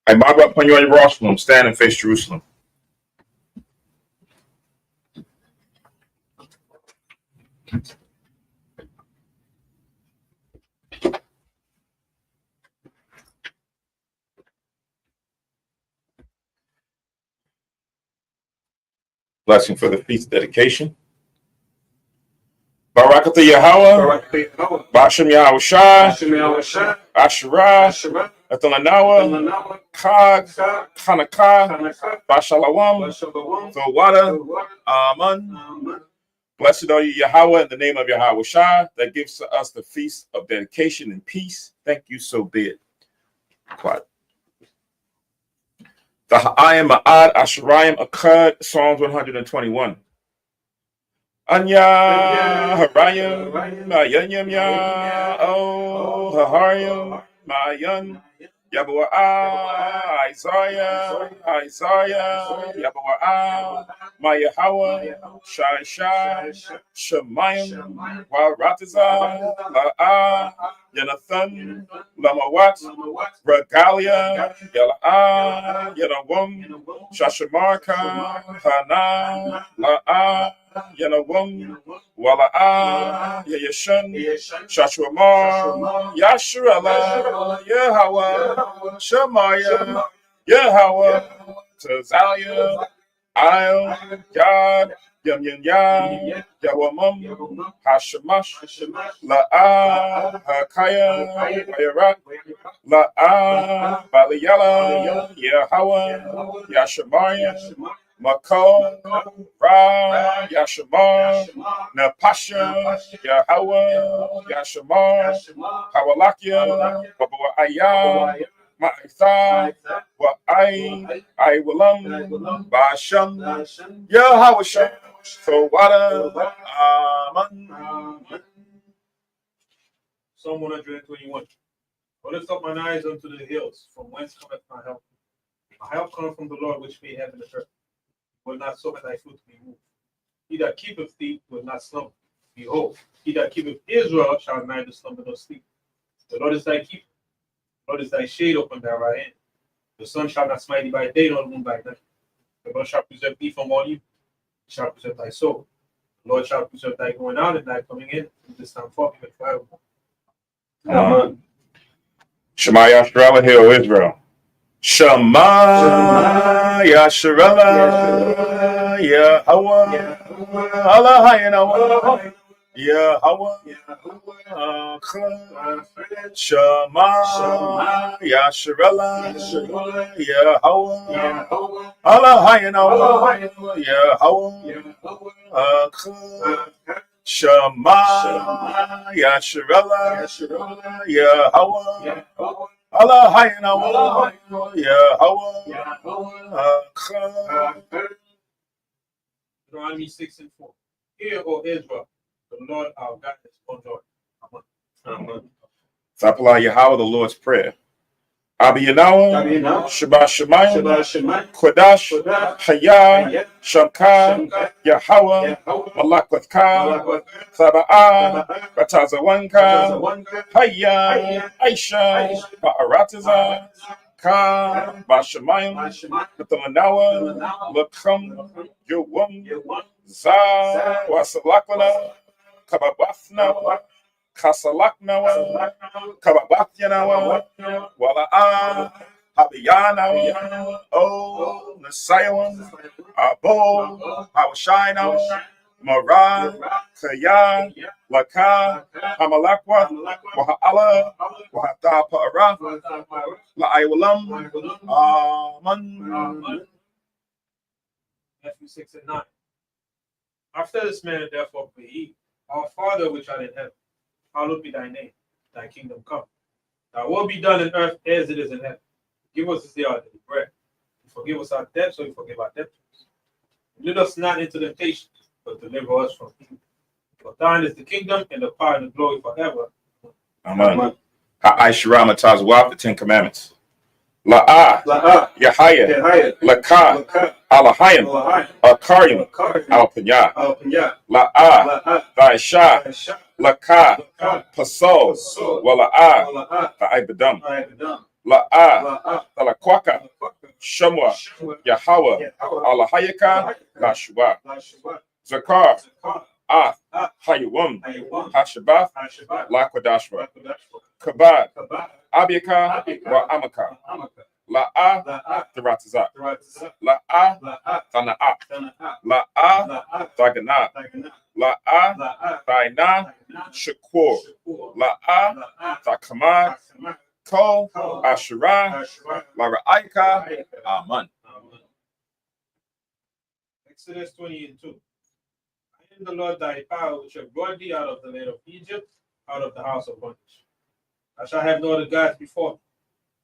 I bob up upon you on your rostrum, stand and face Jerusalem. Blessing for the feast dedication. Barakatha Yahweh, Bashem Yahushai, Asherah, Athalanawa, Kag, Kanaka, Bashalawam, Thawada, Aman. Blessed are you, Yahweh, in the name of Yahweh Shai, that gives to us the feast of dedication and peace. Thank you, so be it. Quiet. The Ha'ayim Ma'ad Asherayim Akkad, Psalms 121. Anya Harayim Mayanyam Ya O Haharayim Mayan Yabu'a Isaiah Yabu'a Mayahawa Shai Shemayim Waratiza La'a Yanathan Lamawat Regalia Yala'a Yanawum Shashamarka Hana La'a Yanawum Wala'a Yayashan Shashwamar Yasharala Yahweh Shemaya Yahweh Tazalia I'll God Yam Yawamum Hashamash La'a Hakaya Ayarak La'a Baliyala Yahweh Yashamaya Makol Ra Yashamar Napasha Yahweh Yashamar Hawalakia Babu Ayah Ma'ithah wa I Willam Basham Yahweh Shem Thawada Aman. Psalm 121. I lift up mine eyes unto the hills, from whence cometh my help. My help cometh from the Lord which made heaven and earth. He will not suffer thy foot to be moved. He that keepeth thee will not slumber. Behold, he that keepeth Israel shall neither slumber nor sleep. The Lord is thy keeper. The Lord is thy shade upon thy right hand. The sun shall not smite thee by day, nor the moon by night. The Lord shall preserve thee from all evil. He shall preserve thy soul. The Lord shall preserve thy going out and thy coming in, from this time forth even forevermore. Amen. Shema Yasharala, hear, O Israel. Shema Yasharala, Yahweh, Allah Yahweh, Yahweh, Shema Yasharala, Yahweh, Allah Yahweh, Yahweh, Shema Yasharala, Yahweh, Allah Yahweh, Deuteronomy 6:4. Hear, O Israel, the Lord our God is one Lord. Amen. Zapala Yahweh, the Lord's Prayer. Abi Yanawa, Shabbat Shemayim, Kodash, Hayah, Shamka, Yahweh, Malak Latka, Saba'ah, Ratazawanka, Hayah, Aisha, Ba'aratiza, Ka, Bashamayim, Natamanawa, Lakam, Yawum, Za, Wasalakwana, Kababathna, Kasalaknawa, Kababathanawa, Wala'a, Habiyanawa, O Nasayawan, Abo, Hawashinawa, Mara, Kaya, Laka, Hamalakwa, Waha'ala, Wahata Pa'ara, La'aywalam, Aman. Matthew 6:9. After this manner, therefore, pray ye, Our Father which art in heaven, hallowed be thy name, thy kingdom come. Thy will be done in earth as it is in heaven. Give us this day our daily bread. And forgive us our debts, so we forgive our debtors. Lead us not into temptation, but deliver us from evil. For thine is the kingdom, and the power, and the glory forever. Amen. Ha'aishirama Tazwa, the Ten Commandments. La'a, Yahaya, Laka, Alahayim, Akarim, Alpanya, La'a, Thaisha, Laka, Pasol, Wala'a, Ta'ibadam, La'ah, Talakwaka, Shamwa, Yahweh, Alahayaka, Lashua, Zakar, Hayawam, Hashabath, Lakwadashwa, Kabad, Abiaka, Amaka, La'ah, Taratazak, La'ah, Tana'ah, La'ah, Daganah, La'ah, Daina, Shakur, La'ah, Takamad, Ko, Asherah, Lara'ika, Aman. Exodus 20:2. I am the Lord thy power, which have brought thee out of the land of Egypt, out of the house of bondage. I shall have no other gods before me.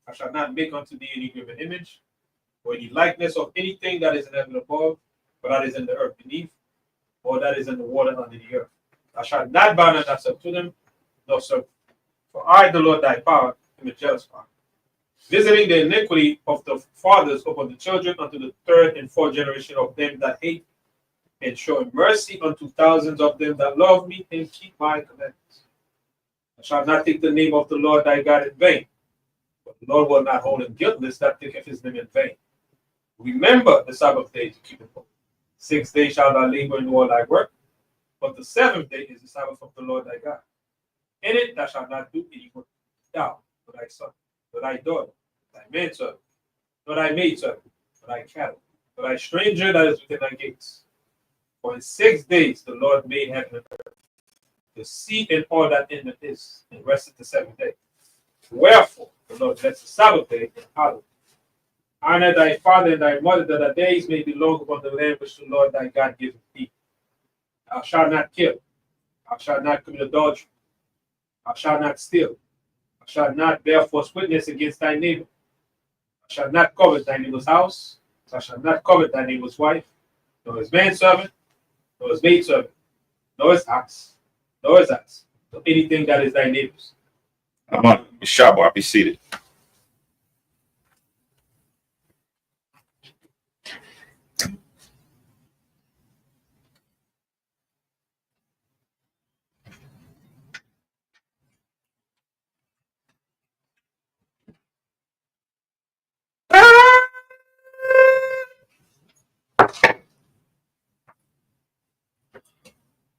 I shall not make unto thee any graven image, or any likeness of anything that is in heaven above, or that is in the earth beneath, or that is in the water under the earth. Thou shalt not bow down thyself to them, nor serve. For I, the Lord thy power, am a jealous God, visiting the iniquity of the fathers upon the children unto the third and fourth generation of them that hate, and showing mercy unto thousands of them that love me and keep my commandments. Thou shalt not take the name of the Lord thy God in vain, but the Lord will not hold him guiltless that taketh his name in vain. Remember the Sabbath day to keep it holy. 6 days shalt thou labor and do all thy work, but the seventh day is the Sabbath of the Lord thy God. In it thou shalt not do any work, thou, nor thy son, nor thy daughter, thy manservant, nor thy maidservant, nor thy cattle, nor thy stranger that is within thy gates. For in 6 days the Lord made heaven and earth, the sea and all that in it is, and rested the seventh day. Wherefore the Lord blessed the Sabbath day and hallowed it. Honor thy father and thy mother, that thy days may be long upon the land which the Lord thy God giveth thee. Thou shalt not kill. Thou shalt not commit adultery. Thou shalt not steal. Thou shalt not bear false witness against thy neighbor. Thou shalt not covet thy neighbor's house. Thou shalt not covet thy neighbor's wife, nor his manservant, nor his maidservant, nor his ox, nor his ass, nor anything that is thy neighbor's. Aman. Yeshua, be seated.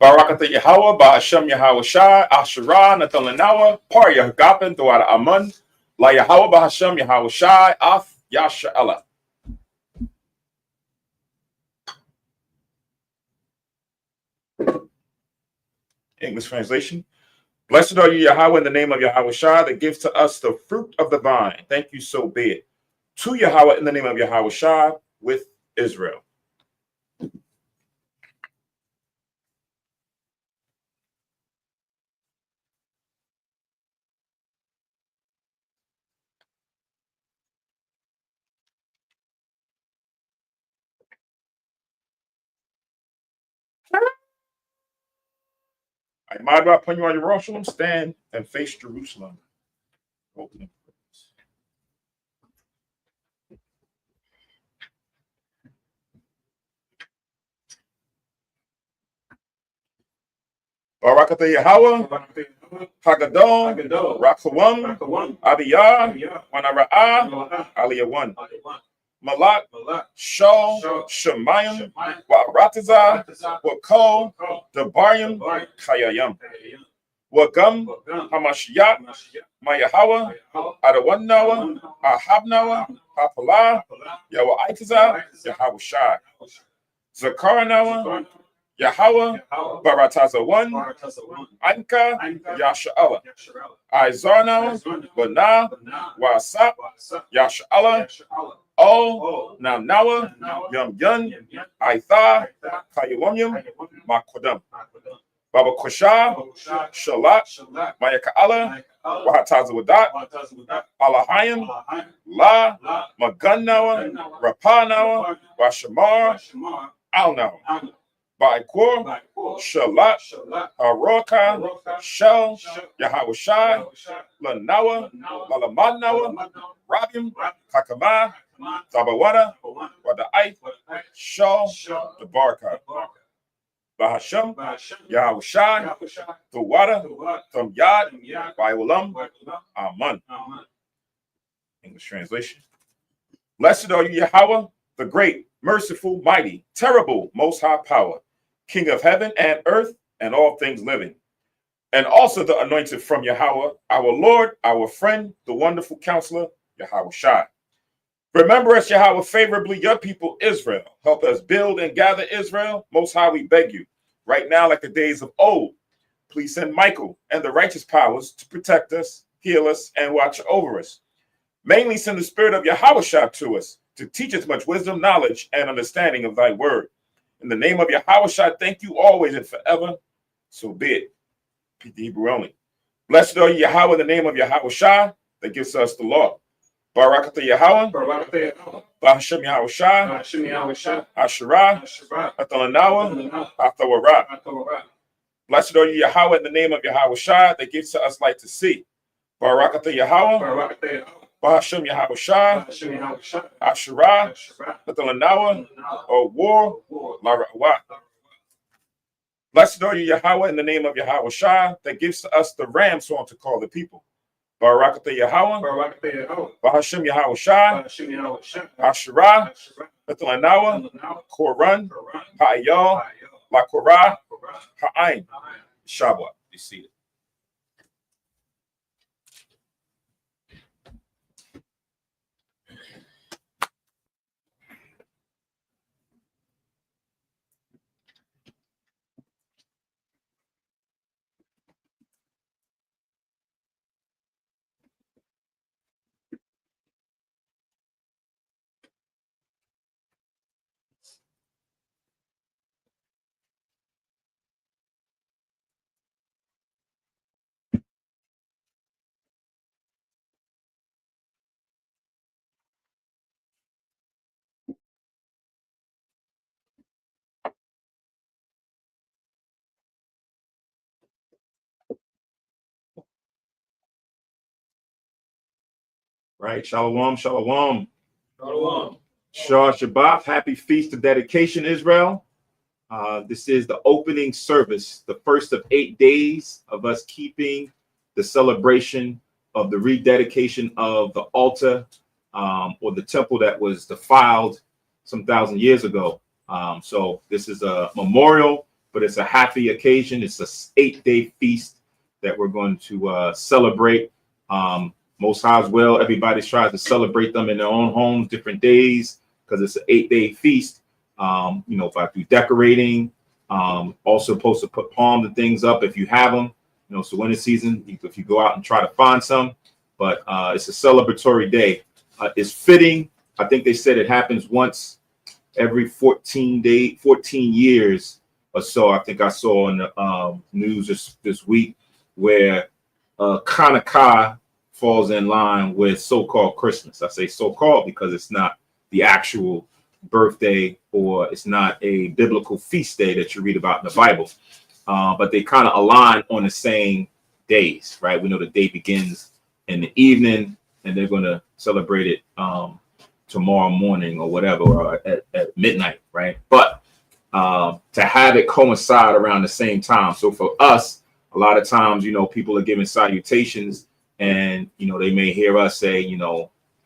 Barakatha Yahweh, Ba'ashem Yahweh Shai, Asherah, Nathalanawa, Par Yahagapan, Thawada Aman, La Yahweh, Ba'ashem Yahweh Shai, Af Yasha'ala. English translation. Blessed are you, Yahweh, in the name of Yahweh Shai, that gives to us the fruit of the vine. Thank you, so be it. To Yahweh, in the name of Yahweh Shai, with Israel. I might not put you on Jerusalem, stand and face Jerusalem. Open. Barakatha Yahweh, Hagadol, Rakawam, Abiyah, Wanara'ah, Aliyah 1. Malak, Shal, Shemayim, Wa'arataza, Wako, Debayim, Kayayam. Wagam, Hamashiach, Mayahawa, Adawanawa, Ahabnawa, Hapalah, Yawaitaza, Yahweh Shai. Zakaranawa, Yahweh, Barataza 1, Anka, Yasha'ala, Izarnawa, Bana, Wasap, Yasha'ala, O, Namnawa, Yum Yun, Aitha, Kayawamyam, Makodam. Baba Kusha, Shalat, Mayaka'ala, Wahataza Wadat, Alahayim, La, Maganawa, Rapanawa, Washamar, Alnawa. Baikur, Shalat, Aroka, Shel, Yahweh Shai, Lanawa, Lalamanawa, Rabim, Kakama, Tabawana, Wada'ai, Shal, Debarka. Bahasham, Yahweh Shai, Tawada, Tam Yad, Baiwalam, Aman. English translation. Blessed are you, Yahweh, the great, merciful, mighty, terrible, most high power, King of heaven and earth and all things living. And also the anointed from Yahweh, our Lord, our friend, the wonderful counselor, Yahweh Shai. Remember us, Yahweh, favorably, your people, Israel. Help us build and gather Israel. Most high, we beg you. Right now, like the days of old, please send Michael and the righteous powers to protect us, heal us, and watch over us. Mainly send the spirit of Yahweh Shai to us to teach us much wisdom, knowledge, and understanding of thy word. In the name of Yahweh Shai, thank you always and forever. So be it. Repeat the Hebrew only. Blessed are you, Yahweh, in the name of Yahweh Shai that gives us the law. Barakatah Yahweh, Bahashem Yahweh Shai, Asherah, Athalanawa, Athawarah. Blessed are you, Yahweh, in the name of Yahweh Shai that gives to us light to see. Barakatah Yahweh, Bahashem Yahweh Shai, Asherah, Athalanawa, or War, Larawah. Blessed are you, Yahweh, in the name of Yahweh Shai that gives to us the ram song to call the people. Barakatah Yahweh, Bahashem Yahweh Shai, Asherah, Athalanawa, Korun, Ha'ayal, La Korah, Ha'ain, Shabbat. Be seated. Right. Shalom, shalom. Shalom. Shah Shabbat. Happy feast of dedication, Israel. This is the opening service, the first of 8 days of us keeping the celebration of the rededication of the altar or the temple that was defiled some 1,000 years ago. So this is a memorial, but it's a happy occasion. It's an 8-day feast that we're going to celebrate. Most high as well. Everybody tries to celebrate them in their own homes, different days, because it's an 8-day feast. If I do decorating, also supposed to put palm and things up if you have them. So winter season, if you go out and try to find some, but it's a celebratory day. It's fitting. I think they said it happens once every 14 years or so. I think I saw in the news this week where Hanukkah falls in line with so-called Christmas. I say so-called because it's not the actual birthday or it's not a biblical feast day that you read about in the Bible. But they kind of align on the same days, right? We know the day begins in the evening and they're going to celebrate it tomorrow morning or whatever, or at midnight, right? But to have it coincide around the same time. So for us, a lot of times, people are giving salutations and, they may hear us say,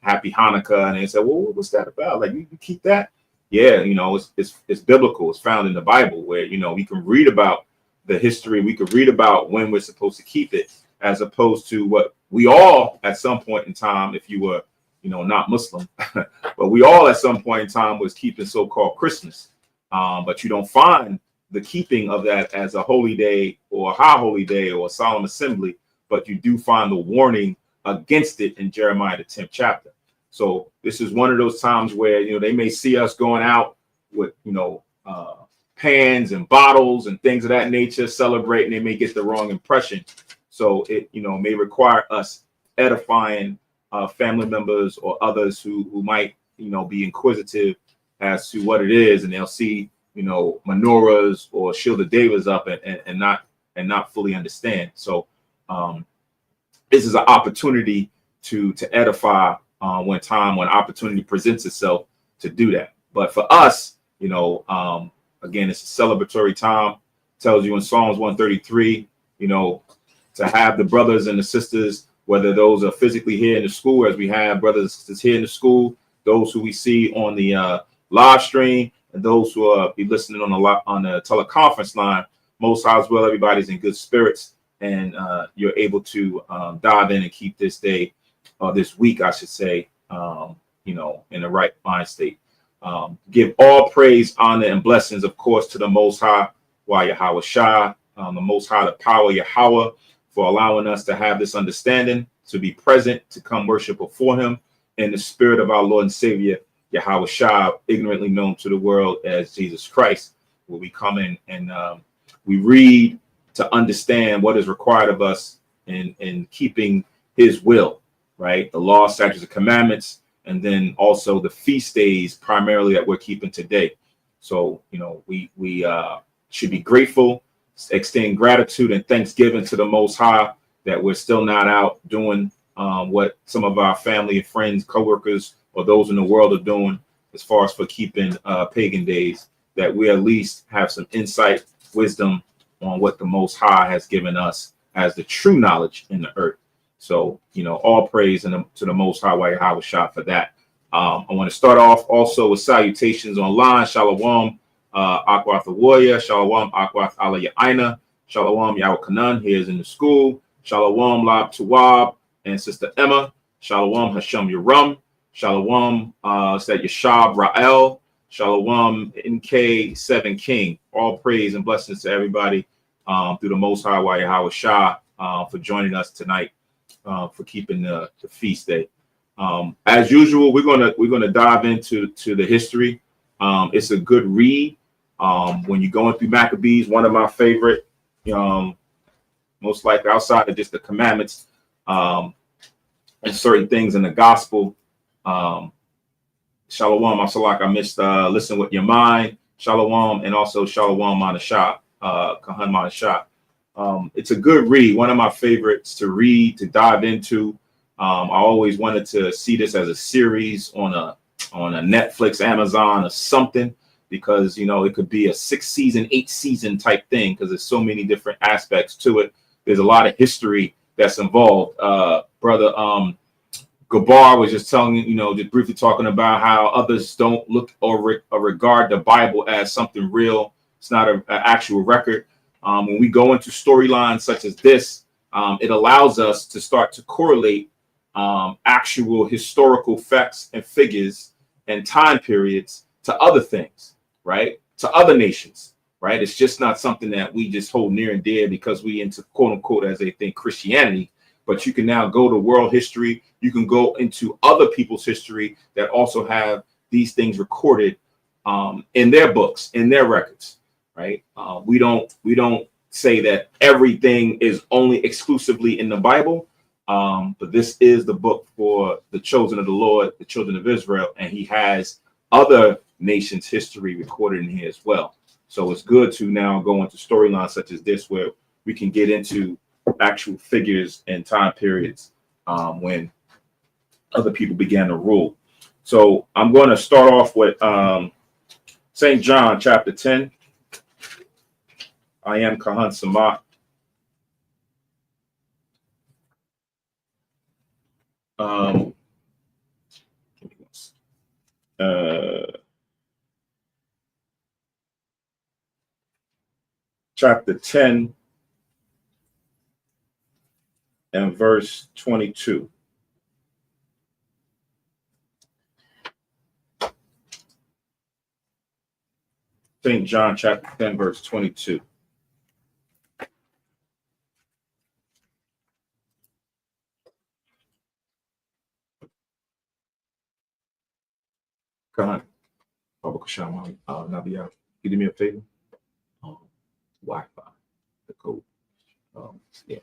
Happy Hanukkah. And they say, well, what's that about? Like, you keep that? Yeah, it's biblical. It's found in the Bible where, we can read about the history. We could read about when we're supposed to keep it, as opposed to what we all at some point in time, if you were, not Muslim, but we all at some point in time was keeping so-called Christmas. But you don't find the keeping of that as a holy day or a high holy day or a solemn assembly, but you do find the warning against it in Jeremiah, the 10th chapter. So this is one of those times where, they may see us going out with, pans and bottles and things of that nature, celebrating. They may get the wrong impression. So it, may require us edifying family members or others who might, be inquisitive as to what it is. And they'll see, menorahs or shield of David's up and not fully understand. So this is an opportunity to edify when opportunity presents itself to do that. But for us, again, it's a celebratory time. Tells you in Psalms 133, to have the brothers and the sisters whether those are physically here in the school, as we have brothers and sisters here in the school, those who we see on the live stream, and those who are be listening on the teleconference line. Most High as well, everybody's in good spirits, and you're able to dive in and keep this day, this week, I should say, in the right mind state. Give all praise, honor, and blessings, of course, to the Most High, Yahweh Shah, the Most High, the power Yahweh, for allowing us to have this understanding, to be present, to come worship before Him in the spirit of our Lord and Savior, Yahweh Shah, ignorantly known to the world as Jesus Christ, where we come in and we read to understand what is required of us in keeping His will, right? The law, statutes, and commandments, and then also the feast days primarily that we're keeping today. So, we should be grateful, extend gratitude and thanksgiving to the Most High that we're still not out doing what some of our family and friends, coworkers, or those in the world are doing as far as for keeping pagan days, that we at least have some insight, wisdom on what the Most High has given us as the true knowledge in the earth. So, all praise to the Most High, Yahweh Shah, for that. I want to start off also with salutations online. Shalom, Akwath the Warrior. Shalom, Akwath Allah Ya'ina. Shalom, Yahweh Kanan. He is in the school. Shalom, Lab Tuwab and Sister Emma. Shalom, Hashem Yerum. Shalom, said Yashab Ra'el. Shalom, NK7 King. All praise and blessings to everybody through the Most High, Yahweh Shah, for joining us tonight. For keeping the feast day. As usual, we're gonna dive into the history. It's a good read. When you're going through Maccabees, one of my favorite, most likely outside of just the commandments and certain things in the gospel. Shalom, Asalak, I missed listen with your mind. Shalom, and also Shalom Manashah, Kahan Manashah. It's a good read, one of my favorites to read, to dive into. I always wanted to see this as a series on a Netflix, Amazon, or something, because it could be a 6-season, 8-season type thing, because there's so many different aspects to it. There's a lot of history that's involved. Brother Gabar was just telling just briefly talking about how others don't look or regard the Bible as something real. It's not an actual record. When we go into storylines such as this, it allows us to start to correlate actual historical facts and figures and time periods to other things, right? To other nations, right? It's just not something that we just hold near and dear because we into quote unquote, as they think, Christianity. But you can now go to world history. You can go into other people's history that also have these things recorded in their books, in their records. Right. We don't say that everything is only exclusively in the Bible. But this is the book for the chosen of the Lord, the children of Israel. And he has other nations' history recorded in here as well. So it's good to now go into storylines such as this, where we can get into actual figures and time periods when other people began to rule. So I'm going to start off with St. John chapter 10. I am Kahan Samat. Chapter 10 and verse 22. St. John chapter 10, verse 22. Kahan, Nabiya, you do me a favor? Wi-Fi, the code. Yeah.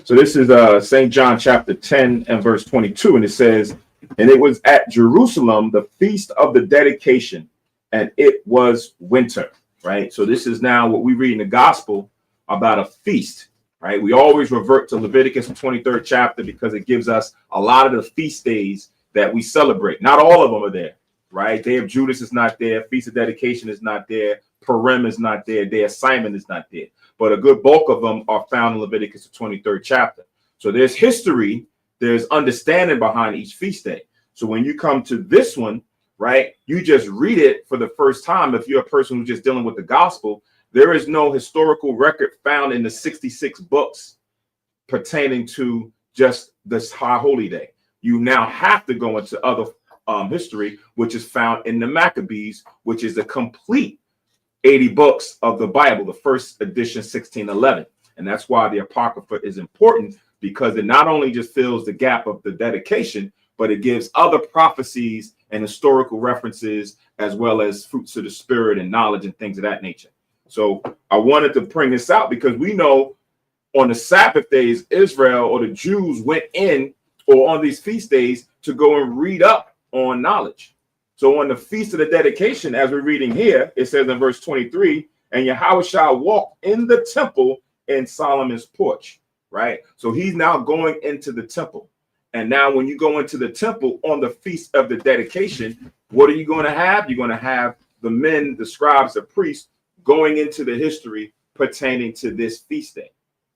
So this is St. John chapter 10 and verse 22, and it says, "And it was at Jerusalem the feast of the dedication, and it was winter." Right. So this is now what we read in the gospel about a feast. Right. We always revert to Leviticus, the 23rd chapter, because it gives us a lot of the feast days that we celebrate. Not all of them are there. Right. Day of Judas is not there. Feast of Dedication is not there. Purim is not there. Day of Simon is not there. But a good bulk of them are found in Leviticus, the 23rd chapter. So there's history, there's understanding behind each feast day. So when you come to this one, right, you just read it for the first time. If you're a person who's just dealing with the gospel, there is no historical record found in the 66 books pertaining to just this high holy day. You now have to go into other history, which is found in the Maccabees, which is a complete 80 books of the Bible, the first edition, 1611. And that's why the Apocrypha is important, because it not only just fills the gap of the dedication, but it gives other prophecies and historical references, as well as fruits of the spirit and knowledge and things of that nature. So I wanted to bring this out because we know on the Sabbath days, Israel or the Jews went in, or on these feast days, to go and read up on knowledge. So on the Feast of the Dedication, as we're reading here, it says in verse 23, and Yahweh shall walk in the temple in Solomon's porch, right? So he's now going into the temple. And now when you go into the temple on the Feast of the Dedication, what are you going to have? You're going to have the men, the scribes, the priests going into the history pertaining to this feast day,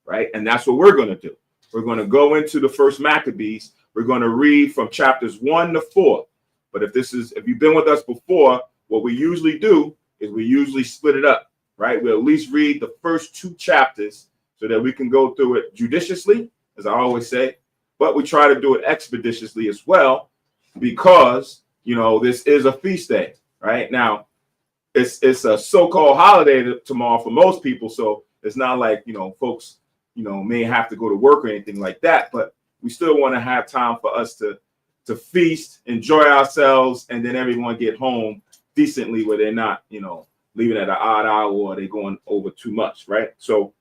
right? And that's what we're going to do. We're going to go into the first Maccabees. We're going to read from chapters 1 to 4. But if you've been with us before, what we usually do is we usually split it up, right? We'll at least read the first 2 chapters so that we can go through it judiciously, as I always say, but we try to do it expeditiously as well, because, you know, this is a feast day, right? Now, it's a so-called holiday tomorrow for most people, so it's not like, you know, folks, you know, may have to go to work or anything like that, but we still want to have time for us to feast, enjoy ourselves, and then everyone get home decently where they're not, you know, leaving at an odd hour or they're going over too much, right? So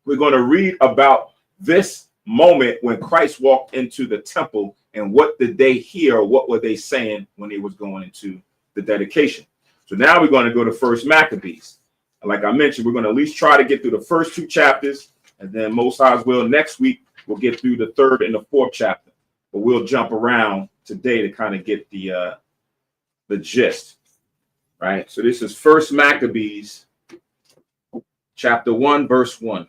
we're going to read about this moment when Christ walked into the temple, and what did they hear, or what were they saying when they was going into the dedication. So now we're going to go to First Maccabees. Like I mentioned, we're going to at least try to get through the first 2 chapters, and then most High's will next week we'll get through the 3rd and the 4th chapter. But we'll jump around today to kind of get the gist, right? So this is First Maccabees, chapter 1, verse 1.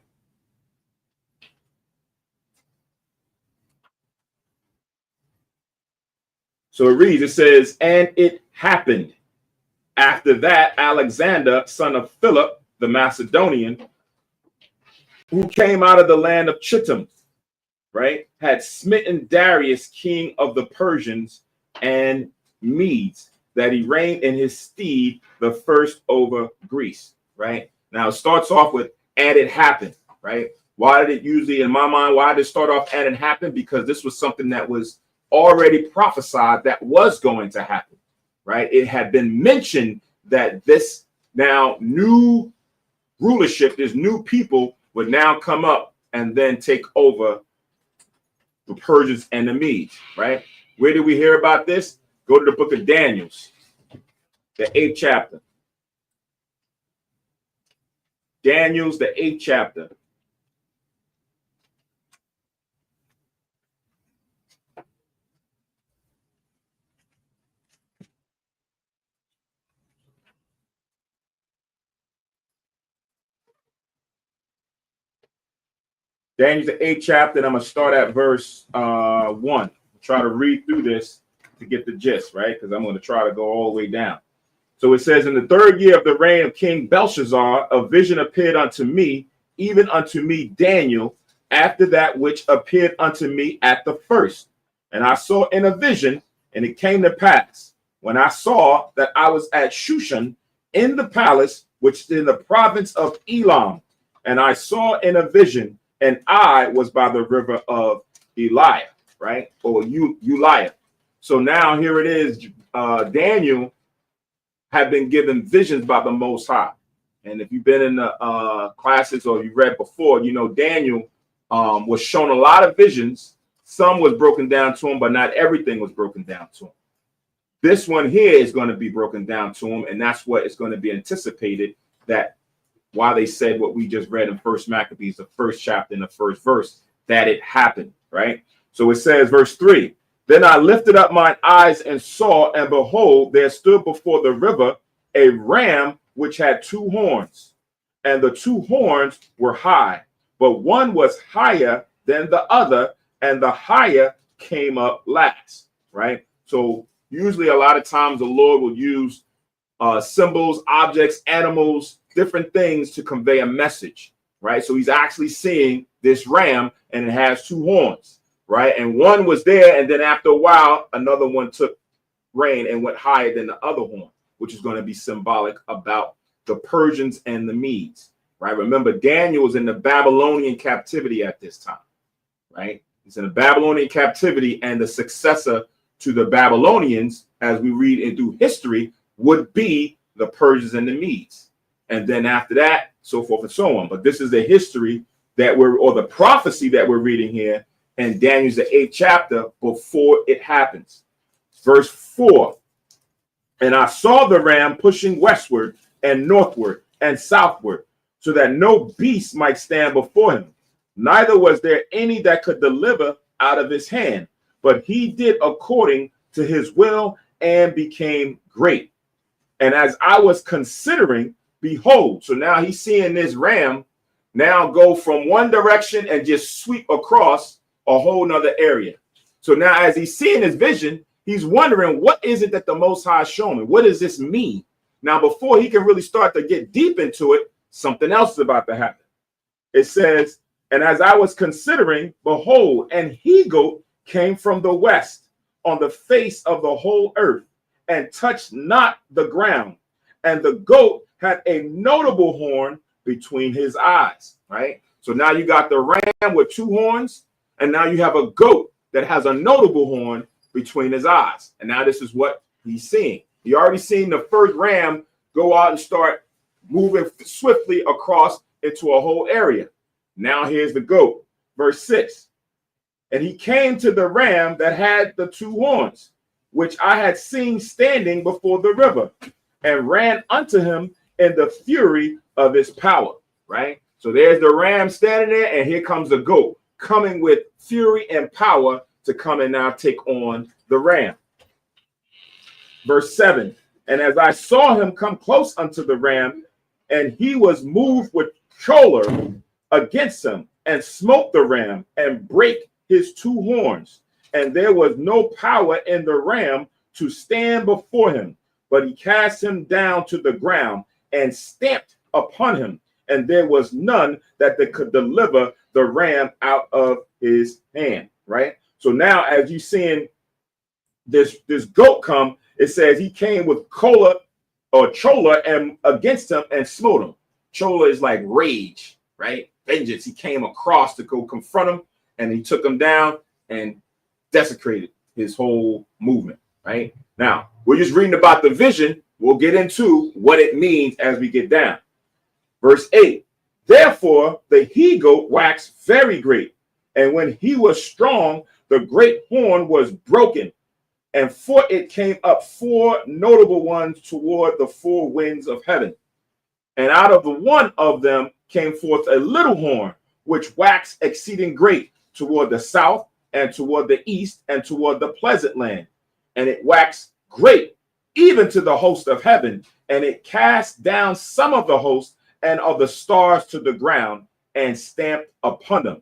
So it reads, it says, and it happened after that Alexander, son of Philip, the Macedonian, who came out of the land of Chittim, right, had smitten Darius, king of the Persians and Medes, that he reigned in his stead the first over Greece, right? Now it starts off with, and it happened, right? Why did it usually, in my mind, why did it start off and it happened? Because this was something that was already prophesied that was going to happen, right? It had been mentioned that this now new rulership, this new people would now come up and then take over the Persians and the Medes, right? Where did we hear about this? Go to the book of Daniel, the 8th chapter. Daniel's the 8th chapter. Daniel's the 8th chapter, and I'm going to start at verse 1. Try to read through this to get the gist, right? Because I'm going to try to go all the way down. So it says, in the 3rd year of the reign of King Belshazzar, a vision appeared unto me, even unto me, Daniel, after that which appeared unto me at the first. And I saw in a vision, and it came to pass, when I saw that I was at Shushan in the palace, which is in the province of Elam. And I saw in a vision, and I was by the river of Eliah, right? Or Uliah. So now here it is. Daniel had been given visions by the Most High. And if you've been in the classes or you read before, you know Daniel was shown a lot of visions. Some was broken down to him, but not everything was broken down to him. This one here is going to be broken down to him, and that's what is going to be anticipated, that why they said what we just read in First Maccabees, the 1st chapter and the 1st verse, that it happened, right? So it says, verse 3, then I lifted up mine eyes and saw, and behold, there stood before the river a ram which had 2 horns, and the 2 horns were high, but one was higher then the other, and the higher came up last, right? So usually a lot of times the Lord will use symbols, objects, animals, different things to convey a message, right? So he's actually seeing this ram and it has two horns, right? And one was there, and then after a while, another one took reign and went higher than the other horn, which is going to be symbolic about the Persians and the Medes, right? Remember, Daniel was in the Babylonian captivity at this time, right? He's in the Babylonian captivity, and the successor to the Babylonians, as we read into history, would be the Persians and the Medes. And then after that, so forth and so on. But this is the history that or the prophecy that we're reading here in Daniel's the 8th chapter before it happens. Verse 4, and I saw the ram pushing westward and northward and southward, so that no beast might stand before him. Neither was there any that could deliver out of his hand, but he did according to his will and became great. And as I was considering, behold, so now he's seeing this ram now go from one direction and just sweep across a whole nother area. So now as he's seeing his vision, he's wondering, what is it that the Most High is showing me? What does this mean? Now, before he can really start to get deep into it, something else is about to happen. It says, and as I was considering, behold, an he-goat came from the west on the face of the whole earth and touched not the ground. And the goat had a notable horn between his eyes, right? So now you got the ram with two horns, and now you have a goat that has a notable horn between his eyes. And now this is what he's seeing. He already seen the first ram go out and start moving swiftly across into a whole area. Now here's the goat. Verse 6. And he came to the ram that had the two horns, which I had seen standing before the river, and ran unto him in the fury of his power, right? So there's the ram standing there, and here comes the goat coming with fury and power to come and now take on the ram. Verse 7, and as I saw him come close unto the ram, and he was moved with choler against him, and smote the ram, and brake his two horns, and there was no power in the ram to stand before him, but he cast him down to the ground, and stamped upon him, and there was none that could deliver the ram out of his hand, right? So now as you seeing this goat come, it says he came with choler and against him and smote him. Choler is like rage, right? Vengeance. He came across to go confront him, and he took him down and desecrated his whole movement, right? Now, we're just reading about the vision. We'll get into what it means as we get down. Verse 8, therefore the he-goat waxed very great, and when he was strong, the great horn was broken, and for it came up four notable ones toward the four winds of heaven. And out of the one of them came forth a little horn, which waxed exceeding great toward the south, and toward the east, and toward the pleasant land. And it waxed great, even to the host of heaven, and it cast down some of the host and of the stars to the ground, and stamped upon them.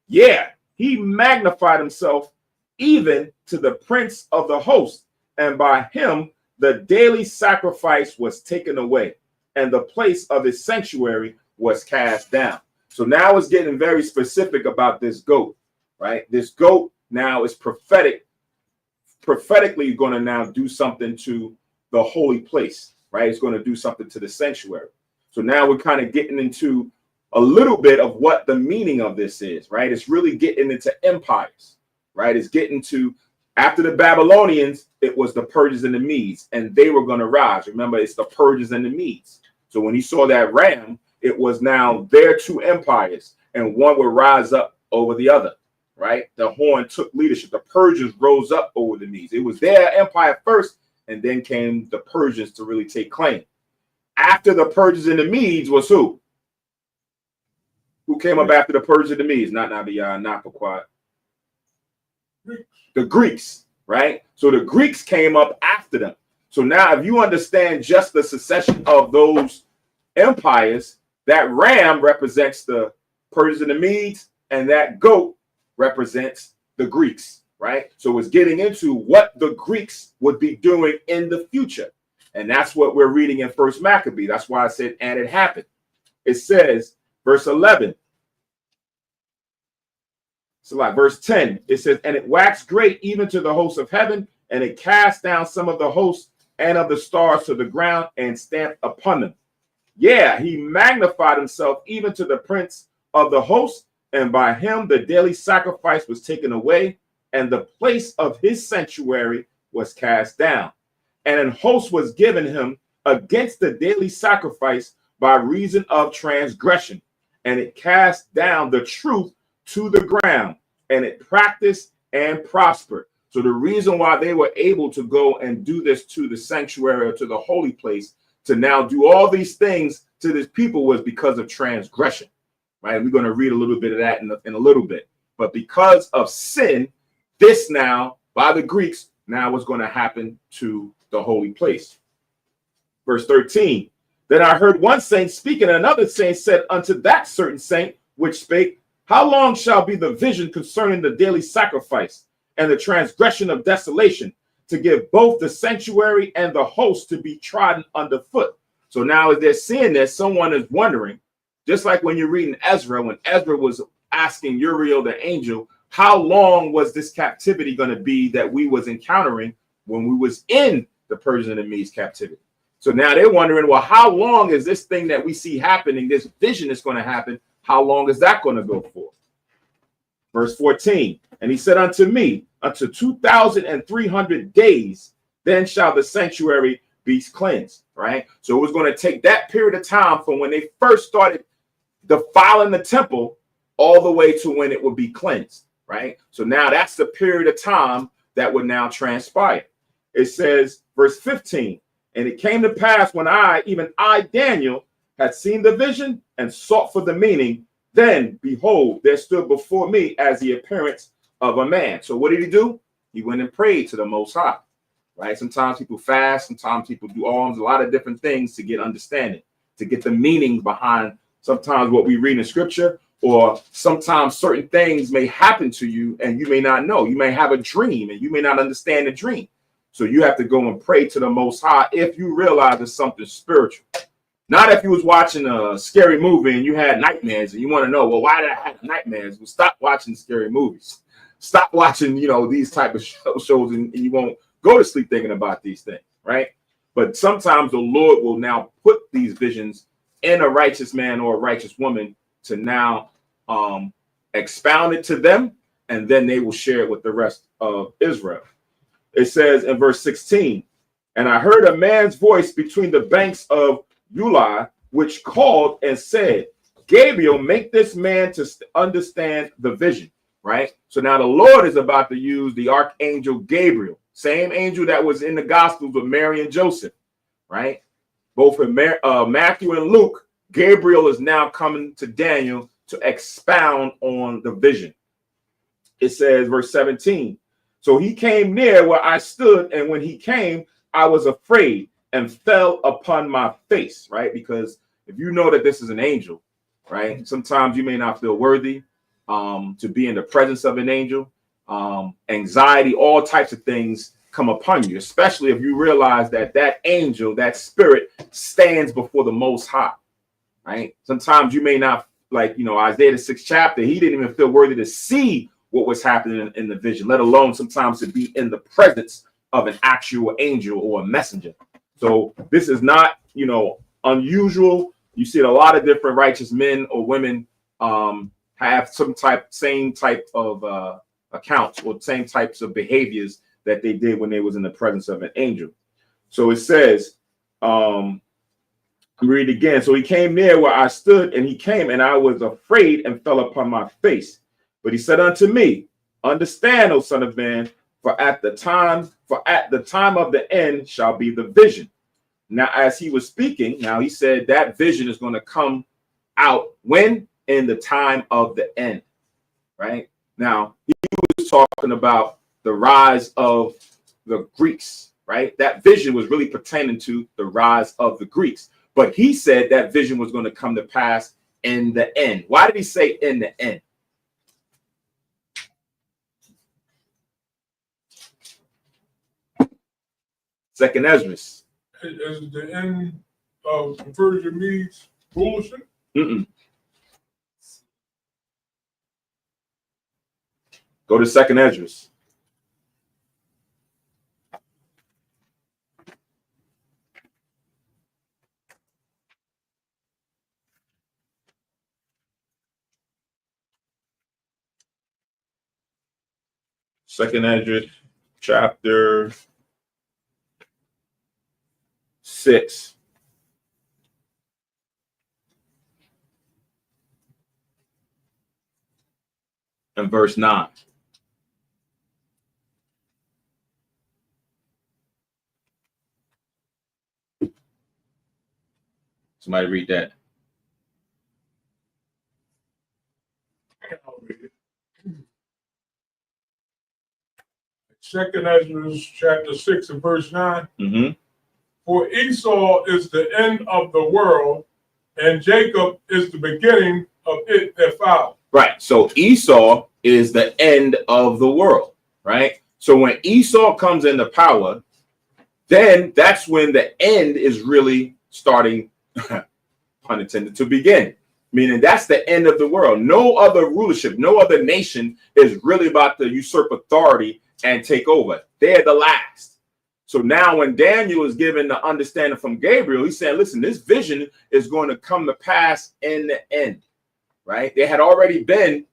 Yeah, he magnified himself even to the prince of the host, and by him the daily sacrifice was taken away, and the place of his sanctuary was cast down. So now it's getting very specific about this goat, right? This goat now is prophetically going to now do something to the holy place, right? It's going to do something to the sanctuary. So now we're kind of getting into a little bit of what the meaning of this is, right? It's really getting into empires, right? It's getting to, after the Babylonians, it was the Persians and the Medes, and they were going to rise. Remember, it's the Persians and the Medes. So when he saw that ram, it was now their two empires, and one would rise up over the other, right? The horn took leadership. The Persians rose up over the Medes. It was their empire first, and then came the Persians to really take claim. After the Persians and the Medes was who? Who came up after the Persians and the Medes? Not for quiet. The Greeks, right? So the Greeks came up after them. So now if you understand just the succession of those empires, that ram represents the Persians and the Medes, and that goat represents the Greeks, right? So it's getting into what the Greeks would be doing in the future. And that's what we're reading in First Maccabee. That's why I said, and it happened. It says, verse 11. So like verse 10, it says, and it waxed great even to the hosts of heaven, and it cast down some of the hosts and of the stars to the ground and stamped upon them. Yeah, he magnified himself even to the prince of the host, and by him the daily sacrifice was taken away, and the place of his sanctuary was cast down. And an host was given him against the daily sacrifice by reason of transgression, and it cast down the truth to the ground, and it practiced and prospered. So the reason why they were able to go and do this to the sanctuary or to the holy place, to now do all these things to this people, was because of transgression, right? We're going to read a little bit of that in a little bit. But because of sin, this now, by the Greeks, now what's going to happen to the holy place. Verse 13, then I heard one saint speaking, and another saint said unto that certain saint which spake, how long shall be the vision concerning the daily sacrifice and the transgression of desolation, to give both the sanctuary and the host to be trodden underfoot? So now as they're seeing this, someone is wondering, just like when you're reading Ezra, when Ezra was asking Uriel the angel, how long was this captivity going to be that we was encountering when we was in the Persian and Medes captivity? So now they're wondering, well, how long is this thing that we see happening, this vision is going to happen, how long is that going to go for? Verse 14, and he said unto me, unto 2,300 days, then shall the sanctuary be cleansed, right? So it was going to take that period of time from when they first started defiling the temple all the way to when it would be cleansed, right? So now that's the period of time that would now transpire. It says, verse 15, and it came to pass when even I, Daniel, had seen the vision and sought for the meaning, then behold, there stood before me as the appearance of a man. So what did he do? He went and prayed to the Most High, right? Sometimes people fast, sometimes people do alms, a lot of different things to get understanding, to get the meaning behind sometimes what we read in scripture, or sometimes certain things may happen to you and you may not know. You may have a dream and you may not understand the dream. So you have to go and pray to the Most High if you realize it's something spiritual. Not if you was watching a scary movie and you had nightmares and you want to know, well, why did I have nightmares? Well, stop watching scary movies. Stop watching, these type of shows and you won't go to sleep thinking about these things, right? But sometimes the Lord will now put these visions in a righteous man or a righteous woman to now expound it to them, and then they will share it with the rest of Israel. It says in verse 16, and I heard a man's voice between the banks of Ulai, which called and said, Gabriel, make this man to understand the vision, right? So now the Lord is about to use the archangel Gabriel, same angel that was in the Gospels with Mary and Joseph, right? Both in Matthew and Luke, Gabriel is now coming to Daniel to expound on the vision. It says, verse 17, so he came near where I stood, and when he came, I was afraid and fell upon my face, right? Because if you know that this is an angel, right? Sometimes you may not feel worthy to be in the presence of an angel. Anxiety, all types of things come upon you, especially if you realize that that angel, that spirit, stands before the Most High, right? Sometimes you may not, like, Isaiah the 6th chapter, he didn't even feel worthy to see what was happening in the vision, let alone sometimes to be in the presence of an actual angel or a messenger. So this is not, unusual. You see a lot of different righteous men or women have same type of accounts or same types of behaviors that they did when they was in the presence of an angel. So it says, read again. So he came near where I stood, and he came, and I was afraid and fell upon my face. But he said unto me, understand, O son of man, for at the time of the end shall be the vision. Now, as he was speaking, now he said that vision is going to come out when? In the time of the end, right? Now, he was talking about the rise of the Greeks, right? That vision was really pertaining to the rise of the Greeks. But he said that vision was going to come to pass in the end. Why did he say in the end? Second Esdras. Is the end of the Persian Medes rulership? Mm-mm. Go to Second Esdras. Second Esdras, chapter 6. And verse 9. Somebody read that. I'll read it. Second Ezra chapter 6 and verse 9. Mm-hmm. For Esau is the end of the world, and Jacob is the beginning of it that followed. Right. So Esau is the end of the world, right? So when Esau comes into power, then that's when the end is really starting, pun intended, to begin. Meaning that's the end of the world. No other rulership, no other nation is really about to usurp authority and take over. They're the last. So now when Daniel is given the understanding from Gabriel, he's saying, listen, this vision is going to come to pass in the end, right? There had already been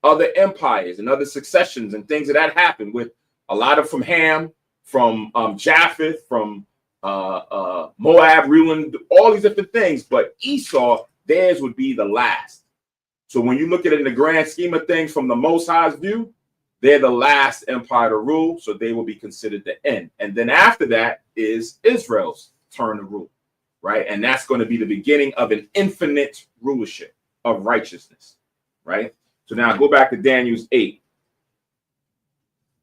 other empires and other successions and things that happened with a lot of from Ham, from Japheth, from Moab, ruling all these different things. But Esau, theirs would be the last. So when you look at it in the grand scheme of things from the Most High's view, they're the last empire to rule, so they will be considered the end. And then after that is Israel's turn to rule, right? And that's going to be the beginning of an infinite rulership of righteousness, right? So now go back to Daniel's 8.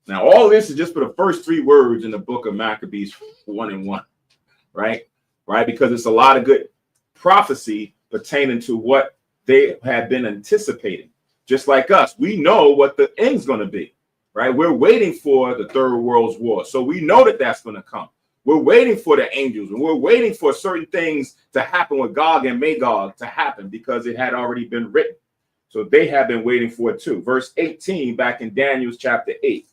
Now, all of this is just for the first 3 words in the book of Maccabees 1 and 1, right? Right? Because it's a lot of good prophecy pertaining to what they have been anticipating. Just like us, we know what the end's going to be, right? We're waiting for the Third World War. So we know that that's going to come. We're waiting for the angels, and we're waiting for certain things to happen with Gog and Magog to happen because it had already been written. So they have been waiting for it too. Verse 18, back in Daniel's chapter 8.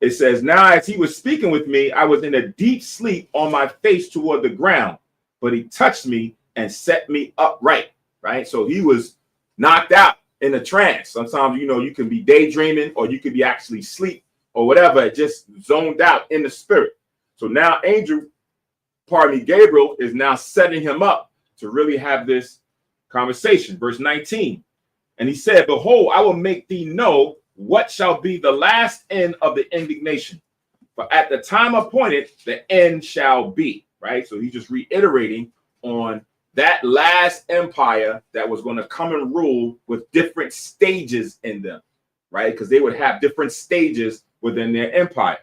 It says, now as he was speaking with me, I was in a deep sleep on my face toward the ground, but he touched me and set me upright, right? So he was knocked out in a trance. Sometimes, you can be daydreaming or you could be actually asleep or whatever, just zoned out in the spirit. So now Gabriel is now setting him up to really have this conversation. Verse 19. And he said, behold, I will make thee know what shall be the last end of the indignation. For at the time appointed, the end shall be, right? So he's just reiterating on that last empire that was going to come and rule with different stages in them, right? Because they would have different stages within their empire.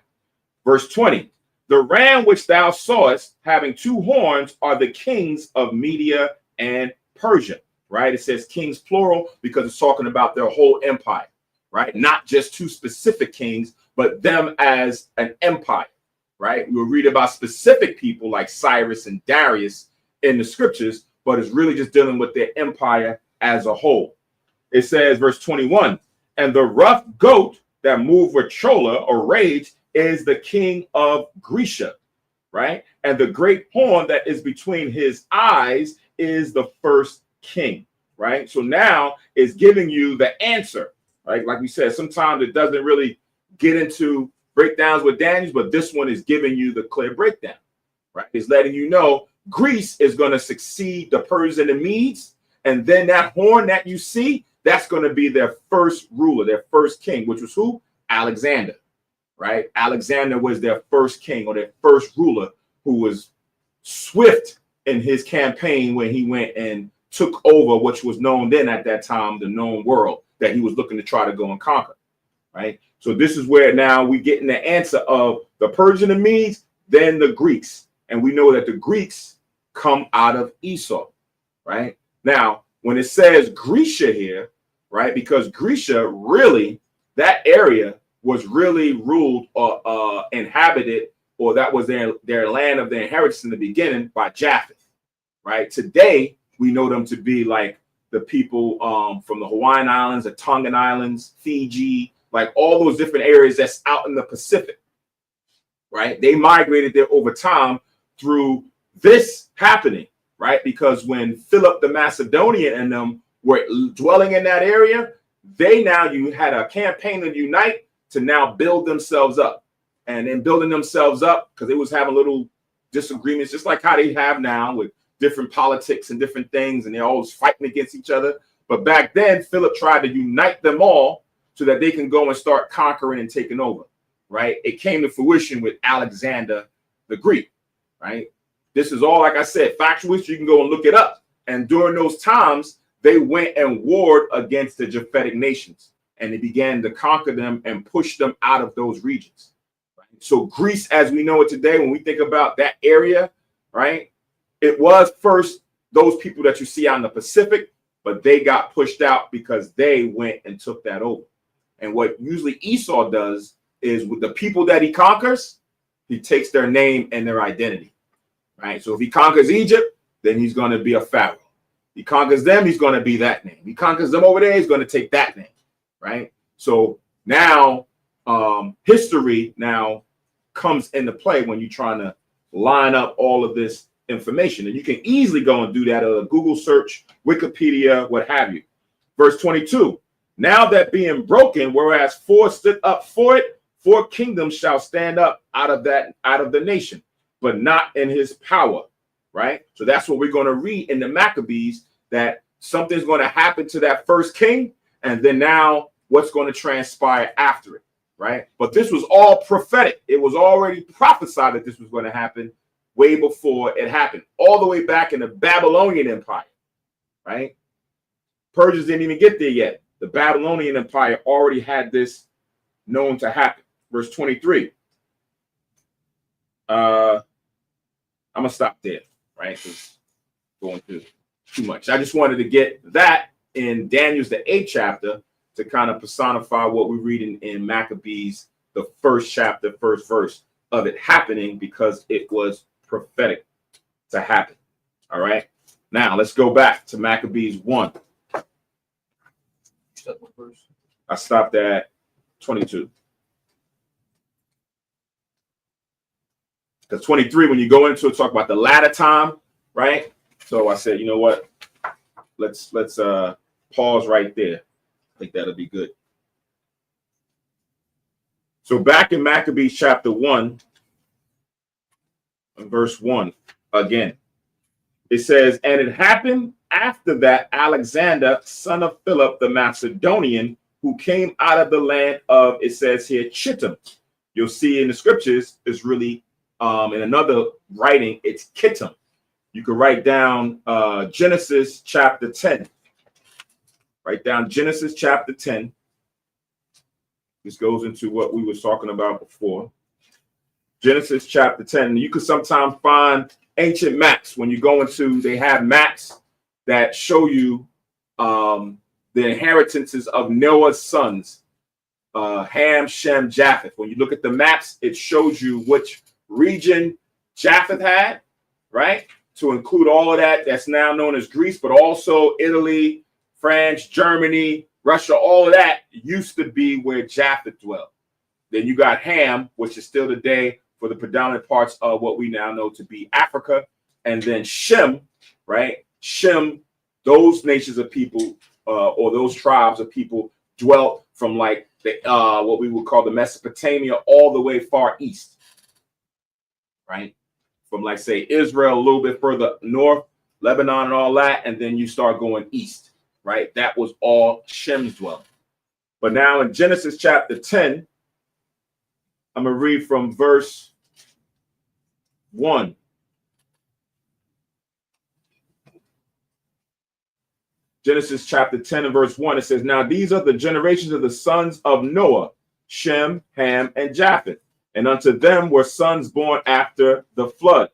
Verse 20, the ram which thou sawest having 2 horns are the kings of Media and Persia, right? It says kings plural because it's talking about their whole empire, right? Not just 2 specific kings, but them as an empire, right? We'll read about specific people like Cyrus and Darius in the scriptures, but it's really just dealing with their empire as a whole. It says, verse 21, and the rough goat that moved with choler or rage is the king of Grecia, right? And the great horn that is between his eyes is the first king, right? So now it's giving you the answer, right? Like we said, sometimes it doesn't really get into breakdowns with Daniels, but this one is giving you the clear breakdown, right? It's letting you know Greece is going to succeed the Persians and the Medes. And then that horn that you see, that's going to be their first ruler, their first king, which was who? Alexander, right? Alexander was their first king or their first ruler who was swift in his campaign when he went and took over, which was known then at that time, the known world that he was looking to try to go and conquer, right? So this is where now we get in the answer of the Persian and Medes, then the Greeks. And we know that the Greeks come out of Esau, right? Now, when it says Grecia here, right, because Grecia really, that area was really ruled or inhabited or that was their land of their inheritance in the beginning by Japheth, right? Today, we know them to be like the people from the Hawaiian Islands, the Tongan Islands, Fiji, like all those different areas that's out in the Pacific, right? They migrated there over time through this happening, right? Because when Philip the Macedonian and them were dwelling in that area, you had a campaign to unite to now build themselves up. And in building themselves up, because they was having little disagreements, just like how they have now with different politics and different things, and they're always fighting against each other. But back then, Philip tried to unite them all so that they can go and start conquering and taking over, right? It came to fruition with Alexander the Greek, right? This is all, like I said, factual history. You can go and look it up. And during those times, they went and warred against the Japhetic nations, and they began to conquer them and push them out of those regions. So Greece, as we know it today, when we think about that area, right, it was first those people that you see out in the Pacific, but they got pushed out because they went and took that over. And what usually Esau does is with the people that he conquers, he takes their name and their identity, right? So if he conquers Egypt, then he's going to be a pharaoh. He conquers them, he's going to be that name. He conquers them over there, he's going to take that name, right? So now history now comes into play when you're trying to line up all of this information. And you can easily go and do that at a Google search, Wikipedia, what have you. Verse 22, now that being broken, whereas 4 stood up for it, 4 kingdoms shall stand up out of the nation, but not in his power, right? So that's what we're going to read in the Maccabees, that something's going to happen to that first king, and then now what's going to transpire after it. Right. But this was all prophetic. It was already prophesied that this was going to happen way before it happened, all the way back in the Babylonian Empire. Right. Persians didn't even get there yet. The Babylonian Empire already had this known to happen. Verse 23. I'm going to stop there. Right. Because going through too much. I just wanted to get that in Daniel's, the 8th chapter, to kind of personify what we read in Maccabees, the 1st chapter, 1st verse of it happening, because it was prophetic to happen. All right. Now let's go back to Maccabees 1. I stopped at 22. Because 23, when you go into it, talk about the latter time, right? So I said, you know what? Let's pause right there. I think that'll be good. So back in Maccabees chapter 1, verse 1, again, it says, and it happened after that Alexander, son of Philip the Macedonian, who came out of the land of, it says here, Chittim. You'll see in the scriptures, it's really, in another writing, it's Kittim. You could write down Genesis chapter 10. Write down Genesis chapter 10. This goes into what we were talking about before. Genesis chapter 10. You can sometimes find ancient maps when you go into, they have maps that show you the inheritances of Noah's sons, Ham, Shem, Japheth. When you look at the maps, it shows you which region Japheth had, right? To include all of that that's now known as Greece, but also Italy, France, Germany, Russia, all of that used to be where Japheth dwelled. Then you got Ham, which is still today for the predominant parts of what we now know to be Africa. And then Shem, right? Shem, those nations of people or those tribes of people dwelt from like the what we would call the Mesopotamia all the way far east, right? From like say Israel a little bit further north, Lebanon and all that, and then you start going east, right? That was all Shem's dwelling. But now in Genesis chapter 10, I'm going to read from verse 1. Genesis chapter 10 and verse 1, it says, now these are the generations of the sons of Noah, Shem, Ham, and Japheth. And unto them were sons born after the flood.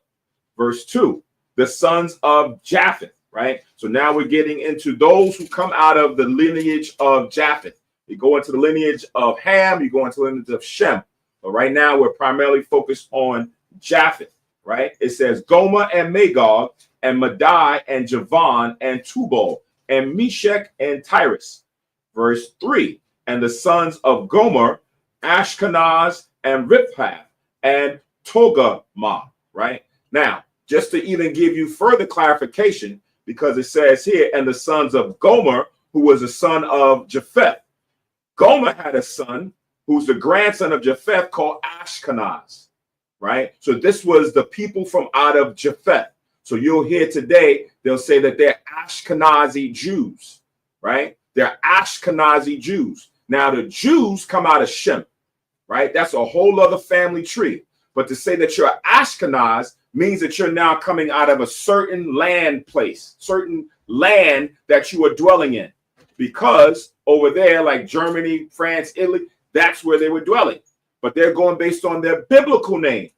Verse 2, the sons of Japheth, right? So now we're getting into those who come out of the lineage of Japheth. You go into the lineage of Ham, you go into the lineage of Shem. But right now, we're primarily focused on Japheth, right? It says Gomer and Magog and Madai and Javan and Tubal and Meshech and Tyrus. Verse 3, and the sons of Gomer, Ashkenaz and Riphath and Togarmah, right? Now, just to even give you further clarification, because it says here, and the sons of Gomer, who was a son of Japheth. Gomer had a son who's the grandson of Japheth called Ashkenaz, right? So this was the people from out of Japheth. So you'll hear today, they'll say that they're Ashkenazi Jews, right? They're Ashkenazi Jews. Now the Jews come out of Shem, right? That's a whole other family tree. But to say that you're Ashkenaz means that you're now coming out of a certain land place, certain land that you are dwelling in. Because over there, like Germany, France, Italy, that's where they were dwelling. But they're going based on their biblical name.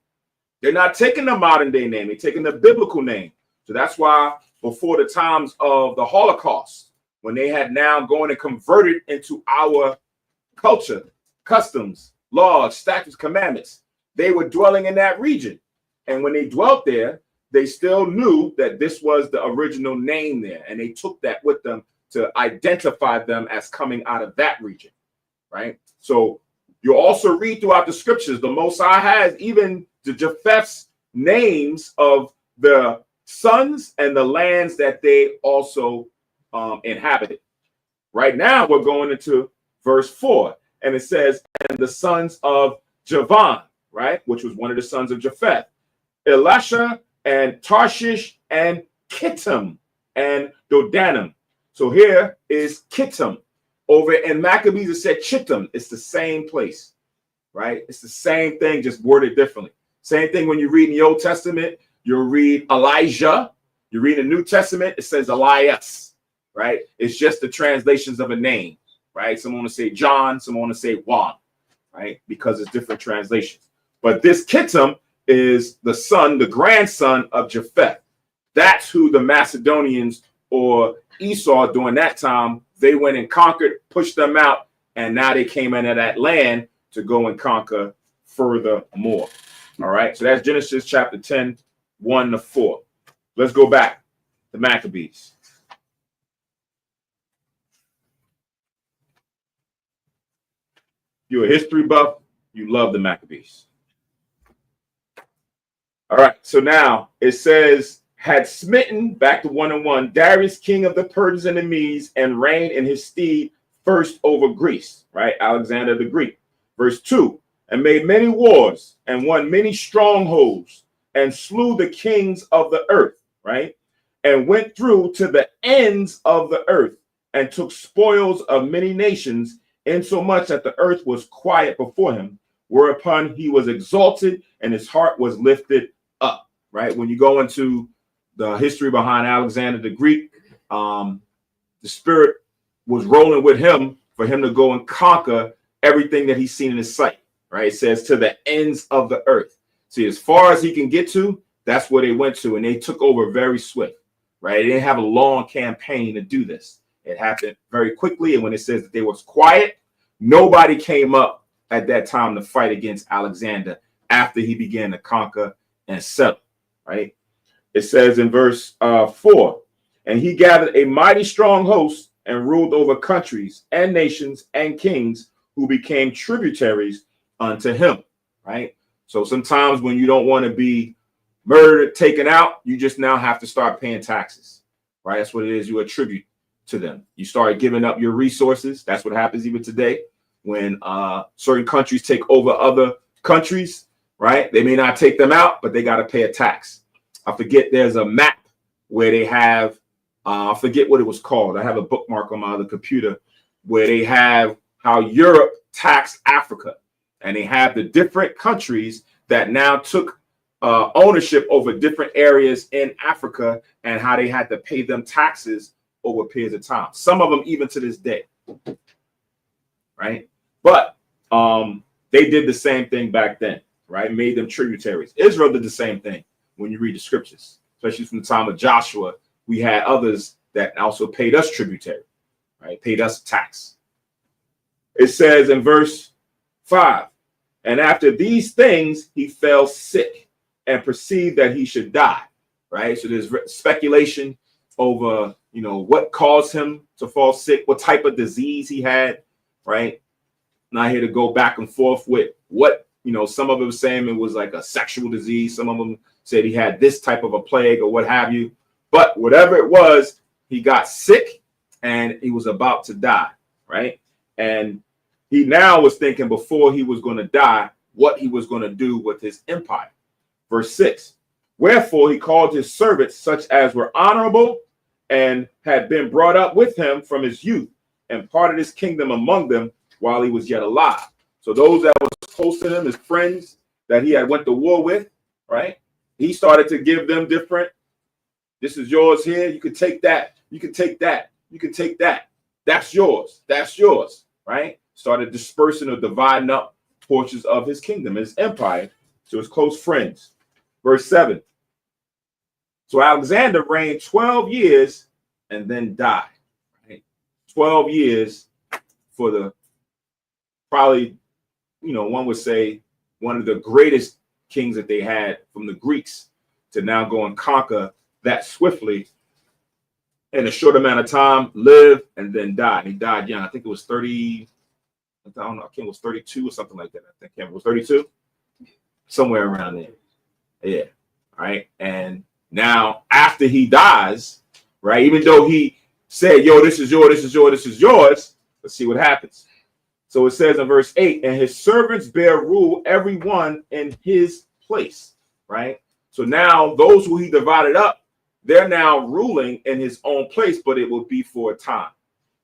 They're not taking the modern day name. They're taking the biblical name. So that's why before the times of the Holocaust, when they had now gone and converted into our culture, customs, laws, statutes, commandments, they were dwelling in that region. And when they dwelt there, they still knew that this was the original name there. And they took that with them to identify them as coming out of that region, right? So you also read throughout the scriptures, the Most High has even the Japheth's names of the sons and the lands that they also inhabited. Right now, we're going into verse 4, and it says, and the sons of Javan, right, which was one of the sons of Japheth, Elisha and Tarshish and Kittim and Dodanim. So here is Kittim. Over in Maccabees, it said Chittim. It's the same place, right? It's the same thing, just worded differently. Same thing when you read in the Old Testament, you'll read Elijah. You read the New Testament, it says Elias, right? It's just the translations of a name, right? Someone want to say John, someone want to say Juan, right? Because it's different translations. But this Kittim is the son, the grandson of Japheth. That's who the Macedonians or Esau during that time, they went and conquered, pushed them out, and now they came into that land to go and conquer furthermore. All right, so that's Genesis chapter 10, 1-4. Let's go back to Maccabees. You're a history buff, you love the Maccabees. All right, so now it says, had smitten, back to 1-1, Darius, king of the Persians and the Medes, and reigned in his stead first over Greece, right? Alexander the Greek. Verse 2, and made many wars and won many strongholds and slew the kings of the earth, right? And went through to the ends of the earth and took spoils of many nations, insomuch that the earth was quiet before him, whereupon he was exalted and his heart was lifted up, right? When you go into the history behind Alexander the Greek, the spirit was rolling with him for him to go and conquer everything that he's seen in his sight, right? It says to the ends of the earth. See, as far as he can get to, that's where they went to, and they took over very swift, right? They didn't have a long campaign to do this. It happened very quickly, and when it says that they was quiet, nobody came up at that time to fight against Alexander after he began to conquer and settle, right? It says in verse 4, and he gathered a mighty strong host and ruled over countries and nations and kings who became tributaries unto him, right? So sometimes when you don't want to be murdered, taken out, you just now have to start paying taxes, right? That's what it is. You attribute to them. You start giving up your resources. That's what happens even today when certain countries take over other countries, right? They may not take them out, but they got to pay a tax. I forget, there's a map where they have, I forget what it was called. I have a bookmark on my other computer where they have how Europe taxed Africa. And they have the different countries that now took ownership over different areas in Africa and how they had to pay them taxes over periods of time. Some of them even to this day, right? But they did the same thing back then, right? Made them tributaries. Israel did the same thing. When you read the scriptures, especially from the time of Joshua, we had others that also paid us tributary, right? Paid us tax. It says in verse 5, And after these things, he fell sick and perceived that he should die. Right. So there's speculation over, what caused him to fall sick, what type of disease he had. Right. Not here to go back and forth with what, some of them saying it was like a sexual disease. Some of them said he had this type of a plague or what have you. But whatever it was, he got sick and he was about to die. Right. And he now was thinking before he was going to die, what he was going to do with his empire. Verse 6. Wherefore he called his servants, such as were honorable and had been brought up with him from his youth, and parted his kingdom among them while he was yet alive. So those that was close to him, his friends that he had went to war with, right? He started to give them different. This is yours here. You can take that. You can take that. You can take that. That's yours. That's yours, right? Started dispersing or dividing up portions of his kingdom, his empire, to his close friends. Verse 7. So Alexander reigned 12 years and then died. Right? 12 years for the probably, one would say one of the greatest kings that they had from the Greeks to now go and conquer that swiftly in a short amount of time, live and then die. He died young. I think it was 30. I don't know. I think it was 32 or something like that. I think it was 32, somewhere around there. Yeah. Right. And now after he dies, right, even though he said, yo, this is yours, this is yours, this is yours, let's see what happens. So it says in verse 8, and his servants bear rule, every one in his place. Right. So now those who he divided up, they're now ruling in his own place, but it will be for a time.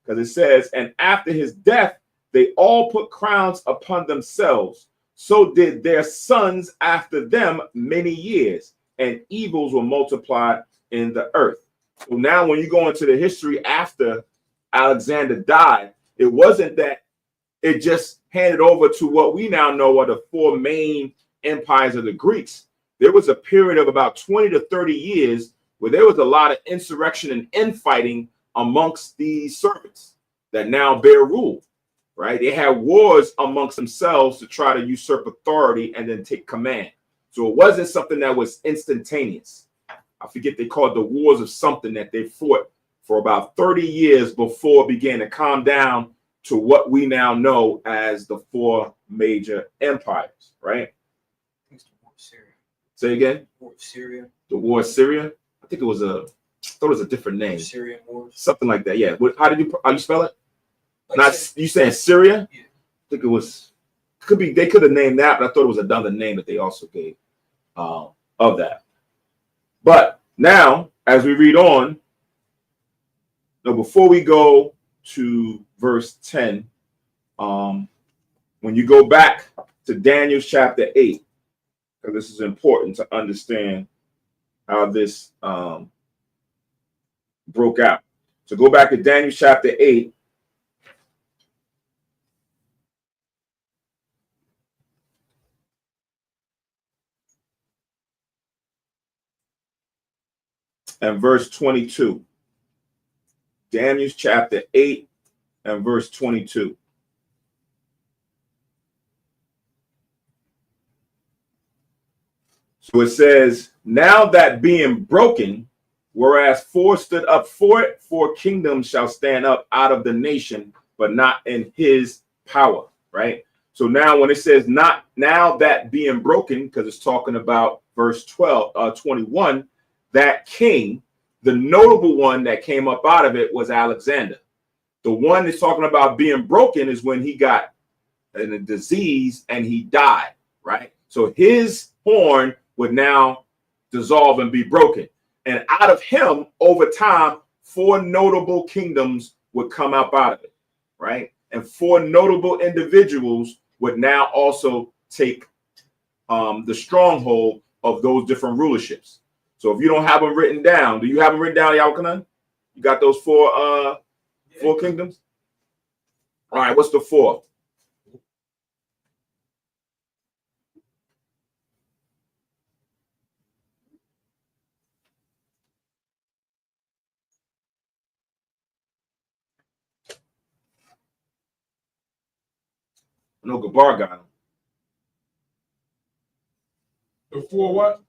Because it says, and after his death, they all put crowns upon themselves. So did their sons after them many years, and evils were multiplied in the earth. So now when you go into the history after Alexander died, it wasn't that it just handed over to what we now know are the four main empires of the Greeks. There was a period of about 20 to 30 years where there was a lot of insurrection and infighting amongst these servants that now bear rule. Right? They had wars amongst themselves to try to usurp authority and then take command. So it wasn't something that was instantaneous. I forget they called the wars of something that they fought for about 30 years before it began to calm down to what we now know as the four major empires, right? It's the war of Syria. Say again? War of Syria. The war of Syria? I think it was I thought it was a different name. Syrian wars. Something like that. Yeah. How you spell it? Like Not you saying Syria? Yeah. I think it was, could be, they could have named that, but I thought it was another name that they also gave of that. But now, as we read on, before we go to verse 10, when you go back to Daniel chapter 8, because this is important to understand how this broke out. So go back to Daniel chapter 8. And verse 22. Daniel chapter 8 and verse 22. So it says, now that being broken, whereas four stood up for it, four kingdoms shall stand up out of the nation, but not in his power, right? So now when it says not now that being broken, because it's talking about verse 21, that king, the notable one that came up out of it was Alexander. The one that's talking about being broken is when he got in a disease and he died, right? So his horn would now dissolve and be broken. And out of him, over time, four notable kingdoms would come up out of it, right? And four notable individuals would now also take the stronghold of those different rulerships. So if you don't have them written down, do you have them written down, Yalkanan? You got those four kingdoms? All right, what's the four? I know Gabar got them. Before what?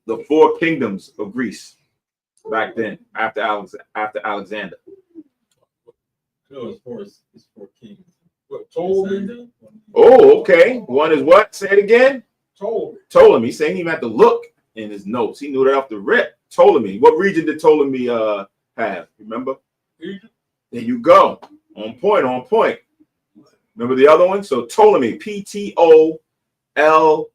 The 4 kingdoms of Greece back then, after Alexander. No, it's four kings. What, Ptolemy? Oh, okay. One is what? Say it again. Ptolemy. Ptolemy. Saying he had to look in his notes. He knew that off the rip. Ptolemy. What region did Ptolemy have? Remember? Egypt. There you go. On point. On point. Remember the other one? So Ptolemy. Ptolemy. Ptolemy.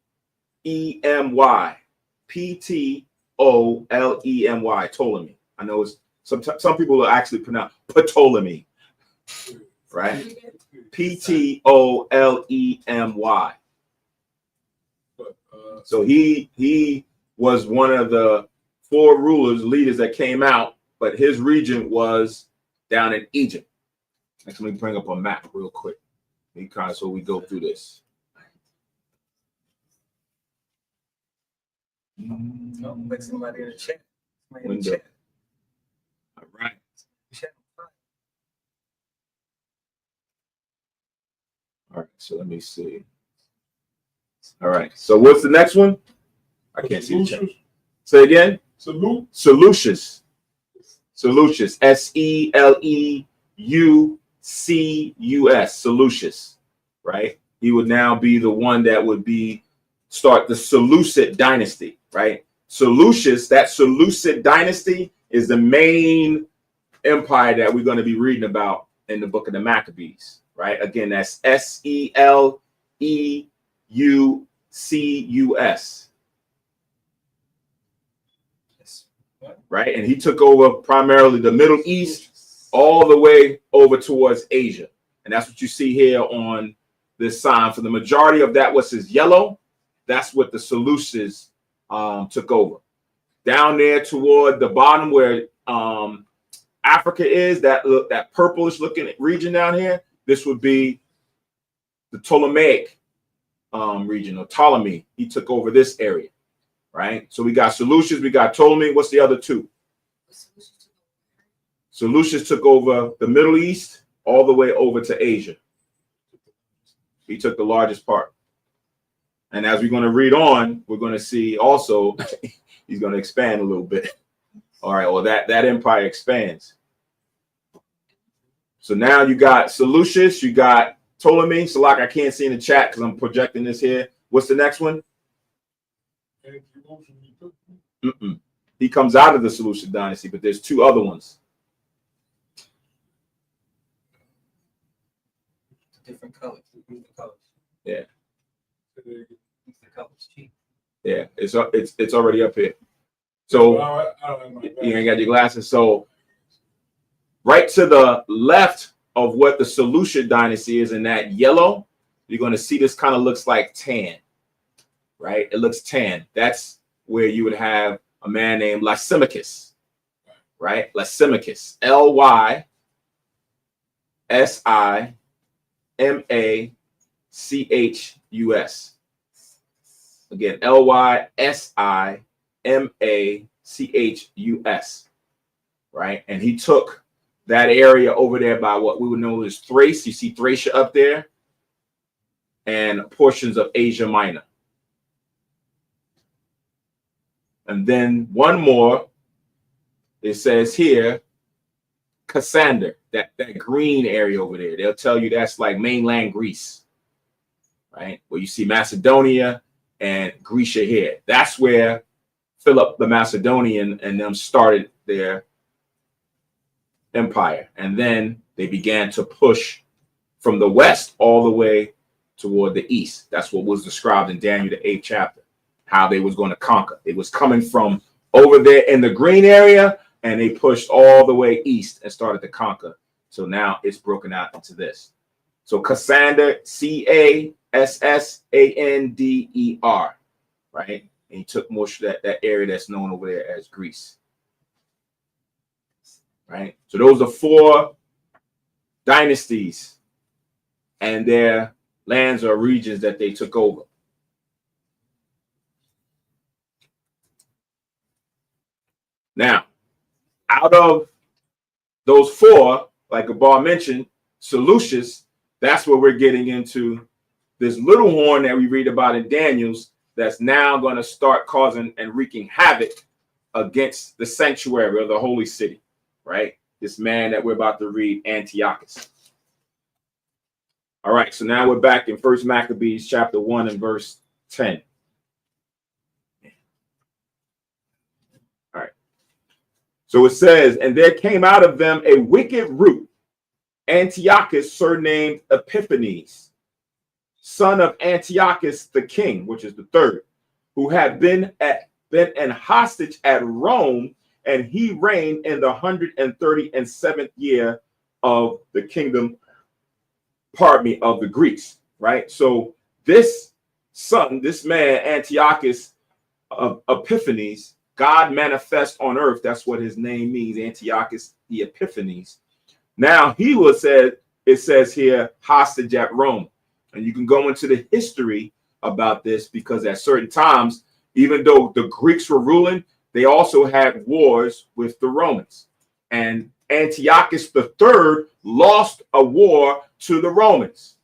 Ptolemy. I know it's some people will actually pronounce Ptolemy, right? Ptolemy. But, So he was one of the 4 leaders that came out, but his region was down in Egypt. Next, let me bring up a map real quick, because so we go through this. No, put somebody in the chat. Somebody in the Window. chat. All right. Chat. All right. So let me see. All right. So what's the next one? I can't see the chat. Seleucus. Say again. Salute. Seleucus. Seleucus. Seleucus. Seleucus. Right. He would now be the one that would start the Seleucid dynasty. Right. Seleucus. That Seleucid dynasty is the main empire that we're going to be reading about in the book of the Maccabees. Right. Again, that's Seleucus. Right. And he took over primarily the Middle East all the way over towards Asia. And that's what you see here on this sign. For the majority of that, what's is yellow, that's what the Seleucids took over. Down there toward the bottom where Africa is, that purplish looking region down here, this would be the Ptolemaic region, or Ptolemy. He took over this area, right? So we got Seleucus, we got Ptolemy. What's the other 2? Seleucus took over the Middle East all the way over to Asia. He took the largest part. And as we're going to read on, we're going to see also he's going to expand a little bit. All right, well, that empire expands. So now you got Seleucus, you got Ptolemy. So like I can't see in the chat because I'm projecting this here. What's the next one? He comes out of the Seleucid dynasty, but there's 2 other ones. Different colors. Use the colors. Yeah. Use the colors. Cheap. Yeah, it's already up here. So I don't have my you ain't got your glasses. So right to the left of what the Seleucid dynasty is in that yellow, you're going to see this kind of looks like tan, right? It looks tan. That's where you would have a man named Lysimachus, right? Lysimachus, Lysimachus. Again, Lysimachus, right? And he took that area over there by what we would know as Thrace. You see Thracia up there, and portions of Asia Minor. And then one more, it says here, Cassander, that green area over there. They'll tell you that's like mainland Greece, right? Where you see Macedonia and Grecia here. That's where Philip the Macedonian and them started their empire. And then they began to push from the west all the way toward the east. That's what was described in Daniel, the 8th chapter, how they was going to conquer. It was coming from over there in the green area, and they pushed all the way east and started to conquer. So now it's broken out into this. So Cassander, Cassander, right? And he took most of that area that's known over there as Greece. Right? So those are 4 dynasties and their lands or regions that they took over. Now, out of those 4, like Gabar mentioned, Seleucus, that's where we're getting into this little horn that we read about in Daniel's that's now going to start causing and wreaking havoc against the sanctuary of the holy city, right? This man that we're about to read, Antiochus. All right, so now we're back in First Maccabees chapter 1 and verse 10. All right. So it says, and there came out of them a wicked root, Antiochus, surnamed Epiphanes, son of Antiochus the king, which is the third, who had been an hostage at Rome, and he reigned in the 137th year of the kingdom, of the Greeks, right? So this son, this man, Antiochus of Epiphanes, God manifest on earth. That's what his name means, Antiochus the Epiphanes. Now he was said, it says here, hostage at Rome. And you can go into the history about this, because at certain times, even though the Greeks were ruling, they also had wars with the Romans. And Antiochus III lost a war to the Romans.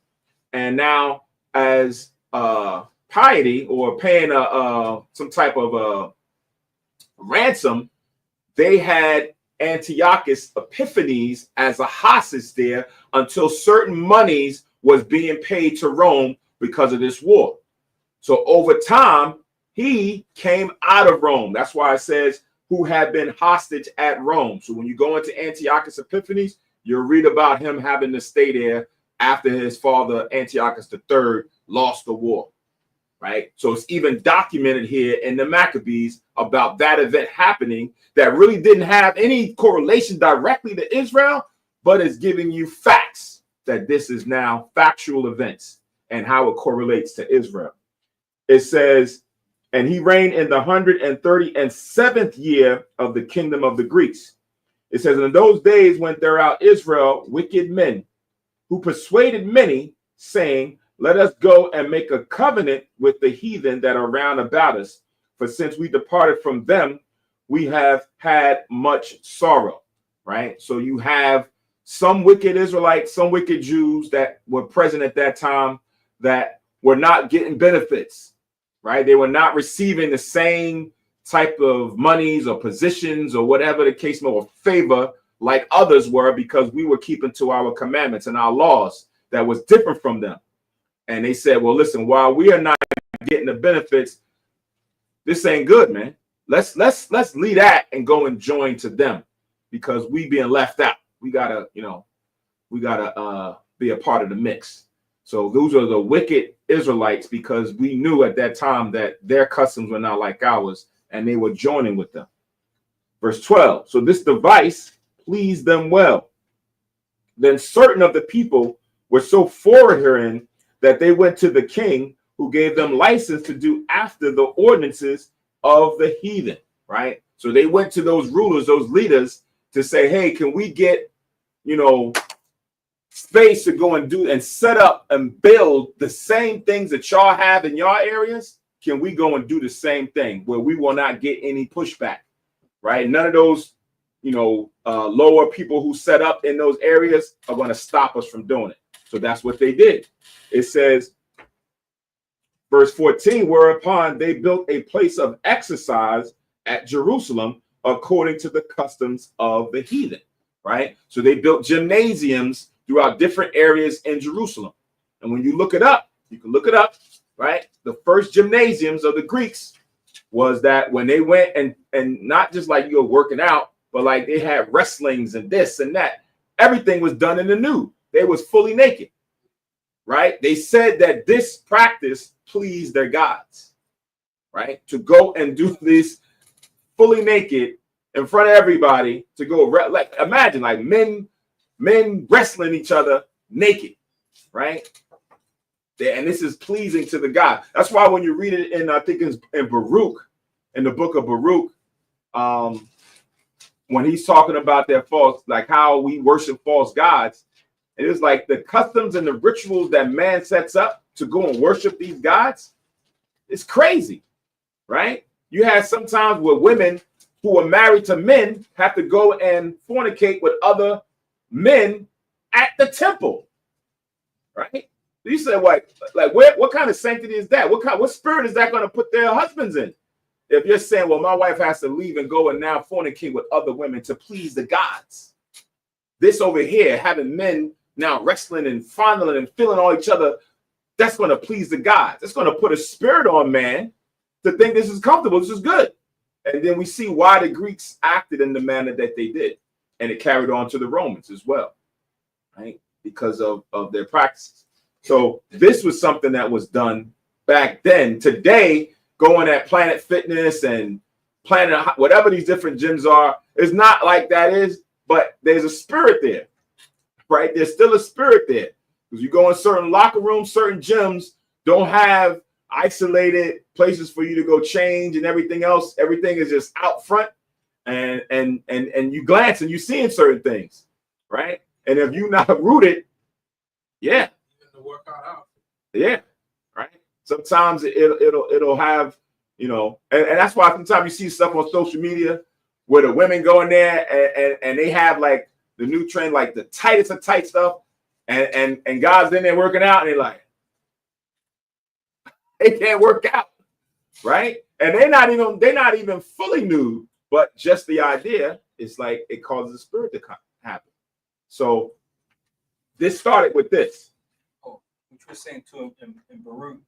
And now, as piety, or paying some type of ransom, they had Antiochus Epiphanes as a hostage there until certain monies was being paid to Rome because of this war. So over time, he came out of Rome. That's why it says who had been hostage at Rome. So when you go into Antiochus Epiphanes, you'll read about him having to stay there after his father Antiochus III lost the war, right? So it's even documented here in the Maccabees about that event happening that really didn't have any correlation directly to Israel, but is giving you facts that this is now factual events and how it correlates to Israel. It says, and he reigned in the 137th year of the kingdom of the Greeks. It says, in those days went there out Israel wicked men, who persuaded many, saying, let us go and make a covenant with the heathen that are round about us. For since we departed from them, we have had much sorrow, right? So you have some wicked Israelites, some wicked Jews that were present at that time that were not getting benefits, right? They were not receiving the same type of monies or positions or whatever the case may be, or favor like others were, because we were keeping to our commandments and our laws that was different from them. And they said, well, listen, while we are not getting the benefits, this ain't good, man. Let's leave that and go and join to them, because we being left out. We gotta be a part of the mix. So those are the wicked Israelites, because we knew at that time that their customs were not like ours, and they were joining with them. Verse 12. So this device pleased them well. Then certain of the people were so forward herein that they went to the king, who gave them license to do after the ordinances of the heathen, right? So they went to those rulers, those leaders, to say, hey, can we get, space to go and do and set up and build the same things that y'all have in your areas? Can we go and do the same thing where we will not get any pushback, right? None of those, lower people who set up in those areas are going to stop us from doing it. So that's what they did. It says, verse 14, whereupon they built a place of exercise at Jerusalem according to the customs of the heathen, right? So they built gymnasiums throughout different areas in Jerusalem. And when you look it up, you can look it up, right? The first gymnasiums of the Greeks was that when they went and not just like you're working out, but like they had wrestlings and this and that. Everything was done in the nude. They was fully naked, right? They said that this practice pleased their gods, right? To go and do this fully naked in front of everybody, to go like imagine like men wrestling each other naked, right? And this is pleasing to the God. That's why when you read it in, I think it's in Baruch, in the book of Baruch, when he's talking about their false, like how we worship false gods, it is like the customs and the rituals that man sets up to go and worship these gods. It's crazy, right? You have sometimes where women who are married to men have to go and fornicate with other men at the temple, right? You said what? Like what kind of sanctity is that? What spirit is that going to put their husbands in? If you're saying, well, my wife has to leave and go and now fornicate with other women to please the gods. This over here, having men now wrestling and fondling and feeling on each other, that's going to please the gods. It's going to put a spirit on man to think this is comfortable, this is good. And then we see why the Greeks acted in the manner that they did. And it carried on to the Romans as well, right? Because of their practices. So this was something that was done back then. Today, going at Planet Fitness and Planet, whatever these different gyms are, it's not like that is, but there's a spirit there, right? There's still a spirit there. Because you go in certain locker rooms, certain gyms don't have isolated places for you to go change and everything else. Everything is just out front, and you glance and you seeing certain things, right? And if you're not rooted, yeah, The workout out. yeah, right. Sometimes it'll have, you know, and that's why sometimes you see stuff on social media where the women go in there and they have like the new trend, like the tightest of tight stuff, and guys in there working out and they're like, they can't work out, right? And they're not even fully nude, but just the idea is like it causes the spirit to happen. So this started with this. What you were saying too in Beirut,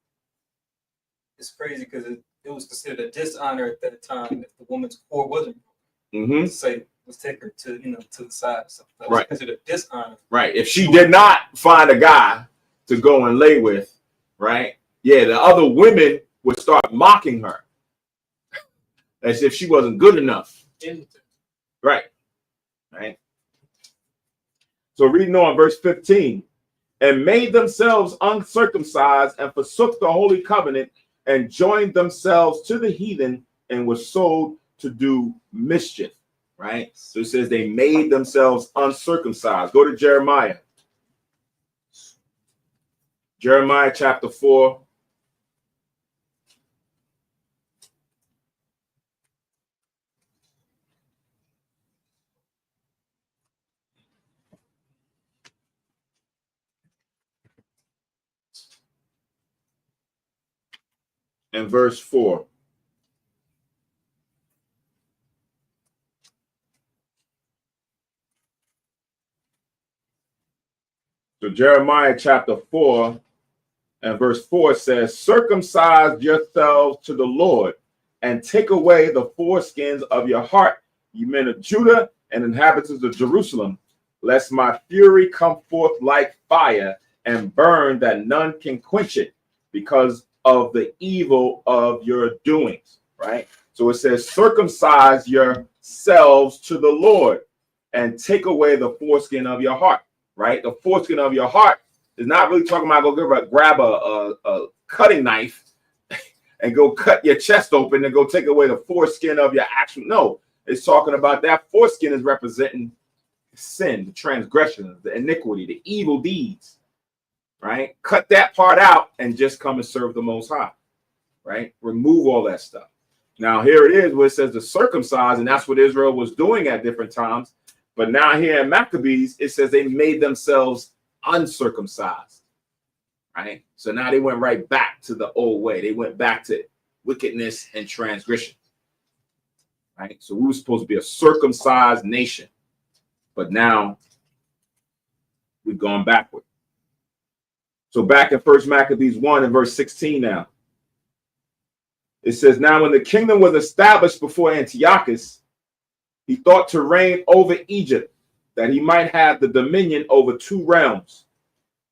it's crazy because it was considered a dishonor at that time if the woman's core wasn't Mm-hmm. say let's take her to to the side. So that was Right. considered a dishonor. Right. If she did not find a guy to go and lay with, right? Yeah, the other women would start mocking her as if she wasn't good enough. Right. Right. So reading on verse 15, and made themselves uncircumcised and forsook the holy covenant and joined themselves to the heathen and were sold to do mischief. Right. So it says they made themselves uncircumcised. Go to Jeremiah. Jeremiah chapter 4. And verse 4. So Jeremiah chapter 4 and verse 4 says, circumcise yourselves to the Lord and take away the foreskins of your heart, you men of Judah and inhabitants of Jerusalem, lest my fury come forth like fire and burn that none can quench it because of the evil of your doings, right? So it says, circumcise yourselves to the Lord and take away the foreskin of your heart, right? The foreskin of your heart is not really talking about grab a cutting knife and go cut your chest open and go take away the foreskin of your actual. No, it's talking about that foreskin is representing sin, the transgression, the iniquity, the evil deeds, right? Cut that part out and just come and serve the Most High, right? Remove all that stuff. Now here it is where it says to circumcise, and that's what Israel was doing at different times. But now here in Maccabees, it says they made themselves uncircumcised, right? So now they went right back to the old way. They went back to wickedness and transgression, right? So we were supposed to be a circumcised nation, but now we've gone backward. So back in 1 Maccabees 1 and verse 16 now, it says, now when the kingdom was established before Antiochus, he thought to reign over Egypt, that he might have the dominion over 2 realms.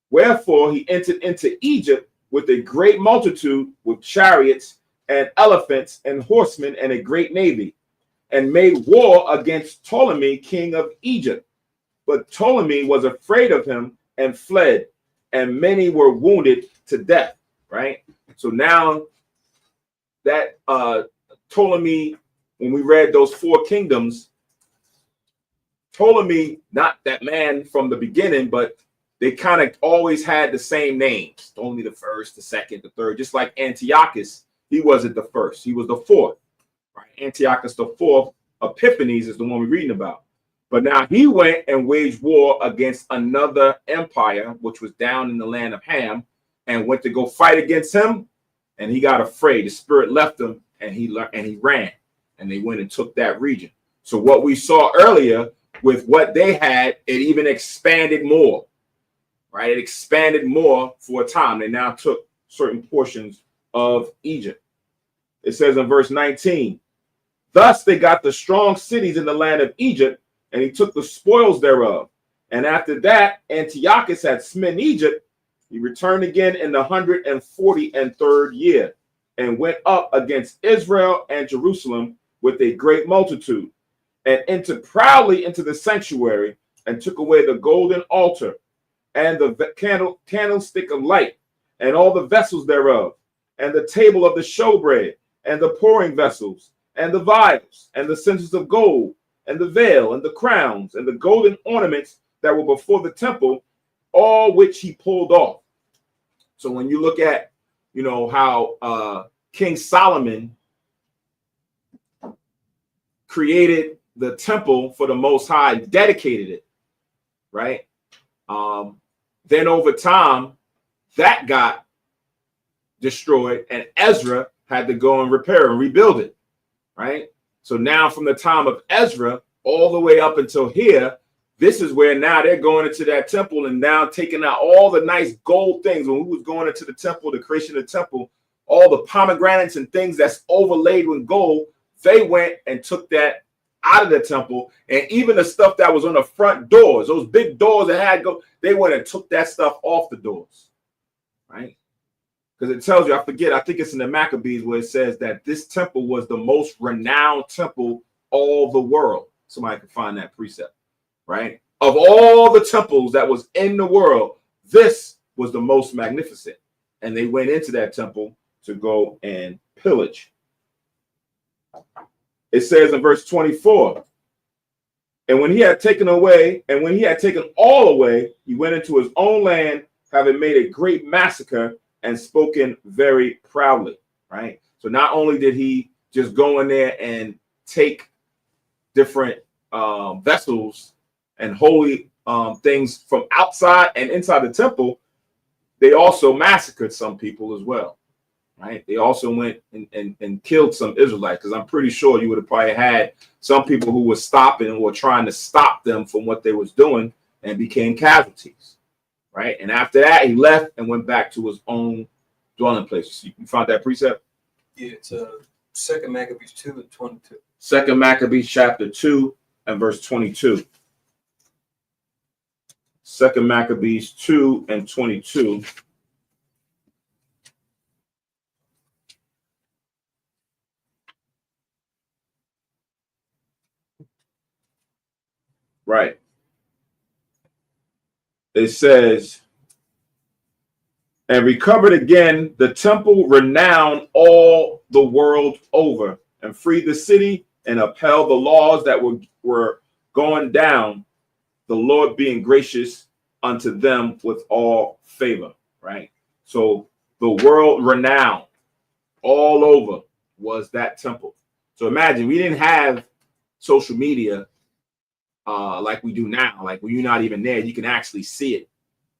Wherefore he entered into Egypt with a great multitude, with chariots and elephants and horsemen and a great navy, and made war against Ptolemy, king of Egypt. But Ptolemy was afraid of him and fled, and many were wounded to death, right? So now that Ptolemy, when we read those 4 kingdoms, Ptolemy, not that man from the beginning, but they kind of always had the same names. Only the first, the second, the third, just like Antiochus. He wasn't the first, he was the 4th, right? Antiochus the 4th, Epiphanes is the one we're reading about. But now he went and waged war against another empire, which was down in the land of Ham, and went to go fight against him, and he got afraid. The spirit left him, and he ran, and they went and took that region. So what we saw earlier with what they had, it even expanded more, right? It expanded more for a time. They now took certain portions of Egypt. It says in verse 19, thus they got the strong cities in the land of Egypt, and he took the spoils thereof. And after that, Antiochus had smitten Egypt. He returned again in the 143rd year, and went up against Israel and Jerusalem with a great multitude, and entered proudly into the sanctuary, and took away the golden altar, and the candlestick of light, and all the vessels thereof, and the table of the showbread, and the pouring vessels, and the vials, and the censers of gold, and the veil, and the crowns, and the golden ornaments that were before the temple, all which he pulled off. So when you look at, you know, how King Solomon created the temple for the Most High, dedicated it, right? Then over time, that got destroyed, and Ezra had to go and repair and rebuild it, right? So now from the time of Ezra all the way up until here, this is where now they're going into that temple and now taking out all the nice gold things. When we was going into the temple, the creation of the temple, all the pomegranates and things that's overlaid with gold, they went and took that out of the temple. And even the stuff that was on the front doors, those big doors that had gold, they went and took that stuff off the doors, right? Because it tells you, I forget, I think it's in the Maccabees where it says that this temple was the most renowned temple all the world. Somebody can find that precept, right? Of all the temples that was in the world, this was the most magnificent. And they went into that temple to go and pillage. It says in verse 24, and when he had taken all away, he went into his own land, having made a great massacre and spoken very proudly, right? So not only did he just go in there and take different vessels and holy things from outside and inside the temple, they also massacred some people as well, right? They also went and killed some Israelites, because I'm pretty sure you would have probably had some people who were stopping and were trying to stop them from what they was doing and became casualties, right? And after that, he left and went back to his own dwelling place. You found that precept? Yeah, it's 2 Maccabees 2 and 22. 2 Maccabees chapter 2 and verse 22. 2 Maccabees 2 and 22. Right. It says, and recovered again the temple renowned all the world over, and freed the city, and upheld the laws that were going down, the Lord being gracious unto them with all favor, right? So the world renowned all over was that temple. So imagine, we didn't have social media like we do now. Like when you're not even there, you can actually see it,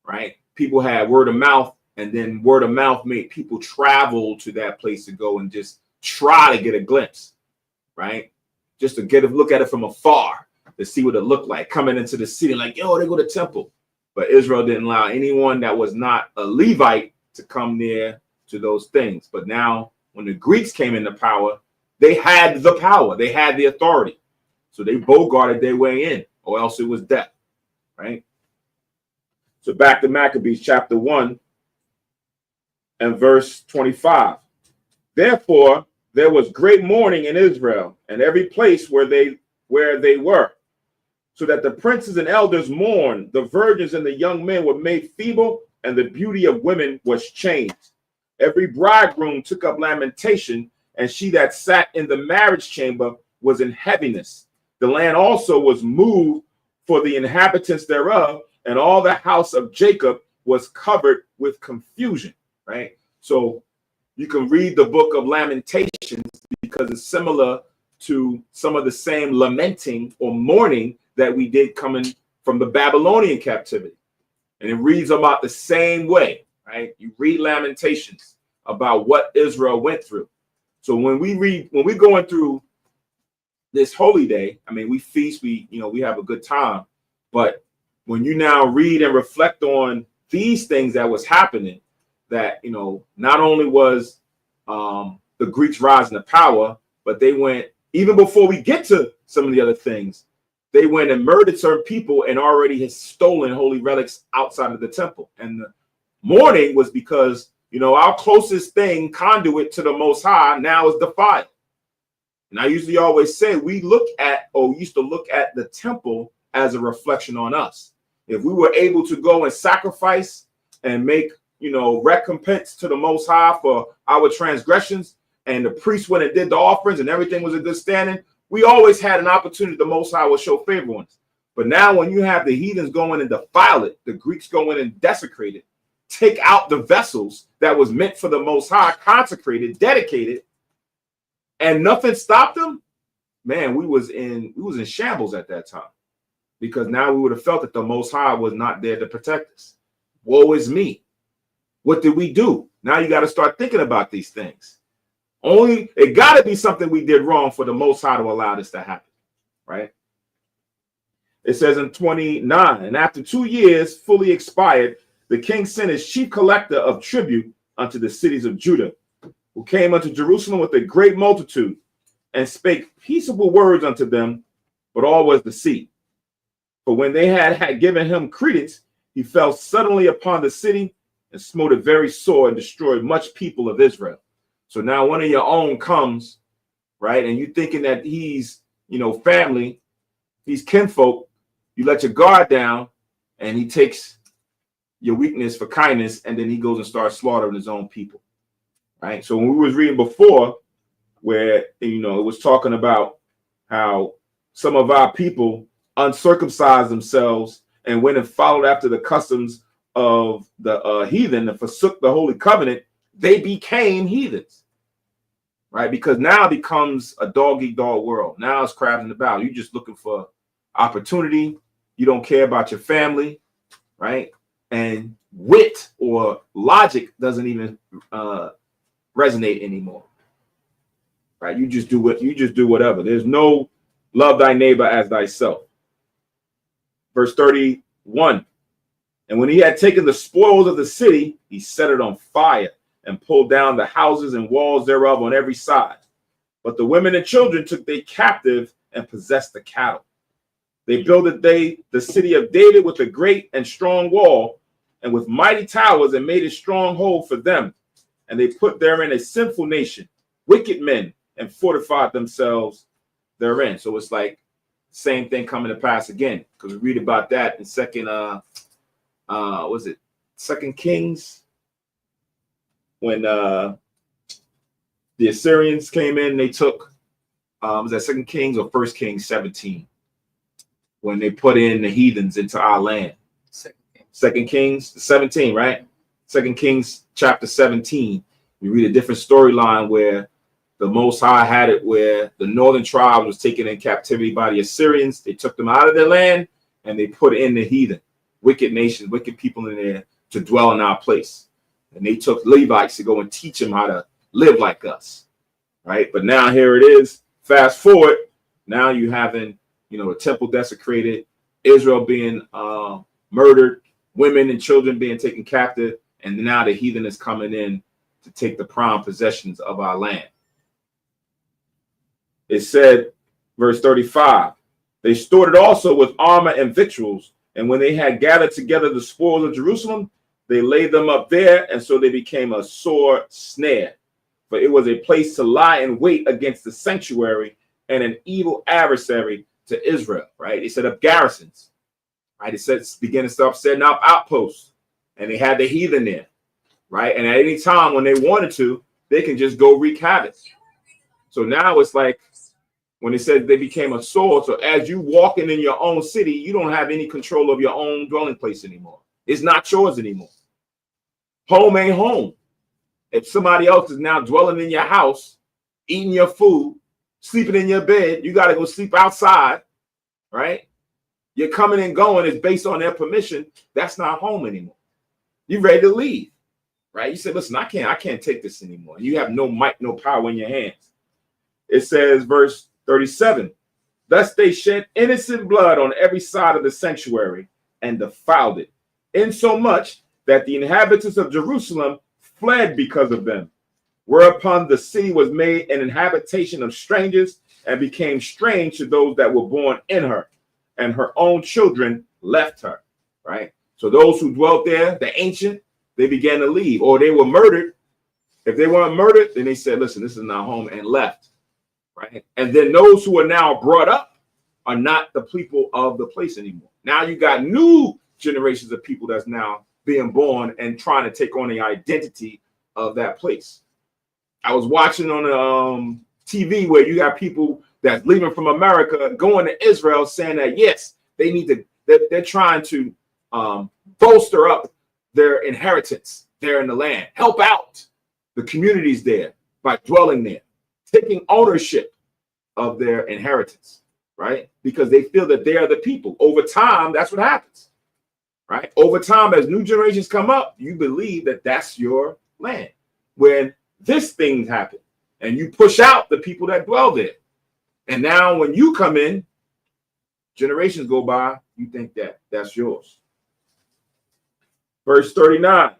right? People had word of mouth, and then word of mouth made people travel to that place to go and just try to get a glimpse, right? Just to get a look at it from afar, to see what it looked like coming into the city, like, yo, they go to temple. But Israel didn't allow anyone that was not a Levite to come near to those things. But now when the Greeks came into power, they had the power, they had the authority. So they bogarted their way in, or else it was death, right? So back to Maccabees chapter 1 and verse 25. Therefore, there was great mourning in Israel, and every place where they were, so that the princes and elders mourned, the virgins and the young men were made feeble, and the beauty of women was changed. Every bridegroom took up lamentation, and she that sat in the marriage chamber was in heaviness. The land also was moved for the inhabitants thereof, and all the house of Jacob was covered with confusion, right? So you can read the book of Lamentations, because it's similar to some of the same lamenting or mourning that we did coming from the Babylonian captivity. And it reads about the same way, right? You read Lamentations about what Israel went through. So when we're going through this holy day, I mean, we feast, we have a good time. But when you now read and reflect on these things that was happening, that, not only was the Greeks rising to power, but they went, even before we get to some of the other things, they went and murdered certain people and already had stolen holy relics outside of the temple. And the mourning was because, our closest thing, conduit to the Most High, now is defiled. And I usually always say we used to look at the temple as a reflection on us. If we were able to go and sacrifice and make, recompense to the Most High for our transgressions, and the priest went and did the offerings and everything was in good standing, we always had an opportunity the Most High would show favor on us. But now when you have the heathens go in and defile it, the Greeks go in and desecrate it, take out the vessels that was meant for the Most High, consecrated, dedicated, and nothing stopped them, man, we was in shambles at that time. Because now we would have felt that the Most High was not there to protect us. Woe is me. What did we do? Now you got to start thinking about these things. It got to be something we did wrong for the Most High to allow this to happen, right? It says in 29, and after 2 years fully expired, the king sent his chief collector of tribute unto the cities of Judah, who came unto Jerusalem with a great multitude, and spake peaceable words unto them, but all was deceit. For when they had given him credence, he fell suddenly upon the city and smote it very sore and destroyed much people of Israel. So now one of your own comes, right? And you thinking that he's, family, he's kinfolk, you let your guard down and he takes your weakness for kindness, and then he goes and starts slaughtering his own people, right? So when we was reading before where, it was talking about how some of our people uncircumcised themselves and went and followed after the customs of the heathen and forsook the holy covenant, they became heathens, right? Because now it becomes a dog-eat-dog world. Now it's crabs in the barrel. You're just looking for opportunity. You don't care about your family, right? And wit or logic doesn't even resonate anymore, right? You just do whatever. There's no love thy neighbor as thyself. Verse 31, and when he had taken the spoils of the city, he set it on fire and pulled down the houses and walls thereof on every side. But the women and children took they captive and possessed the cattle. They builded the city of David with a great and strong wall and with mighty towers, and made a stronghold for them. And they put therein a sinful nation, wicked men, and fortified themselves therein. So it's like same thing coming to pass again, because we read about that in Second Kings, when the Assyrians came in. They took was that Second Kings or First Kings 17, when they put in the heathens into our land. Second Kings 17, right? Second Kings chapter 17. We read a different storyline where the Most High had it where the northern tribe was taken in captivity by the Assyrians. They took them out of their land and they put in the heathen, wicked nations, wicked people in there to dwell in our place. And they took Levites to go and teach them how to live like us, right? But now here it is. Fast forward, now you having, the temple desecrated, Israel being murdered, women and children being taken captive, and now the heathen is coming in to take the prime possessions of our land. It said, verse 35, they stored it also with armor and victuals, and when they had gathered together the spoils of Jerusalem, they laid them up there, and so they became a sore snare. For it was a place to lie in wait against the sanctuary and an evil adversary to Israel, right? They set up garrisons, right? It said, began to start setting up outposts, and they had the heathen there, right? And at any time when they wanted to, they can just go wreak havoc. So now it's like when it said they became a sword. So as you walking in your own city, you don't have any control of your own dwelling place anymore. It's not yours anymore. Home ain't home. If somebody else is now dwelling in your house, eating your food, sleeping in your bed, you got to go sleep outside, right? You're coming and going is based on their permission. That's not home anymore. You're ready to leave. right? You said, listen, I can't take this anymore. You have no might, no power in your hands. It says, verse 37, thus they shed innocent blood on every side of the sanctuary and defiled it, insomuch that the inhabitants of Jerusalem fled because of them. Whereupon the city was made an habitation of strangers and became strange to those that were born in her, and her own children left her, right? So those who dwelt there, the ancient, they began to leave, or they were murdered. If they weren't murdered, then they said, listen, this is not home, and left, right? And then those who are now brought up are not the people of the place anymore. Now you got new generations of people that's now being born and trying to take on the identity of that place. I was watching on TV where you got people that's leaving from America going to Israel saying that, yes, they need to, they're trying to bolster up their inheritance there in the land, help out the communities there by dwelling there, taking ownership of their inheritance, right? Because they feel that they are the people. Over time, that's what happens, right? Over time, as new generations come up, you believe that that's your land. When this thing happen and you push out the people that dwell there. And now when you come in, generations go by, you think that that's yours. Verse 39.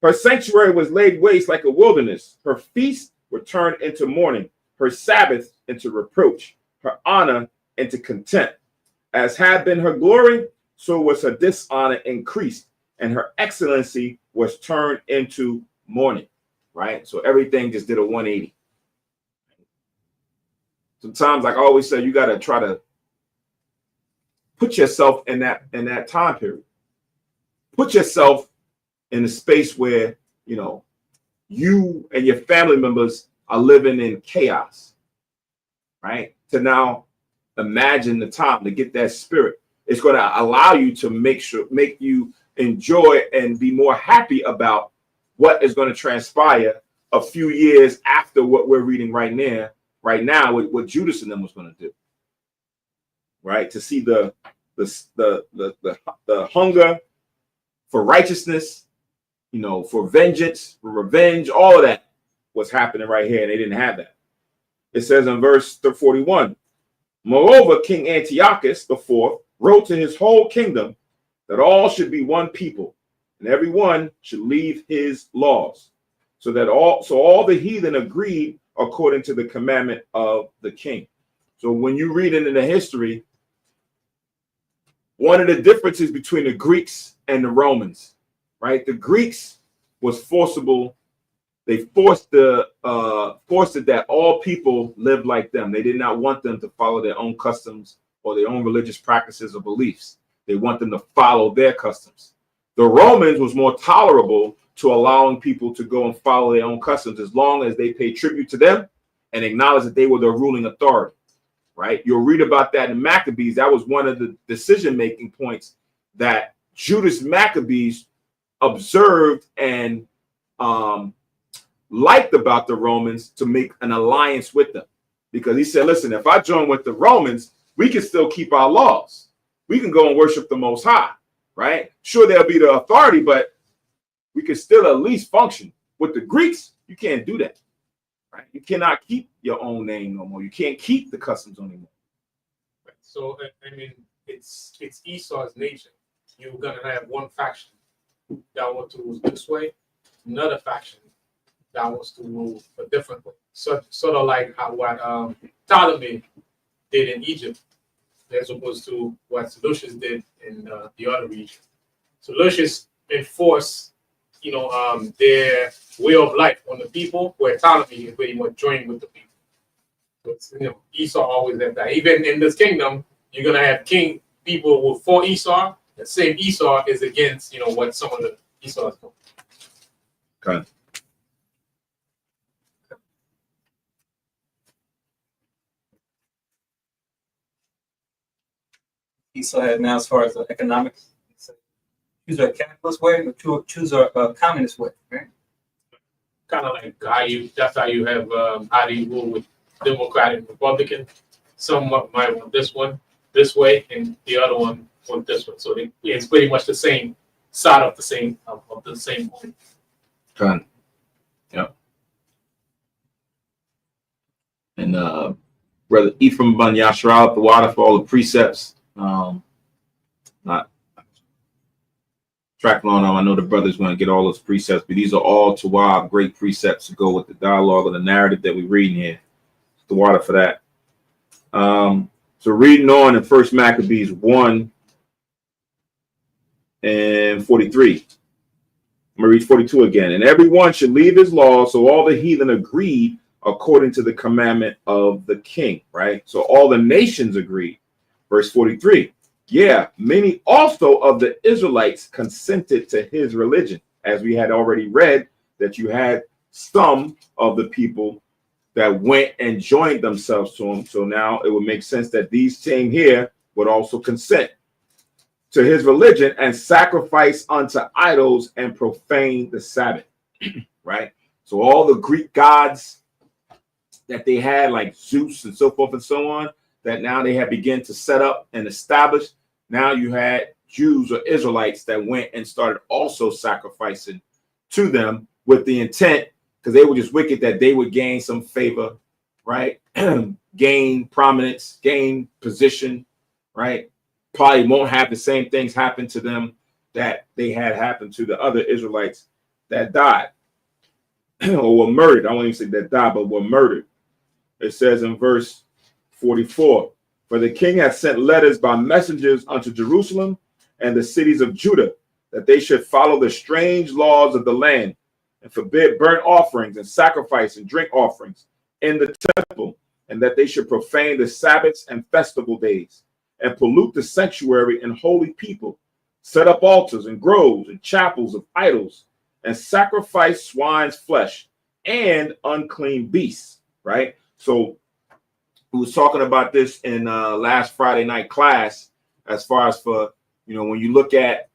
Her sanctuary was laid waste like a wilderness. Her feasts were turned into mourning. Her Sabbath into reproach. Her honor into contempt. As had been her glory, so was her dishonor increased. And her excellency was turned into mourning, right? So everything just did a 180. Sometimes, like I always say, you got to try to put yourself in that time period. Put yourself in a space where, you know, you and your family members are living in chaos, right? To now imagine the time to get that spirit. It's going to allow you to make you enjoy and be more happy about what is going to transpire a few years after what we're reading right now, with what Judas and them was going to do, right? To see the hunger for righteousness, you know, for vengeance, for revenge, all of that was happening right here, and they didn't have that. It says in verse 41, moreover, King Antiochus IV wrote to his whole kingdom that all should be one people, and every one should leave his laws, so all the heathen agreed according to the commandment of the king. So when you read into the history, one of the differences between the Greeks and the Romans, right? The Greeks was forcible. They forced it that all people lived like them. They did not want them to follow their own customs or their own religious practices or beliefs. They want them to follow their customs. The Romans was more tolerable to allowing people to go and follow their own customs as long as they pay tribute to them and acknowledge that they were the ruling authority, right? You'll read about that in Maccabees. That was one of the decision-making points that Judas Maccabees observed and liked about the Romans, to make an alliance with them. Because he said, listen, if I join with the Romans, we can still keep our laws. We can go and worship the Most High, right? Sure, there'll be the authority, but we can still at least function. With the Greeks, you can't do that, right? You cannot keep your own name no more. You can't keep the customs anymore. Right. So, I mean, it's Esau's nature. You're going to have one faction that wants to rule this way, another faction that wants to rule a different way. So, sort of like what Ptolemy did in Egypt, as opposed to what Seleucus did in the other region. Seleucus enforced, their way of life on the people, where Ptolemy is pretty much joined with the people. So it's, Esau always had that. Even in this kingdom, you're gonna have people who for Esau. The same Esau is against, what some of the Esau is doing. Okay. Esau had now, as far as the economics, choose a capitalist way or choose a communist way, right? Kind of like that's how you have how do you rule with Democrat and Republican. Some might want this one this way, and the other one want this one. So it's pretty much the same side of the same of the same coin. Con. Yep. And Brother Ephraim Ban Yashral, the water for all the precepts. Not tracking on them. I know the brothers want to get all those precepts, but these are all Tawab great precepts to go with the dialogue and the narrative that we're reading here. The water for that. So reading on in First Maccabees 1 and 43. I'm going to read 42 again. And everyone should leave his law. So all the heathen agreed according to the commandment of the king, right? So all the nations agreed. Verse 43. Yeah, many also of the Israelites consented to his religion, as we had already read that you had some of the people that went and joined themselves to him. So now it would make sense that these same here would also consent to his religion and sacrifice unto idols and profane the Sabbath, right? So all the Greek gods that they had, like Zeus and so forth and so on, that now they have begun to set up and establish. Now you had Jews or Israelites that went and started also sacrificing to them with the intent, because they were just wicked, that they would gain some favor, right? Gain prominence, gain position, right? Probably won't have the same things happen to them that they had happened to the other Israelites that died or were murdered. I won't even say that died, but were murdered. It says in verse 44, for the king hath sent letters by messengers unto Jerusalem and the cities of Judah, that they should follow the strange laws of the land and forbid burnt offerings and sacrifice and drink offerings in the temple, and that they should profane the Sabbaths and festival days, and pollute the sanctuary and holy people, set up altars and groves and chapels of idols, and sacrifice swine's flesh and unclean beasts, right? So we was talking about this in last Friday night class, as far as for, you know, when you look at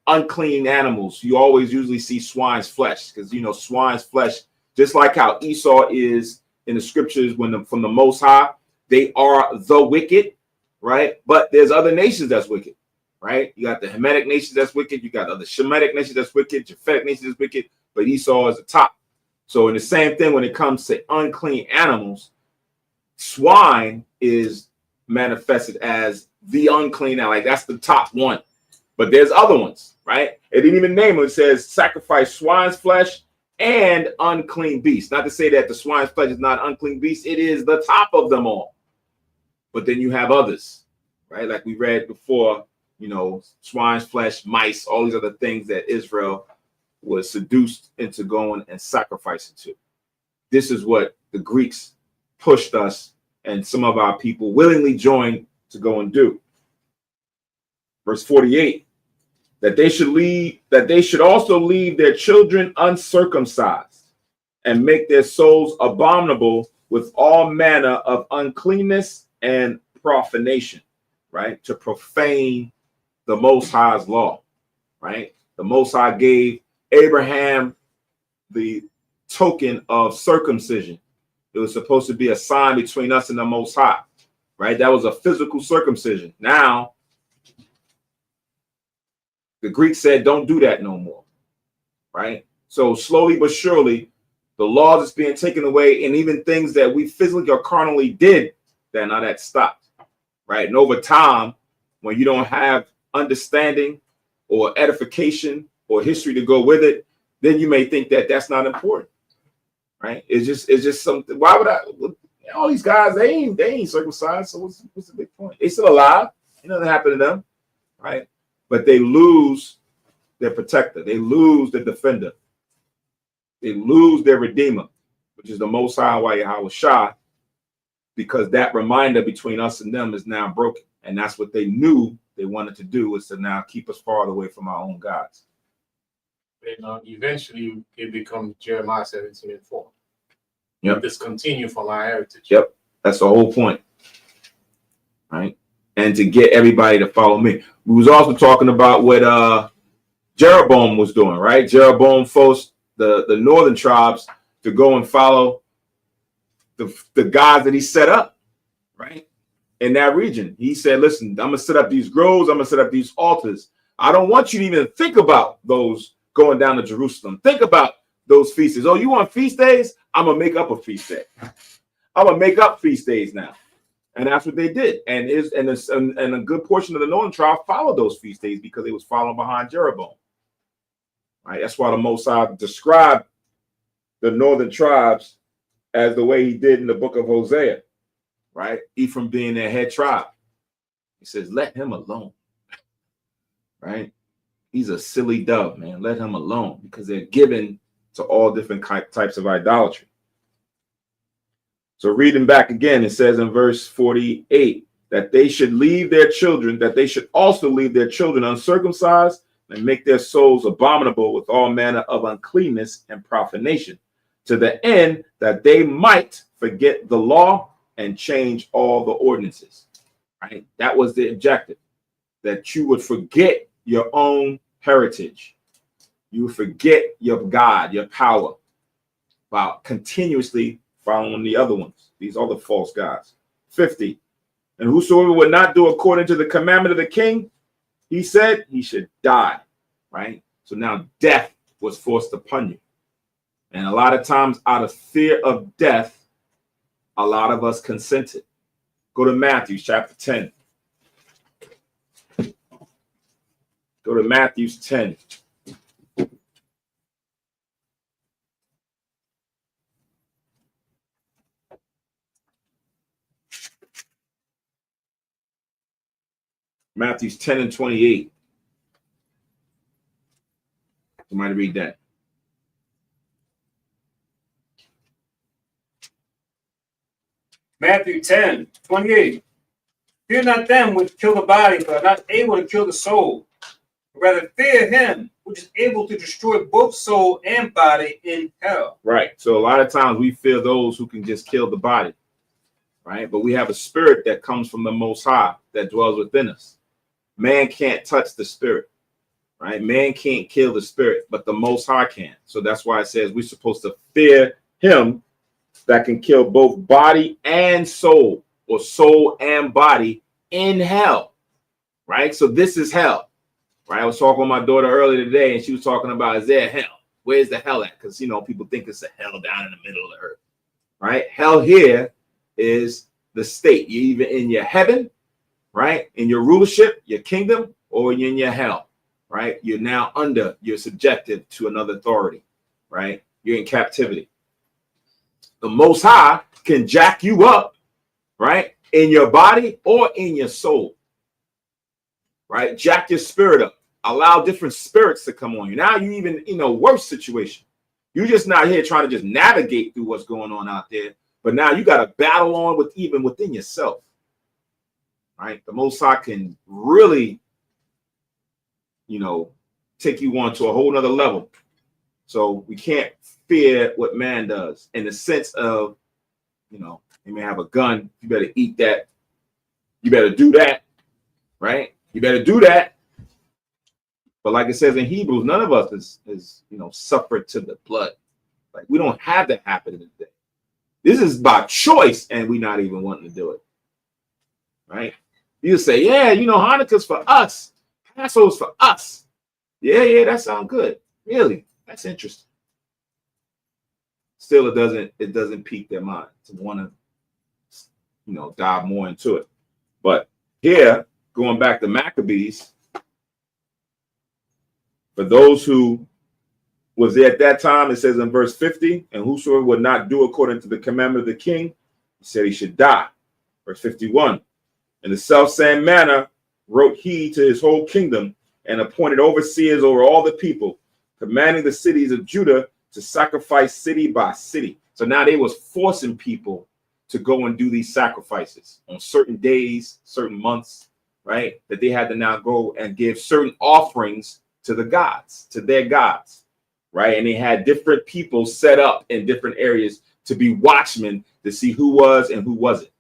unclean animals, you always usually see swine's flesh, because, you know, swine's flesh, just like how Esau is in the scriptures from the Most High, they are the wicked, right? But there's other nations that's wicked, right? You got the Hamitic nations that's wicked. You got other Shemitic nations that's wicked. Japhetic nations that's wicked. But Esau is the top. So in the same thing, when it comes to unclean animals, swine is manifested as the unclean animal. Like that's the top one. But there's other ones, right? It didn't even name it. It says sacrifice swine's flesh and unclean beasts. Not to say that the swine's flesh is not unclean beast. It is the top of them all. But then you have others, right? Like we read before, you know, swine's flesh, mice, all these other things that Israel was seduced into going and sacrificing to. This is what the Greeks pushed us and some of our people willingly joined to go and do. Verse 48, that they should also leave their children uncircumcised and make their souls abominable with all manner of uncleanness and profanation, right? To profane the Most High's law, right? The Most High gave Abraham the token of circumcision. It was supposed to be a sign between us and the Most High, right? That was a physical circumcision. Now, the Greeks said, don't do that no more, right? So slowly but surely, the laws is being taken away, and even things that we physically or carnally did, then now that stopped, right? And over time, when you don't have understanding or edification or history to go with it, then you may think that that's not important, right? It's just something. Why would all these guys, they ain't circumcised, so what's the big point? They still alive. Nothing happened to them, right? But they lose their protector. They lose the defender. They lose their redeemer, which is the Most High Yahweh Shah, because that reminder between us and them is now broken. And that's what they knew they wanted to do, is to now keep us farther away from our own gods. And eventually it becomes Jeremiah 17:4. Yep. Discontinue from our heritage. Yep. That's the whole point, right? And to get everybody to follow me. We was also talking about what Jeroboam was doing, right? Jeroboam forced the northern tribes to go and follow the gods that he set up, right? In that region. He said, listen, I'm going to set up these groves. I'm going to set up these altars. I don't want you to even think about those going down to Jerusalem. Think about those feast days. Oh, you want feast days? I'm going to make up a feast day. I'm going to make up feast days now. And that's what they did. And a good portion of the northern tribe followed those feast days because they was following behind Jeroboam. Right? That's why the Most High described the northern tribes as the way he did in the book of Hosea. Right? Ephraim being their head tribe. He says, let him alone. Right? He's a silly dove, man. Let him alone, because they're given to all different types of idolatry. So reading back again, it says in verse 48 that they should leave their children, that they should also leave their children uncircumcised and make their souls abominable with all manner of uncleanness and profanation, to the end that they might forget the law and change all the ordinances. Right? That was the objective, that you would forget your own heritage. You forget your God, your power, by continuously following the other ones, these other false gods. 50. And whosoever would not do according to the commandment of the king, he said he should die. Right? So now death was forced upon you. And a lot of times, out of fear of death, a lot of us consented. Go to Matthew chapter 10. Go to Matthew 10. Matthew 10 and 28. Somebody read that. Matthew 10, 28. Fear not them which kill the body, but are not able to kill the soul. Rather fear him which is able to destroy both soul and body in hell. Right. So a lot of times we fear those who can just kill the body. Right. But we have a spirit that comes from the Most High that dwells within us. Man can't touch the spirit. Right. Man can't kill the spirit, but the Most High can. So that's why it says we're supposed to fear him that can kill both body and soul, or soul and body in hell. Right. So this is hell. Right. I was talking with my daughter earlier today, and she was talking about, is there hell? Where's the hell at? Because, you know, people think it's a hell down in the middle of the earth. Right. Hell here is the state. You're either in your heaven, right, in your rulership, your kingdom, or you're in your hell. Right. You're now under, you're subjected to another authority. Right. You're in captivity. The Most High can jack you up, right, in your body or in your soul. Right. Jack your spirit up. Allow different spirits to come on you. Now you even in a worse situation. You're just not here trying to just navigate through what's going on out there, but now you got to battle on with even within yourself. Right. The Most High can really, you know, take you on to a whole nother level. So we can't fear what man does, in the sense of, you know, he may have a gun. You better eat that. You better do that. Right. You better do that. But like it says in Hebrews, none of us is you know, suffered to the blood. Like, we don't have that happen today. This is by choice, and we're not even wanting to do it. Right? You say, yeah, you know, Hanukkah's for us. Passover's for us. Yeah, that sounds good. Really? That's interesting. Still, it doesn't pique their mind to want to, you know, dive more into it. But here, going back to Maccabees, for those who was there at that time, it says in verse 50, and whosoever would not do according to the commandment of the king, he said he should die. Verse 51, in the selfsame manner wrote he to his whole kingdom, and appointed overseers over all the people, commanding the cities of Judah to sacrifice city by city. So now they was forcing people to go and do these sacrifices on certain days, certain months, right? That they had to now go and give certain offerings to the gods, to their gods, right? And they had different people set up in different areas to be watchmen to see who was and who wasn't.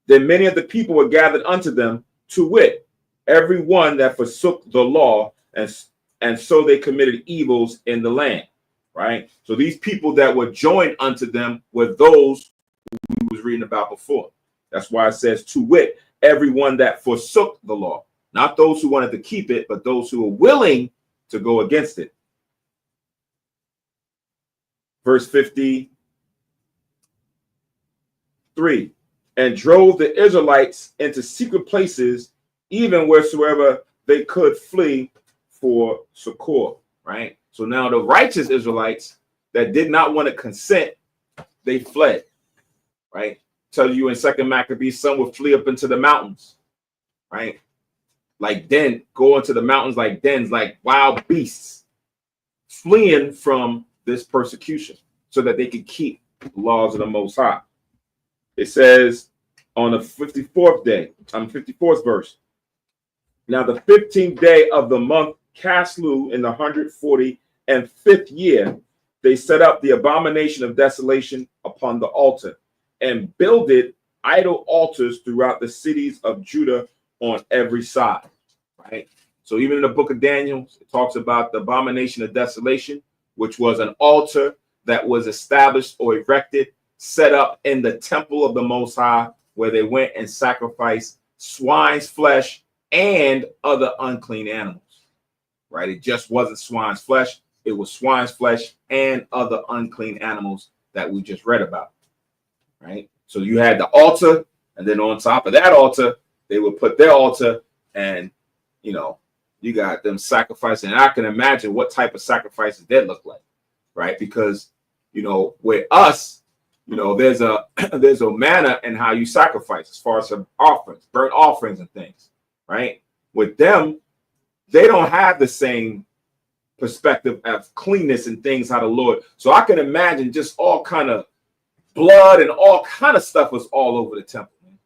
Then many of the people were gathered unto them, to wit, every one that forsook the law, and so they committed evils in the land, right? So these people that were joined unto them were those we was reading about before. That's why it says, to wit, everyone that forsook the law. Not those who wanted to keep it, but those who were willing to go against it. Verse 53, and drove the Israelites into secret places, even wheresoever they could flee for succor, right? So now the righteous Israelites that did not want to consent, they fled, right? Tell you in 2nd Maccabees, some would flee up into the mountains, right? Like go into the mountains like dens, like wild beasts, fleeing from this persecution so that they could keep the laws of the Most High. It says on the 54th verse, now the 15th day of the month Caslu in the 145th year, they set up the abomination of desolation upon the altar and builded idol altars throughout the cities of Judah on every side, right? So even in the book of Daniel, it talks about the abomination of desolation, which was an altar that was established or erected, set up in the temple of the Most High, where they went and sacrificed swine's flesh and other unclean animals, right? It just wasn't swine's flesh. It was swine's flesh and other unclean animals that we just read about, right? So you had the altar, and then on top of that altar, they would put their altar, and, you know, you got them sacrificing. And I can imagine what type of sacrifices that look like, right? Because, you know, with us, you know, there's a manner in how you sacrifice as far as some offerings, burnt offerings and things, right? With them, they don't have the same perspective of cleanness and things, how the Lord. So I can imagine just all kind of blood and all kind of stuff was all over the temple, man.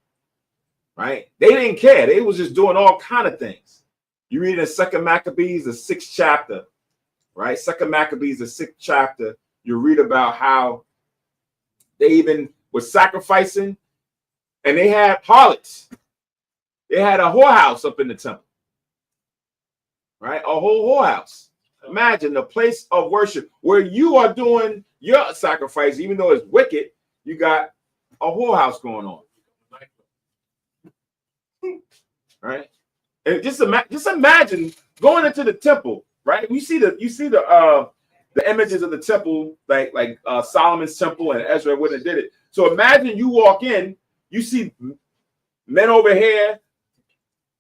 Right? They didn't care. They was just doing all kind of things. You read in 2nd Maccabees, the 6th chapter, right? 2nd Maccabees, the 6th chapter, you read about how they even were sacrificing, and they had harlots. They had a whorehouse up in the temple, right? A whole whorehouse. Imagine the place of worship where you are doing your sacrifice, even though it's wicked, you got a whorehouse going on, right? And just imagine going into the temple, right? You see the images of the temple, like Solomon's temple and Ezra when it did it. So imagine you walk in, you see men over here,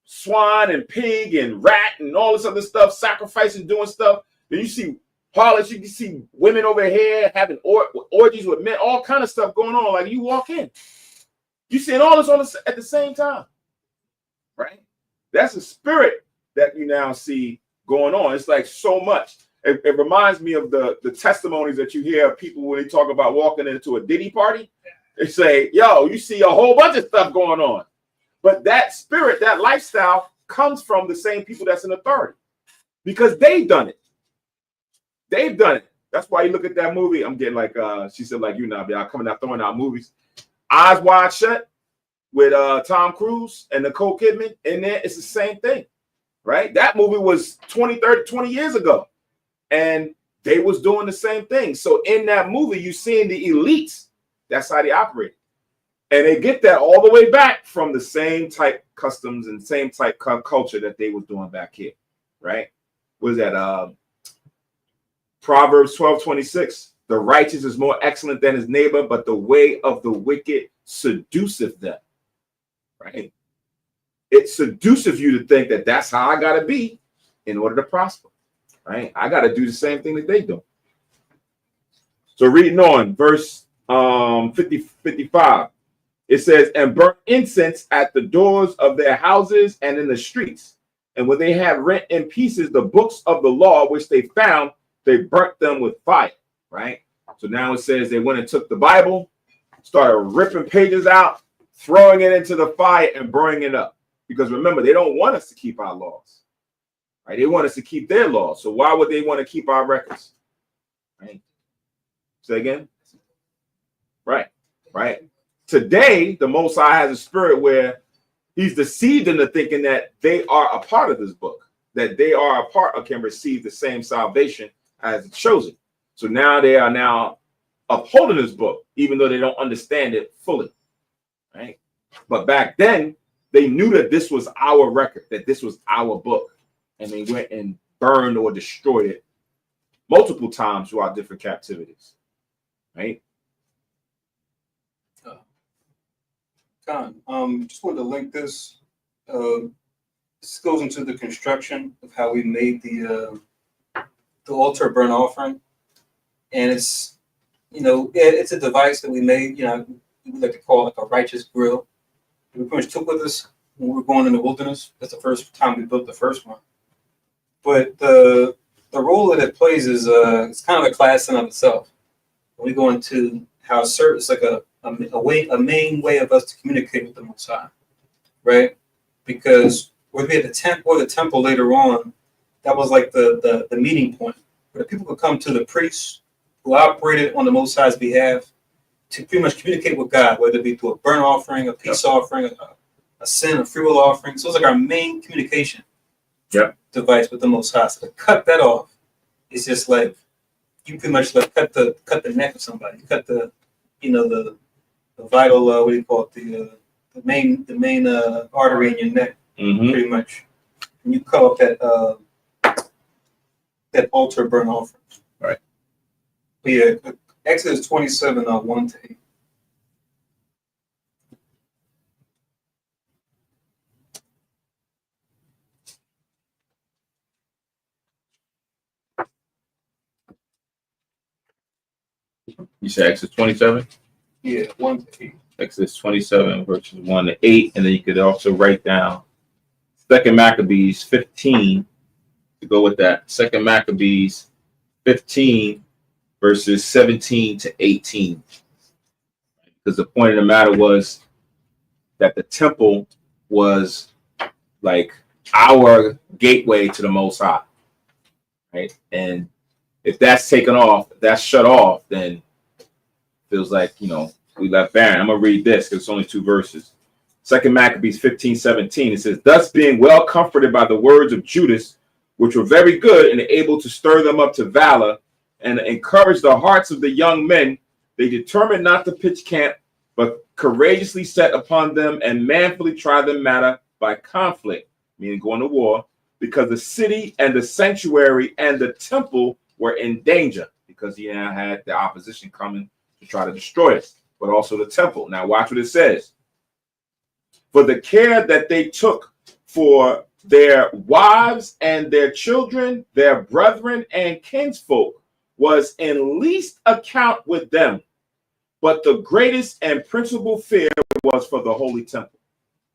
swine and pig and rat and all this other stuff, sacrificing, doing stuff. Then you see harlots, you can see women over here having orgies with men, all kind of stuff going on. Like you walk in, you seeing all this at the same time, right? That's a spirit that you now see going on. It's like so much. It reminds me of the testimonies that you hear of people when they talk about walking into a Diddy party. They say, yo, you see a whole bunch of stuff going on. But that spirit, that lifestyle comes from the same people that's in authority because they've done it. They've done it. That's why you look at that movie. I'm getting like, she said, like, you know, I'm coming out throwing out movies. Eyes Wide Shut with Tom Cruise and Nicole Kidman in there. It's the same thing, right? That movie was 20 years ago. And they was doing the same thing. So in that movie, you seeing the elites. That's how they operate. And they get that all the way back from the same type customs and same type culture that they was doing back here, right? What is that? Proverbs 12:26. The righteous is more excellent than his neighbor, but the way of the wicked seduceth them, right? It seduces you to think that that's how I got to be in order to prosper, right? I got to do the same thing that they do. So reading on, verse 55. It says, and burnt incense at the doors of their houses and in the streets. And when they had rent in pieces the books of the law, which they found, they burnt them with fire, right? So now it says they went and took the Bible, started ripping pages out, throwing it into the fire and burning it up. Because remember, they don't want us to keep our laws, right? They want us to keep their laws. So why would they want to keep our records, right? Say again? Right. Today, the Most High has a spirit where he's deceived into thinking that they are a part of this book, that they are a part of, can receive the same salvation as the chosen. So now they are now upholding this book, even though they don't understand it fully, right? But back then, they knew that this was our record, that this was our book, and they went and burned or destroyed it multiple times throughout different captivities, right? Just wanted to link this. This goes into the construction of how we made the altar burnt offering, and it's it's a device that we made. We like to call it like a righteous grill. We pretty much took with us when we were going in the wilderness. That's the first time we built the first one. But the role that it plays is it's kind of a class in of itself. When we go into how it's like a main way of us to communicate with the Most High, right? Because whether we at the temple later on, that was like the meeting point where the people could come to the priests who operated on the Most High's behalf to pretty much communicate with God, whether it be through a burnt offering, a peace offering, a sin, a free will offering. So it's like our main communication device with the Most High. So to cut that off, it's just like you pretty much like cut the neck of somebody, cut the vital what do you call it, the main artery in your neck, pretty much. And you cut off that altar burnt offering. Right. But yeah, Exodus 27, 1 to 8. You said Exodus 27? Yeah, 1 to 8. Exodus 27, verses 1 to 8. And then you could also write down 2 Maccabees 15 to go with that. 2 Maccabees 15, verses 17 to 18. Because the point of the matter was that the temple was like our gateway to the Most High, right? And if that's taken off, if that's shut off, then it feels like, we left barren. I'm going to read this because it's only 2 verses. 2 Maccabees 15:17. It says, thus being well comforted by the words of Judas, which were very good and able to stir them up to valor and encourage the hearts of the young men, they determined not to pitch camp, but courageously set upon them and manfully try the matter by conflict, meaning going to war, because the city and the sanctuary and the temple were in danger, because he now had the opposition coming to try to destroy it, but also the temple. Now watch what it says. For the care that they took for their wives and their children, their brethren and kinsfolk, was in least account with them. But the greatest and principal fear was for the holy temple,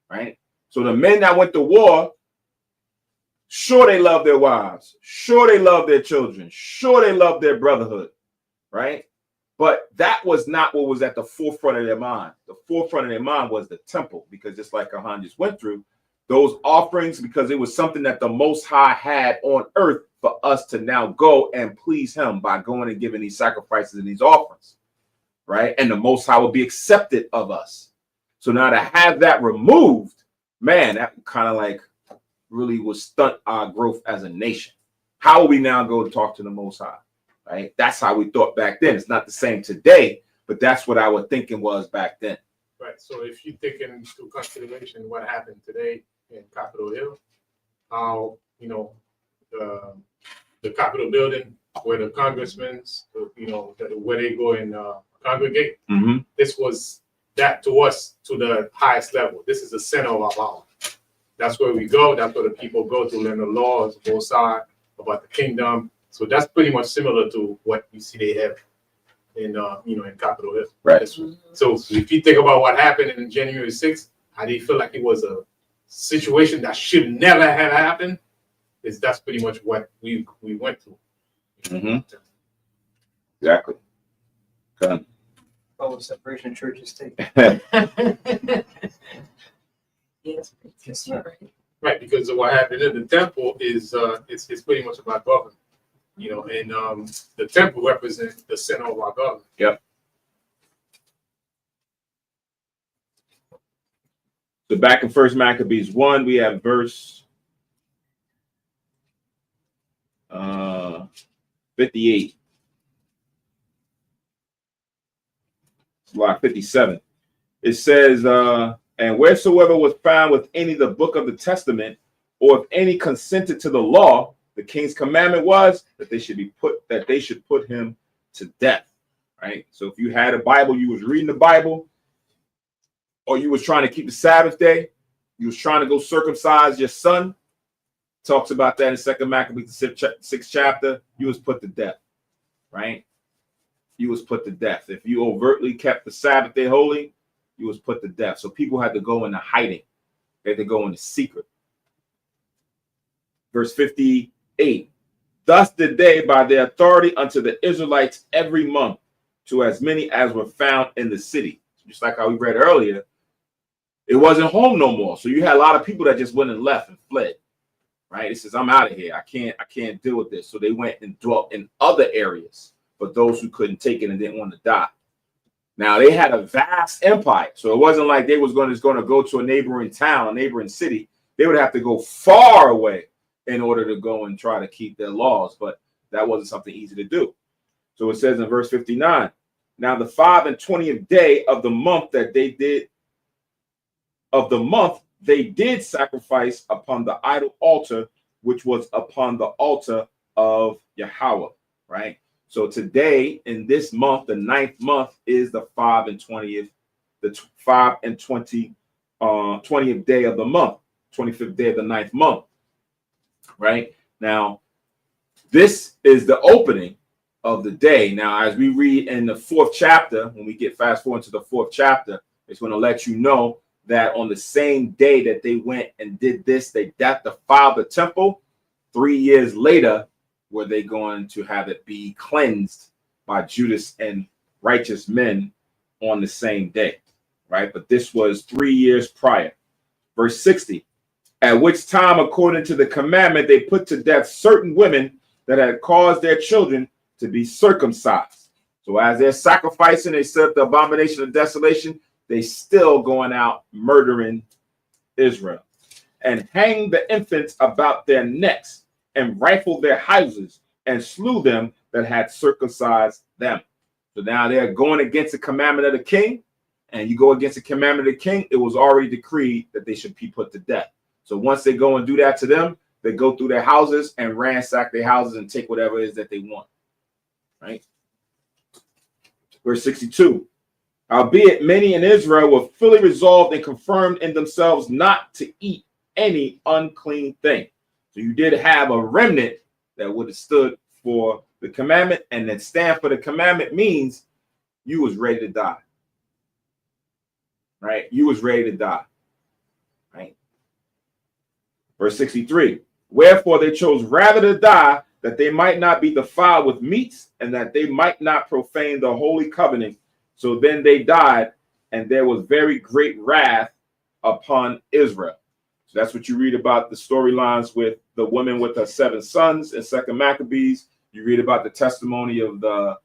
right? So the men that went to war, sure they love their wives, sure they love their children, sure they love their brotherhood, right? But that was not what was at the forefront of their mind. The forefront of their mind was the temple, because just like Ahan just went through, those offerings, because it was something that the Most High had on earth for us to now go and please him by going and giving these sacrifices and these offerings, right? And the Most High will be accepted of us. So now to have that removed, man, that kind of like really will stunt our growth as a nation. How will we now go to talk to the Most High, right? That's how we thought back then. It's not the same today, but that's what our thinking was back then. Right. So if you take into consideration what happened today in Capitol Hill, how, the Capitol building where the congressmen, where they go and congregate, this was that to us to the highest level. This is the center of our power. That's where we go. That's where the people go to learn the laws, both sides, about the kingdom. So that's pretty much similar to what you see they have in in Capitol Hill. Right. So if you think about what happened in January 6th, how do you feel like it was a situation that should never have happened? That's pretty much what we went through. Exactly. Okay. Oh, the separation of churches take. Yes, Right, because of what happened in the temple is it's pretty much about government, and the temple represents the center of our government. Yep. So back in 1 Maccabees 1, we have verse 58. Slide 57. It says, And wheresoever was found with any the book of the testament, or if any consented to the law, the king's commandment was that they should put him to death. Right. So if you had a Bible, you was reading the Bible, or you was trying to keep the Sabbath day, you was trying to go circumcise your son. Talks about that in 2 Maccabees, the 6th chapter. You was put to death. Right. You was put to death. If you overtly kept the Sabbath day holy, you was put to death. So people had to go into hiding. They had to go into secret. Verse 58. Thus did they by their authority unto the Israelites every month, to as many as were found in the city. Just like how we read earlier, it wasn't home no more. So you had a lot of people that just went and left and fled. Right? It says, I'm out of here. I can't deal with this. So they went and dwelt in other areas. But those who couldn't take it and didn't want to die. Now they had a vast empire, so it wasn't like they was going to go to a neighboring town, a neighboring city. They would have to go far away in order to go and try to keep their laws, but that wasn't something easy to do. So it says in verse 59, now the 5 and 20th day of the month they did sacrifice upon the idol altar, which was upon the altar of Yahweh, right? So today in this month, the 9th month is the 5 and 20th, the 5 and 20th day of the month, 25th day of the 9th month, right? Now, this is the opening of the day. Now, as we read in the 4th chapter, when we get fast forward to the 4th chapter, it's going to let you know that on the same day that they went and did this, they defiled the temple. 3 years later, were they going to have it be cleansed by Judas and righteous men on the same day, right? But this was 3 years prior. Verse 60, at which time, according to the commandment, they put to death certain women that had caused their children to be circumcised. So as they're sacrificing, they set up the abomination of desolation, they still going out murdering Israel, and hang the infants about their necks, and rifled their houses, and slew them that had circumcised them. So now they're going against the commandment of the king, and you go against the commandment of the king, it was already decreed that they should be put to death. So once they go and do that to them, they go through their houses and ransack their houses and take whatever it is that they want, right? Verse 62, howbeit many in Israel were fully resolved and confirmed in themselves not to eat any unclean thing. So you did have a remnant that would have stood for the commandment, and then stand for the commandment means you was ready to die, right? You was ready to die, right? Verse 63, wherefore they chose rather to die, that they might not be defiled with meats, and that they might not profane the holy covenant. So then they died, and there was very great wrath upon Israel. So that's what you read about the storylines with the woman with her 7 sons in 2 Maccabees. You read about the testimony of the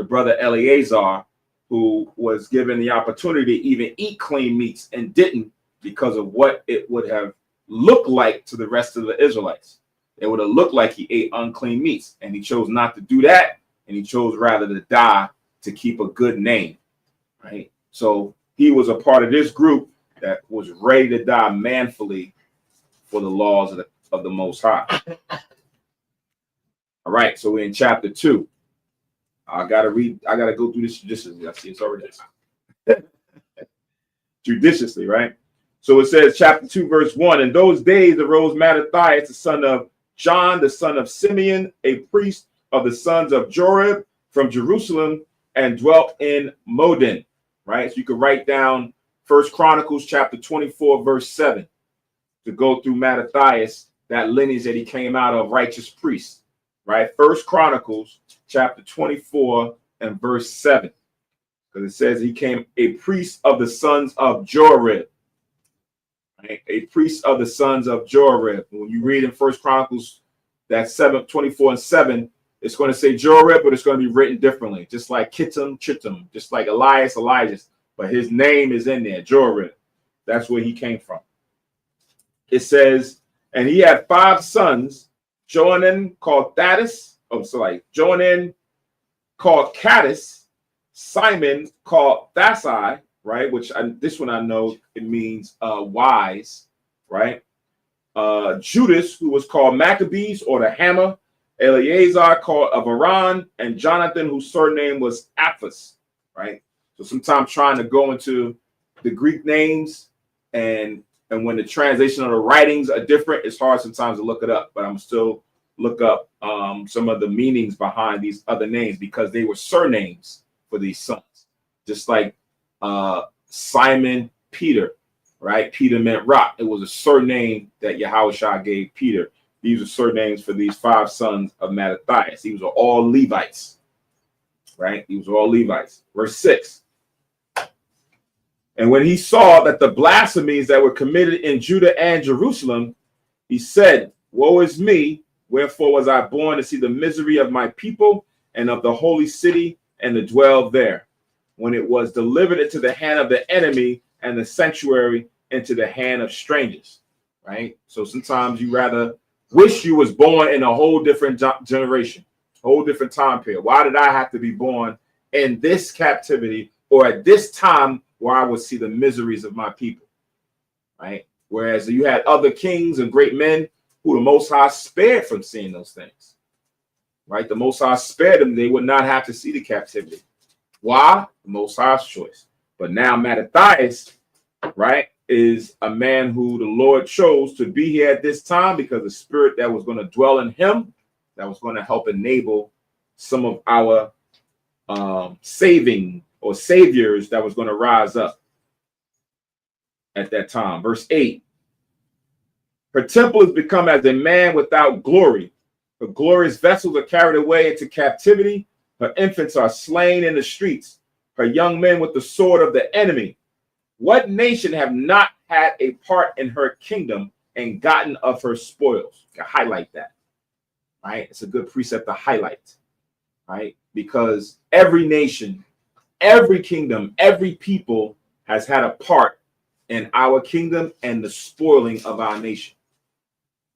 brother Eleazar, who was given the opportunity to even eat clean meats and didn't, because of what it would have looked like to the rest of the Israelites. It would have looked like he ate unclean meats, and he chose not to do that, and he chose rather to die to keep a good name, right? So he was a part of this group that was ready to die manfully for the laws of the Most High. All right, so we're in chapter 2. I gotta go through this judiciously. I see it's already judiciously, right? So it says, chapter 2, verse 1. In those days arose Mattathias, the son of John, the son of Simeon, a priest of the sons of Jorib, from Jerusalem, and dwelt in Modin. Right, so you could write down 1 Chronicles chapter 24, verse 7, to go through Mattathias, that lineage that he came out of, righteous priests. Right, 1 Chronicles chapter 24 and verse 7, because it says he came a priest of the sons of Jorib. Right, a priest of the sons of Jorib. When you read in 1 Chronicles that 24 and 7, it's going to say Jorib, but it's going to be written differently, just like Kittim, Chittim, just like Elias, Elijah, but his name is in there, Jorib. That's where he came from. It says, and he had 5 sons, Johanan called Thaddeus, Johanan called Caddis, Simon called Thasai, right? This one I know it means wise, right? Judas, who was called Maccabees or the Hammer, Eleazar called of Aran, and Jonathan, whose surname was Aphus, right? So sometimes trying to go into the Greek names and when the translation of the writings are different, it's hard sometimes to look it up, but I'm still look up some of the meanings behind these other names because they were surnames for these sons, just like Simon Peter, right? Peter meant rock. It was a surname that Yahushua gave Peter. These are surnames for these 5 sons of Mattathias. These were all Levites, right? These were all Levites. Verse 6. And when he saw that the blasphemies that were committed in Judah and Jerusalem, he said, woe is me, wherefore was I born to see the misery of my people and of the holy city and to dwell there, when it was delivered into the hand of the enemy and the sanctuary into the hand of strangers, right? So sometimes you rather wish you was born in a whole different generation, whole different time period. Why did I have to be born in this captivity or at this time where I would see the miseries of my people, right? Whereas you had other kings and great men who the Most High spared from seeing those things, right? The Most High spared them. They would not have to see the captivity. Why? The Most High's choice. But now Mattathias, right, is a man who the Lord chose to be here at this time because the spirit that was going to dwell in him, that was going to help enable some of our saving or saviors that was going to rise up at that time. Verse 8. Her temple has become as a man without glory. Her glorious vessels are carried away into captivity. Her infants are slain in the streets. Her young men with the sword of the enemy. What nation have not had a part in her kingdom and gotten of her spoils? You can highlight that, right? It's a good precept to highlight, right? Because every nation, every kingdom, every people has had a part in our kingdom and the spoiling of our nation.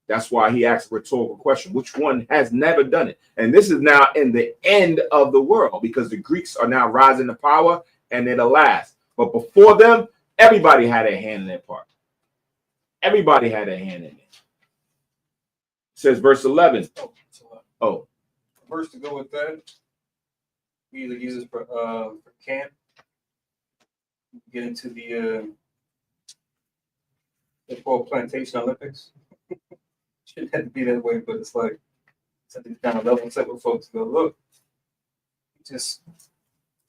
That's why he asked a rhetorical question. Which one has never done it? And this is now in the end of the world because the Greeks are now rising to power and they're the last. But before them, everybody had a hand in their part. Everybody had a hand in it. It says verse 11. Oh. Verse to go with that. We either use it for camp. Get into the plantation Olympics. Shouldn't have to be that way, but it's like something kind of level set with folks go, look, it's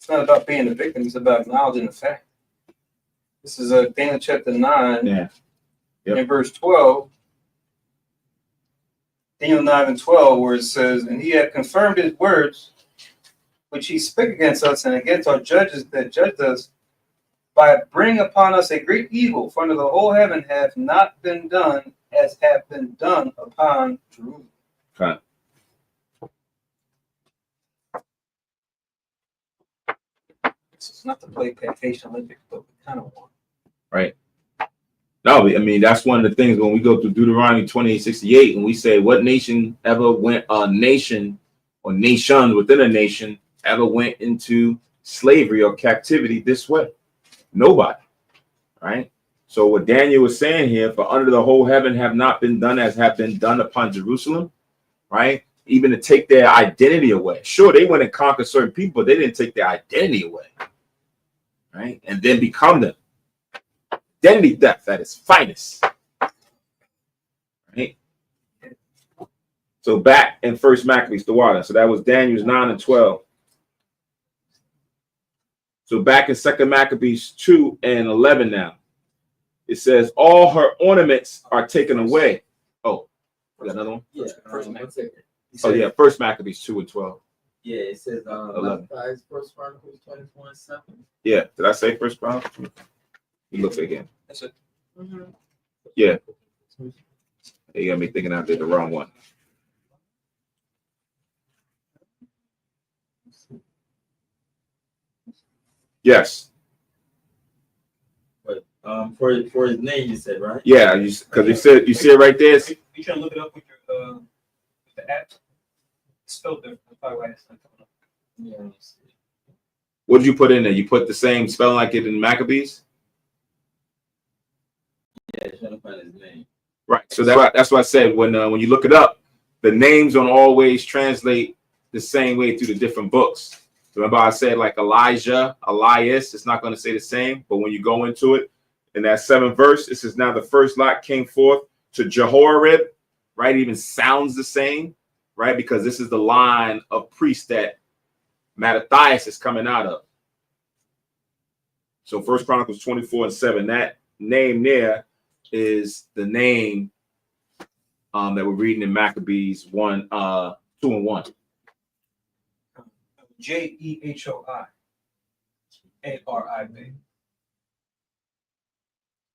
not about being a victim, it's about acknowledging the fact. This is Daniel chapter 9, in verse 12. Daniel 9 and 12, where it says, and he had confirmed his words, which he spake against us and against our judges that judged us, by bringing upon us a great evil, for under the whole heaven hath not been done as have been done upon Jerusalem. Okay. It's not to play Plantation Olympics, but we kind of want. Right. No, I mean, that's one of the things when we go through Deuteronomy 28:68 and we say, what nation ever went, a nation or nations within a nation ever went into slavery or captivity this way? Nobody. Right. So what Daniel was saying here, for under the whole heaven have not been done as have been done upon Jerusalem, right? Even to take their identity away. Sure, they went and conquered certain people, but they didn't take their identity away, right? And then become them. Identity theft at its finest, right? So back in First Maccabees, the water. So that was Daniel's 9 and 12. So back in Second Maccabees 2 and 11 now. It says all her ornaments are taken away. Oh, got another one? Yeah, First Oh yeah, First Maccabees 2 and 12. Yeah, it says 11. First Chronicles 24 and 7. Yeah, did I say First Chronicles? You look again. That's it. Yeah. You got me thinking I did the wrong one. Yes. But for his name, you said, right? Yeah, because you said you see it right there. You trying to look it up with your with the app? It's spelled different. That's probably why it's not coming up. Yeah. What did you put in there? You put the same spelling like it in Maccabees? Yeah, trying to find his name. Right. So that's what I said. When you look it up, the names don't always translate the same way through the different books. Remember I said like Elijah, Elias, it's not going to say the same. But when you go into it, in that 7th verse, it says, now the first lot came forth to Jehoiarib, right? It even sounds the same, right? Because this is the line of priests that Mattathias is coming out of. So 1 Chronicles 24:7, that name there is the name that we're reading in Maccabees 2 and 1. Jehoi. Arib.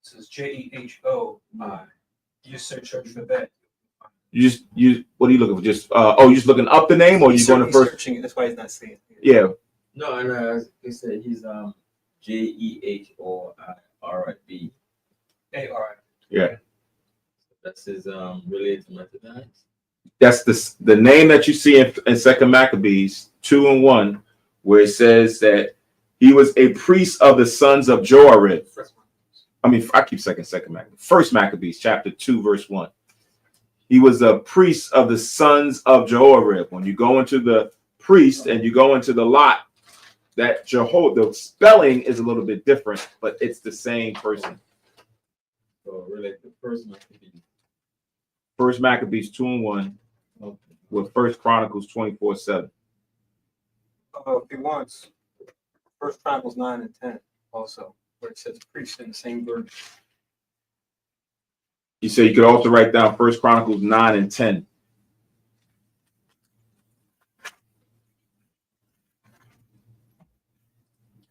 This is Jehoi. You just search for that. You what are you looking for? Just you're just looking up the name, or you going to first? Searching it. That's why he's not seeing it. Yeah. No, and he said he's Jehorib. Arib. Yeah. That's his related to Mattathias. That's the name that you see in 2 Maccabees 2 and 1, where it says that he was a priest of the sons of Joarib. I mean, I keep second Maccabees. 1 Maccabees chapter 2 verse 1. He was a priest of the sons of Joarib. When you go into the priest and you go into the lot, that the spelling is a little bit different, but it's the same person. So relate to first Maccabees. 1 Maccabees 2 and 1 Okay. with 1 Chronicles 24:7. If he wants, 1 Chronicles 9 and 10 also, where it says priest in the same verse. You say you could also write down 1 Chronicles 9 and 10.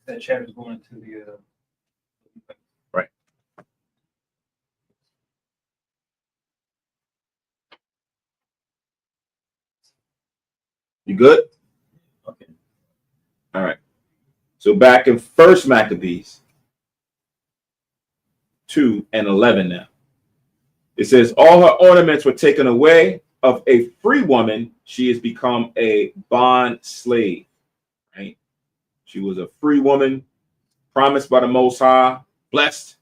That chapter's going into the. Right. You good? Okay. All right. So back in 1 Maccabees 2 and 11 now. It says, all her ornaments were taken away. Of a free woman, she has become a bond slave. Right? She was a free woman, promised by the Most High, blessed,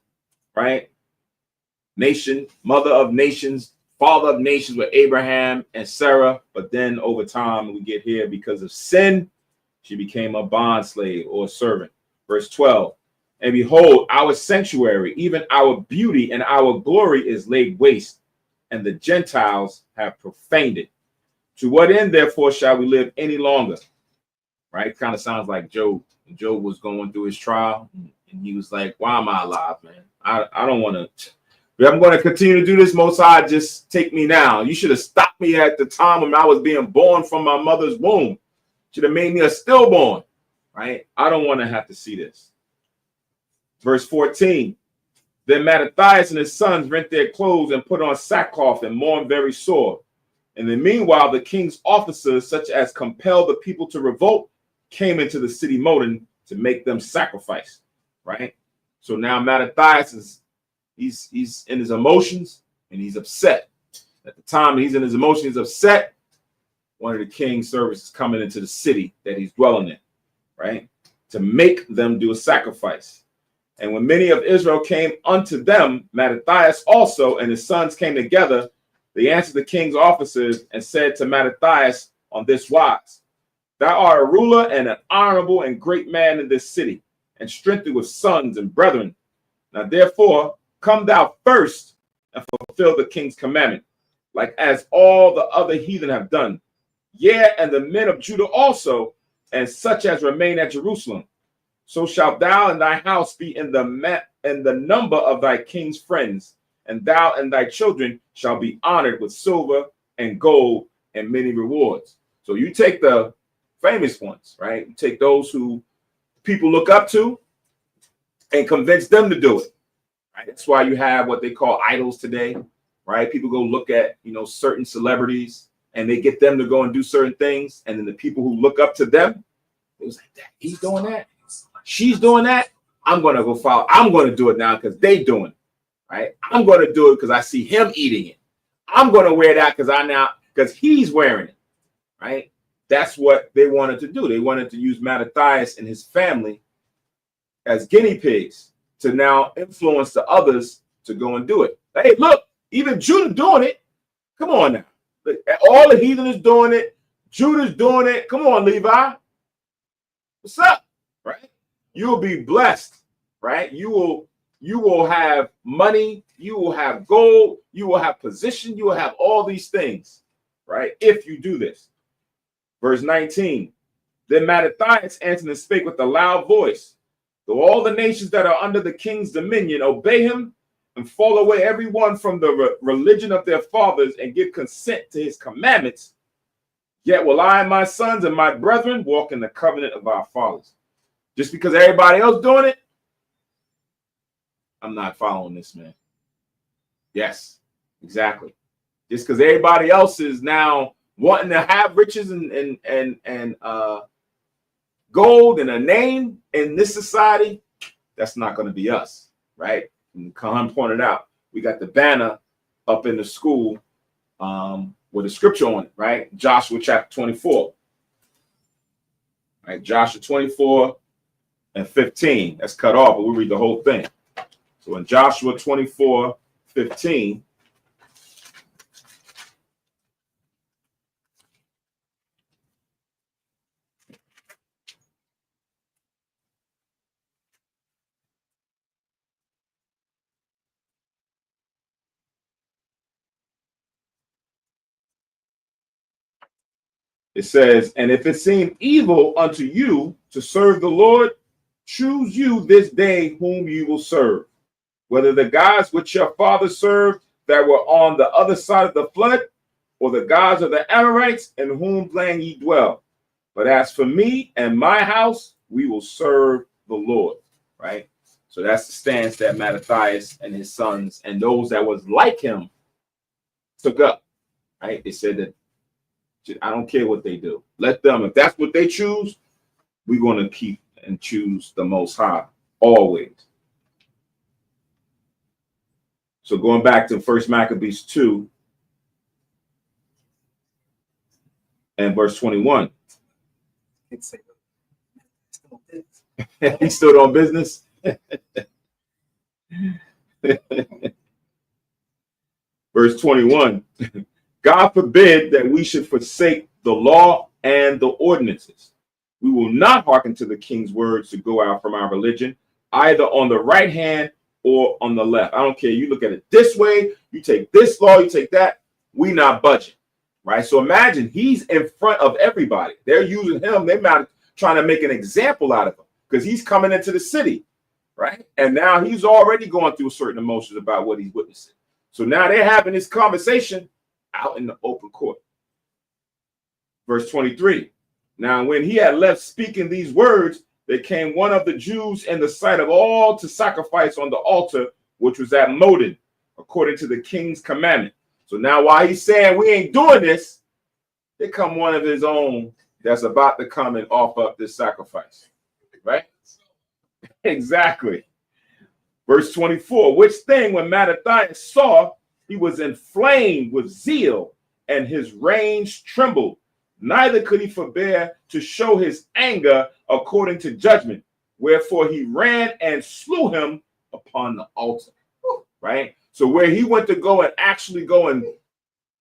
right? Nation, mother of nations, father of nations with Abraham and Sarah. But then over time, we get here because of sin, she became a bond slave or servant. Verse 12, and behold, our sanctuary, even our beauty and our glory is laid waste, and the Gentiles have profaned it. To what end, therefore, shall we live any longer? Right? Kind of sounds like Job. Job was going through his trial, and he was like, why am I alive, man? I don't want to. If I'm going to continue to do this, Most High, just take me now. You should have stopped me at the time when I was being born from my mother's womb. Should have made me a stillborn, right? I don't want to have to see this. Verse 14, then Mattathias and his sons rent their clothes and put on sackcloth and mourn very sore. And then meanwhile, the king's officers, such as compelled the people to revolt, came into the city moating to make them sacrifice, right? So now Mattathias he's in his emotions and he's upset. At the time he's in his emotions, he's upset. One of the king's servants is coming into the city that he's dwelling in, right? To make them do a sacrifice. And when many of Israel came unto them, Mattathias also and his sons came together. They answered the king's officers and said to Mattathias on this wise, thou art a ruler and an honorable and great man in this city, and strengthened with sons and brethren. Now therefore, come thou first and fulfill the king's commandment, like as all the other heathen have done. Yea, and the men of Judah also, and such as remain at Jerusalem. So shalt thou and thy house be in the number of thy king's friends, and thou and thy children shall be honored with silver and gold and many rewards. So you take the famous ones, right? You take those who people look up to and convince them to do it. Right? That's why you have what they call idols today, right? People go look at, certain celebrities and they get them to go and do certain things. And then the people who look up to them, it was like, he's doing that. She's doing that. I'm going to go follow. I'm going to do it now because they doing it, right? I'm going to do it because I see him eating it. I'm going to wear that because he's wearing it, right? that's what they wanted to do. They wanted to use Mattathias and his family as guinea pigs to now influence the others to go and do it. Hey, look, even Judah doing it. Come on now. Look, all the heathen is doing it. Judah's doing it. Come on, Levi. What's up? Right? You'll be blessed, right? You will have money, you will have gold, you will have position, you will have all these things, right? If you do this. Verse 19. Then Mattathias answered and spake with a loud voice. Though all the nations that are under the king's dominion obey him and fall away every one from the religion of their fathers and give consent to his commandments, yet will I and my sons and my brethren walk in the covenant of our fathers. Just because everybody else doing it, I'm not following this, man. Yes, exactly. Just because everybody else is now wanting to have riches and gold and a name in this society, that's not going to be us, right? And Khan pointed out, we got the banner up in the school with a scripture on it, right? Joshua chapter 24. Right, Joshua 24 and 15. That's cut off, but we'll read the whole thing. So in Joshua 24:15, it says, and if it seem evil unto you to serve the Lord, choose you this day whom you will serve, whether the gods which your fathers served that were on the other side of the flood, or the gods of the Amorites in whom land ye dwell. But as for me and my house, we will serve the Lord. Right? So that's the stance that Mattathias and his sons and those that was like him took up. Right? They said that I don't care what they do. Let them, if that's what they choose, we're going to keep and choose the Most High always. So going back to 1 Maccabees 2 and verse 21. He stood on business. Verse 21. God forbid that we should forsake the law and the ordinances. We will not hearken to the king's words to go out from our religion, either on the right hand or on the left. I don't care. You look at it this way, you take this law, you take that. We not budging, right? So imagine he's in front of everybody. They're using him. They're not trying to make an example out of him because he's coming into the city, right? And now he's already going through certain emotions about what he's witnessing. So now they're having this conversation out in the open court. Verse 23. Now, when he had left speaking these words, there came one of the Jews in the sight of all to sacrifice on the altar, which was at Modin, according to the king's commandment. So now while he's saying we ain't doing this, there come one of his own that's about to come and offer up this sacrifice. Right? Exactly. Verse 24, which thing when Mattathias saw, he was inflamed with zeal, and his reins trembled. Neither could he forbear to show his anger according to judgment. Wherefore he ran and slew him upon the altar. Right? So where he went to go and actually go and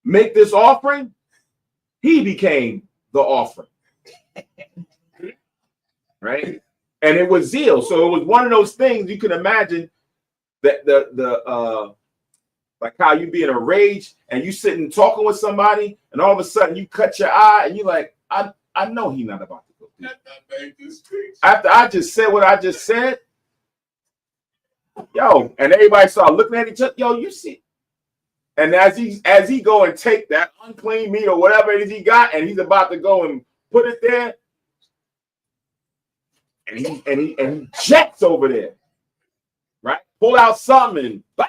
make this offering, he became the offering. Right? And it was zeal. So it was one of those things you can imagine that like how you be in a rage and you sitting talking with somebody and all of a sudden you cut your eye and you're like, I know he's not about to go through. After I just said what I just said, yo, and everybody started looking at each other, yo, you see. And as he go and take that unclean meat or whatever it is he got, and he's about to go and put it there, and he jets over there, right? Pull out something and bah!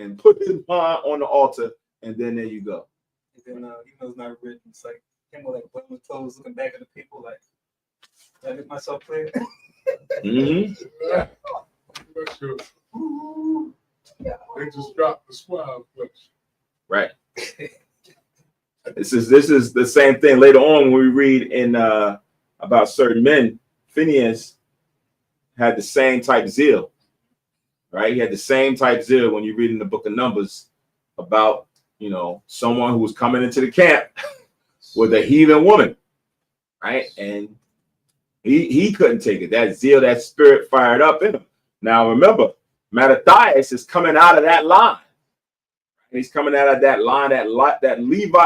And put his palm on the altar, and then there you go. And then you know it's not written. It's like him with like button clothes, looking back at the people like, did I make myself clear? They just dropped the squad flesh. Right. This is the same thing later on when we read in about certain men. Phineas had the same type zeal, right? He had the same type zeal when you read in the book of Numbers about, you know, someone who was coming into the camp with a heathen woman, right? And he couldn't take it. That zeal, that spirit fired up in him. Now remember, Mattathias is coming out of that line. He's coming out of that line, that Levite,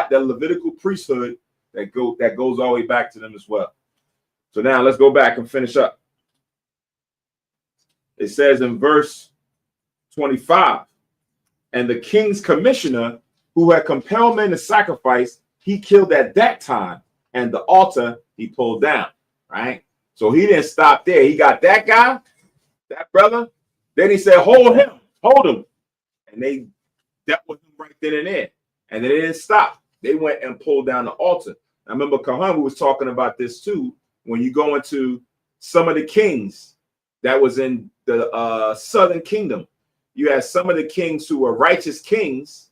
that Levitical priesthood that goes all the way back to them as well. So now let's go back and finish up. It says in verse 25, and the king's commissioner who had compelled men to sacrifice, he killed at that time, and the altar he pulled down, right? So he didn't stop there. He got that guy, that brother. Then he said, hold him. And they dealt with him right then and there. And they didn't stop. They went and pulled down the altar. I remember Kahan was talking about this too. When you go into some of the kings that was in the southern kingdom, you had some of the kings who were righteous kings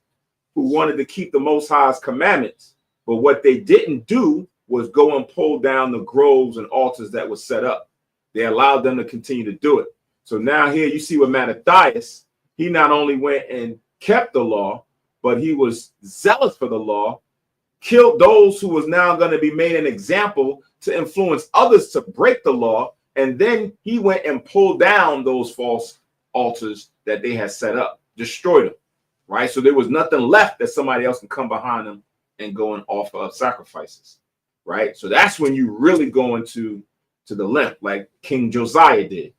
who wanted to keep the Most High's commandments. But what they didn't do was go and pull down the groves and altars that were set up. They allowed them to continue to do it. So now here you see with Mattathias, he not only went and kept the law, but he was zealous for the law, killed those who was now going to be made an example to influence others to break the law. And then he went and pulled down those false altars that they had set up, destroyed them, right? So there was nothing left that somebody else can come behind them and go and offer up sacrifices, right? So that's when you really go into the limp, like King Josiah did,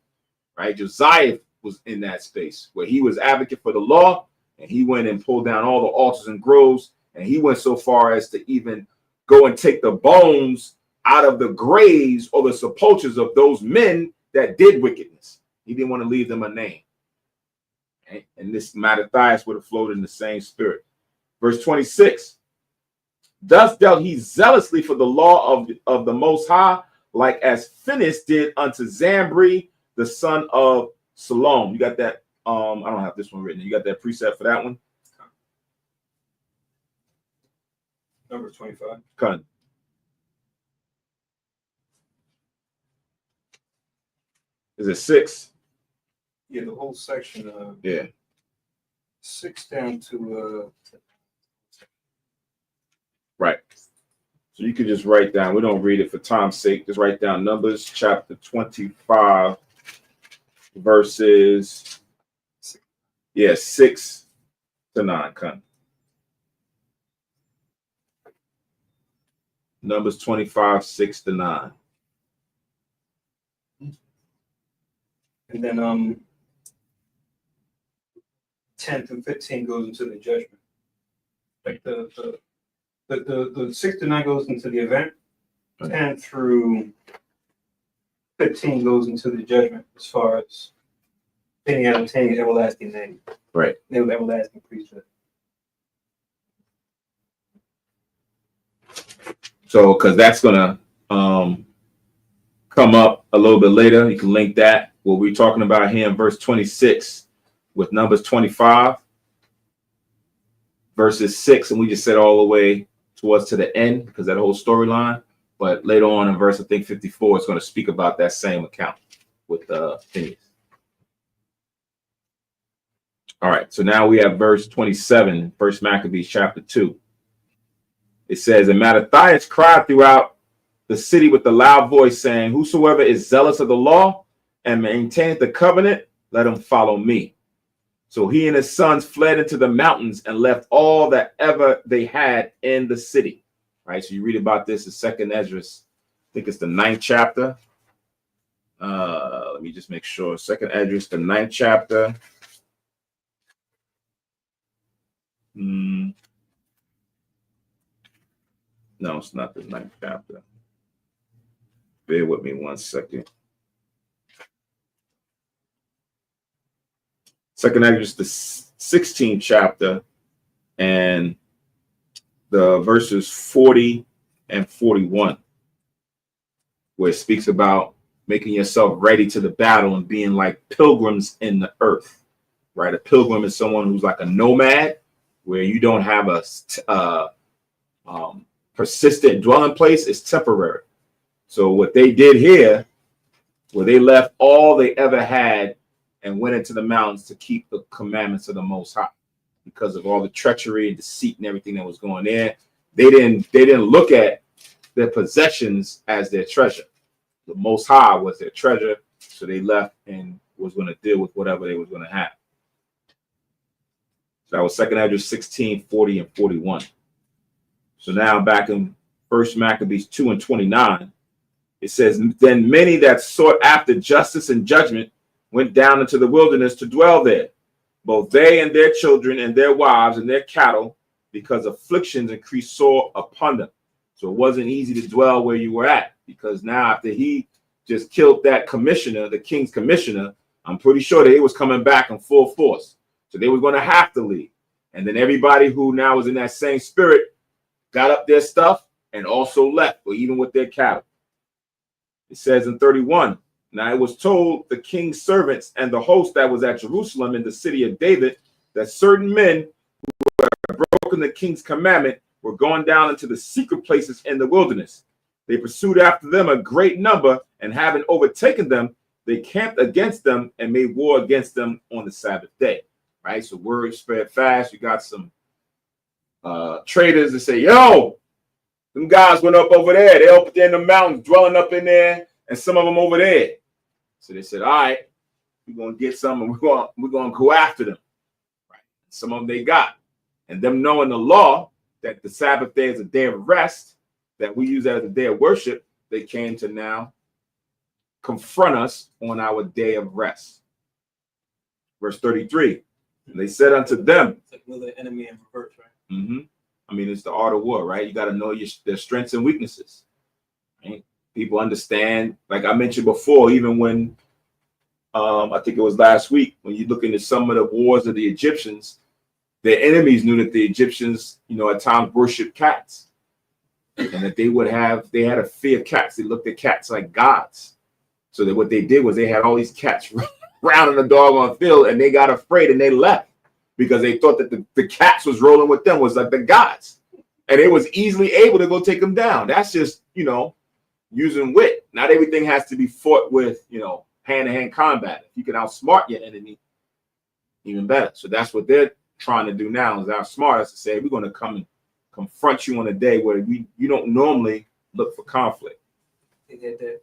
right? Josiah was in that space where he was advocate for the law, and he went and pulled down all the altars and groves, and he went so far as to even go and take the bones out of the graves or the sepulchres of those men that did wickedness. He didn't want to leave them a name. Okay? And this Mattathias would have flowed in the same spirit. Verse 26, thus dealt he zealously for the law of the Most High, like as Phineas did unto Zambri, the son of Salom. You got that? I don't have this one written. You got that precept for that one? Number 25. Cut. Is it 6? Yeah, the whole section. Yeah. 6 down to. Right. So you could just write down. We don't read it for time's sake. Just write down Numbers chapter 25, verses 6 to 9. Come. Numbers 25, 6 to 9. And then 10 through 15 goes into the judgment. Like the 6 to 9 goes into the event. 10 through 15 goes into the judgment as far as any obtaining everlasting name. Right. Name of everlasting priesthood. So, because that's gonna come up a little bit later, you can link that. What we're talking about here in verse 26 with Numbers 25, verses 6, and we just said all the way towards to the end because that whole storyline. But later on in verse, I think 54, it's going to speak about that same account with Phineas. All right, so now we have verse 27, 1 Maccabees chapter 2. It says, and Mattathias cried throughout the city with a loud voice, saying, whosoever is zealous of the law and maintaineth the covenant, let him follow me. So he and his sons fled into the mountains and left all that ever they had in the city. Right. So you read about this in 2nd Esdras. I think it's the 9th chapter. Let me just make sure. 2nd Esdras, the 9th chapter. No, it's not the 9th chapter. Bear with me 1 second. 2nd Esdras, the 16th chapter, and the verses 40 and 41, where it speaks about making yourself ready to the battle and being like pilgrims in the earth, right? A pilgrim is someone who's like a nomad, where you don't have a persistent dwelling place is temporary. So what they did here, where they left all they ever had and went into the mountains to keep the commandments of the Most High, because of all the treachery and deceit and everything that was going there. They didn't look at their possessions as their treasure. The Most High was their treasure, so they left and was going to deal with whatever they was going to have. So that was 2 Esdras 16, 40, and 41. So now back in 1 Maccabees 2 and 29, it says, then many that sought after justice and judgment went down into the wilderness to dwell there, both they and their children and their wives and their cattle, because afflictions increased sore upon them. So it wasn't easy to dwell where you were at, because now after he just killed that commissioner, the king's commissioner, I'm pretty sure they was coming back in full force. So they were going to have to leave. And then everybody who now was in that same spirit got up their stuff and also left, or even with their cattle. It says in 31, now it was told the king's servants and the host that was at Jerusalem in the city of David that certain men who had broken the king's commandment were going down into the secret places in the wilderness. They pursued after them a great number, and having overtaken them, they camped against them and made war against them on the Sabbath day. Right? So word spread fast. You got some traders that say, yo, them guys went up over there. They're up there in the mountains, dwelling up in there, and some of them over there. So they said, all right, we're going to get some, and we're going to go after them. Right? Some of them they got. And them knowing the law that the Sabbath day is a day of rest, that we use as a day of worship, they came to now confront us on our day of rest. Verse 33, and they said unto them, It's like another enemy in reverse, right? mm-hmm. I mean, it's the art of war, right? You got to know their strengths and weaknesses. Right? People understand, like I mentioned before, even when I think it was last week, when you look into some of the wars of the Egyptians, their enemies knew that the Egyptians, at times worshiped cats, and that they had a fear of cats. They looked at cats like gods. So that what they did was they had all these cats round in the doggone field, and they got afraid and they left because they thought that the cats was rolling with them was like the gods, and they was easily able to go take them down. That's just, using wit. Not everything has to be fought with, hand-to-hand combat. If you can outsmart your enemy, even better. So that's what they're trying to do now, is outsmart us to say, we're going to come and confront you on a day where you don't normally look for conflict. They had that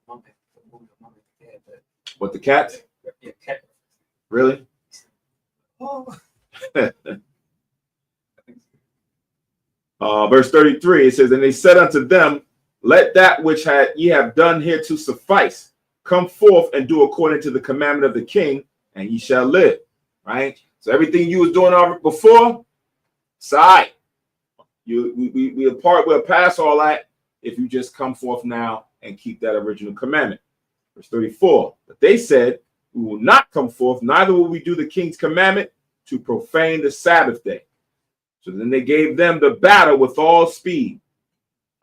mummy, the mummy. They had that. What, the cats? Yeah, cat. Really? Oh. Verse 33, it says, and they said unto them, let that which ye have done hereto suffice. Come forth and do according to the commandment of the king, and ye shall live. Right? So everything you was doing before, it's all right. We'll pass all that if you just come forth now and keep that original commandment. Verse 34, but they said, we will not come forth, neither will we do the king's commandment to profane the Sabbath day. So then they gave them the battle with all speed.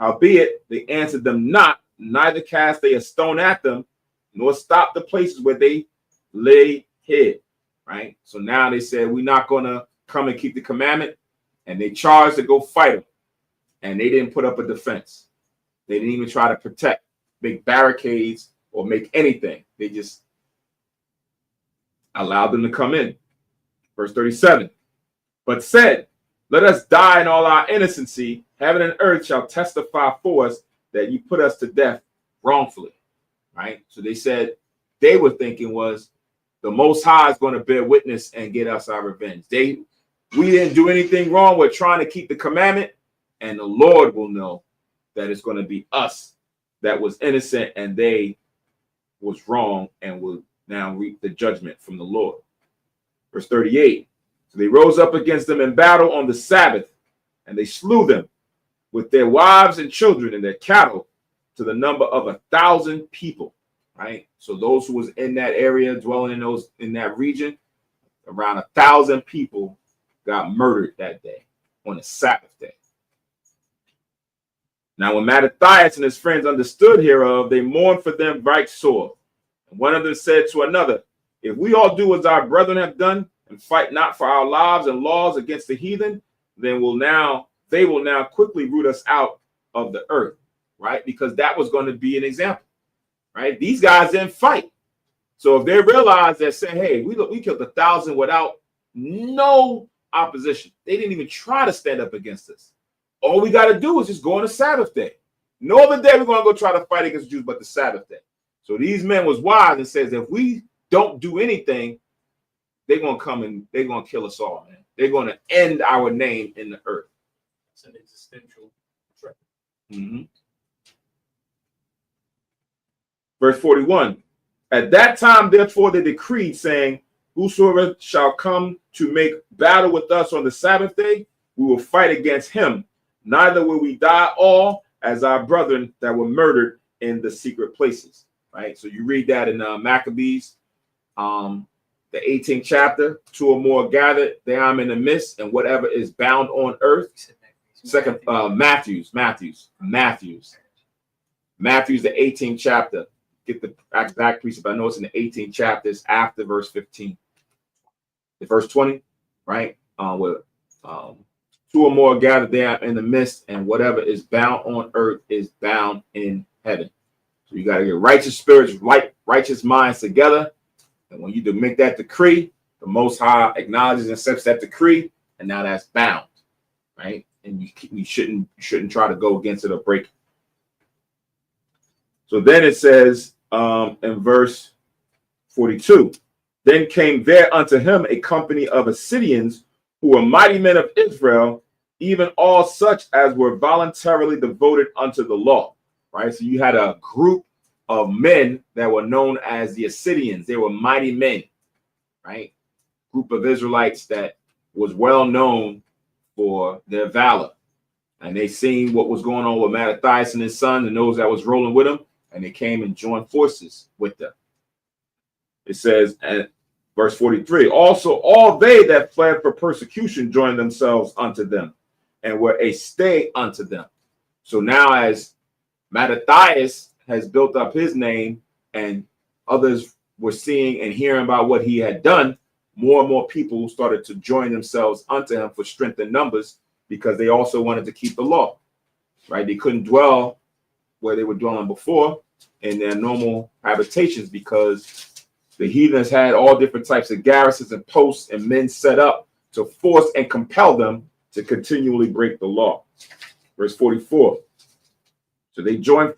Howbeit, they answered them not, neither cast they a stone at them, nor stopped the places where they lay hid. Right? So now they said, we're not going to come and keep the commandment. And they charged to go fight them. And they didn't put up a defense. They didn't even try to protect, make barricades, or make anything. They just allowed them to come in. Verse 37, but said, let us die in all our innocency. Heaven and earth shall testify for us that you put us to death wrongfully. Right? So they said, they were thinking was the Most High is going to bear witness and get us our revenge. We didn't do anything wrong. We're trying to keep the commandment, and the Lord will know that it's going to be us that was innocent and they was wrong and will now reap the judgment from the Lord. Verse 38, so they rose up against them in battle on the Sabbath, and they slew them with their wives and children and their cattle to the number of 1,000 people. Right? So those who was in that area, dwelling in that region, around 1,000 people got murdered that day on the Sabbath day. Now, when Mattathias and his friends understood hereof, they mourned for them right sore. And one of them said to another, if we all do as our brethren have done, and fight not for our lives and laws against the heathen, then will now they will now quickly root us out of the earth, right? Because that was going to be an example, right? These guys didn't fight. So if they realize that, say, hey, we killed 1,000 without no opposition. They didn't even try to stand up against us. All we got to do is just go on a Sabbath day. No other day we're going to go try to fight against Jews but the Sabbath day. So these men was wise and says, if we don't do anything, they're going to come and they're going to kill us all, man. They're going to end our name in the earth. It's an existential threat. Verse 41. At that time, therefore, they decreed, saying, whosoever shall come to make battle with us on the Sabbath day, we will fight against him. Neither will we die all as our brethren that were murdered in the secret places. Right. So you read that in Maccabees, the 18th chapter. 2 or more gathered, there I'm in the midst, and whatever is bound on earth. Second, Matthews, the 18th chapter. Get the back precept. I know it's in the 18th chapters after verse 15. The verse 20, right? Where 2 or more gathered there in the midst, and whatever is bound on earth is bound in heaven. So you got to get righteous spirits, righteous minds together. And when you make that decree, the Most High acknowledges and accepts that decree, and now that's bound, right? And you shouldn't try to go against it or break it. So then it says in verse 42, then came there unto him a company of Assyrians who were mighty men of Israel, even all such as were voluntarily devoted unto the law. Right. So you had a group of men that were known as the Assyrians. They were mighty men, right? Group of Israelites that was well known for their valor. And they seen what was going on with Mattathias and his son and those that was rolling with him. And they came and joined forces with them. It says, and verse 43, also all they that fled for persecution joined themselves unto them and were a stay unto them. So now as Mattathias has built up his name and others were seeing and hearing about what he had done, more and more people started to join themselves unto him for strength in numbers because they also wanted to keep the law, right? They couldn't dwell where they were dwelling before in their normal habitations because the heathens had all different types of garrisons and posts and men set up to force and compel them to continually break the law. Verse 44. So they joined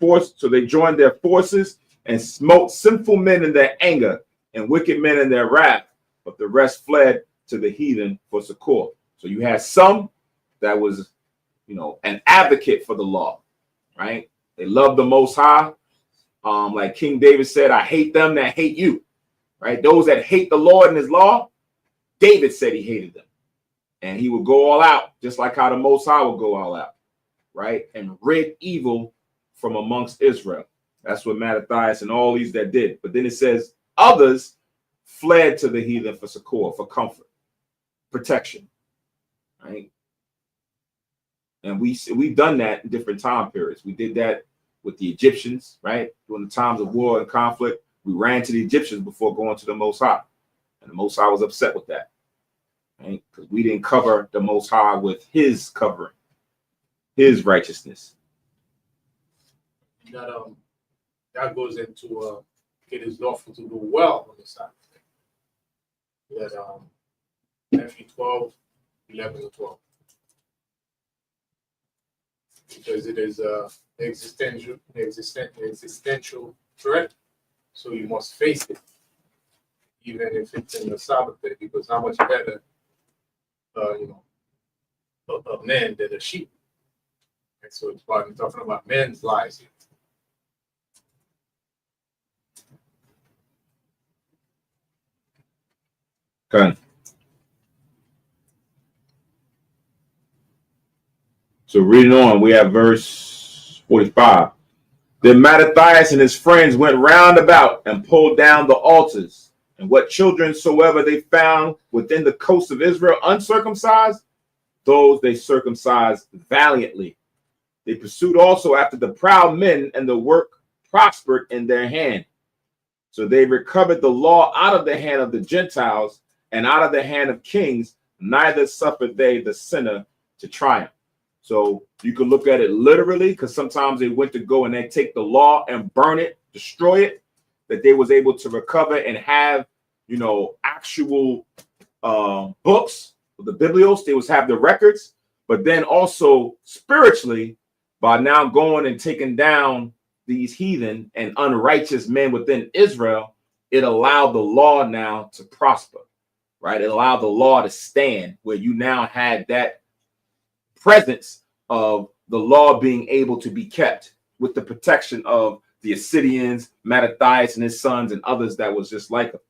their forces and smote sinful men in their anger and wicked men in their wrath, but the rest fled to the heathen for succor. So you had some that was, an advocate for the law, right? They loved the Most High. Like King David said, I hate them that hate you, right? Those that hate the Lord and his law, David said he hated them. And he would go all out, just like how the Most High would go all out, right? And rid evil from amongst Israel. That's what Mattathias and all these that did. But then it says others fled to the heathen for succor, for comfort, protection, right? And we've done that in different time periods. We did that with the Egyptians, right? During the times of war and conflict, we ran to the Egyptians before going to the Most High. And the Most High was upset with that, right? Because we didn't cover the Most High with his covering, his righteousness. That goes into it is lawful to do well on the Sabbath day. That Matthew 12, 11 to 12. Because it is existential threat, so you must face it, even if it's in the Sabbath day. Because how much better, a man than a sheep? And so it's talking about men's lives here. Okay. So reading on, we have verse 45. Then Mattathias and his friends went round about and pulled down the altars, and what children soever they found within the coast of Israel uncircumcised, those they circumcised valiantly. They pursued also after the proud men, and the work prospered in their hand. So they recovered the law out of the hand of the Gentiles and out of the hand of kings, neither suffered they the sinner to triumph. So you can look at it literally, because sometimes they went to go and they take the law and burn it, destroy it, that they was able to recover and have, you know, actual books, the Biblios, they was have the records, but then also spiritually, by now going and taking down these heathen and unrighteous men within Israel, it allowed the law now to prosper, right? It allowed the law to stand, where you now had that presence of the law being able to be kept with the protection of the Assyrians, Mattathias and his sons, and others that was just like them.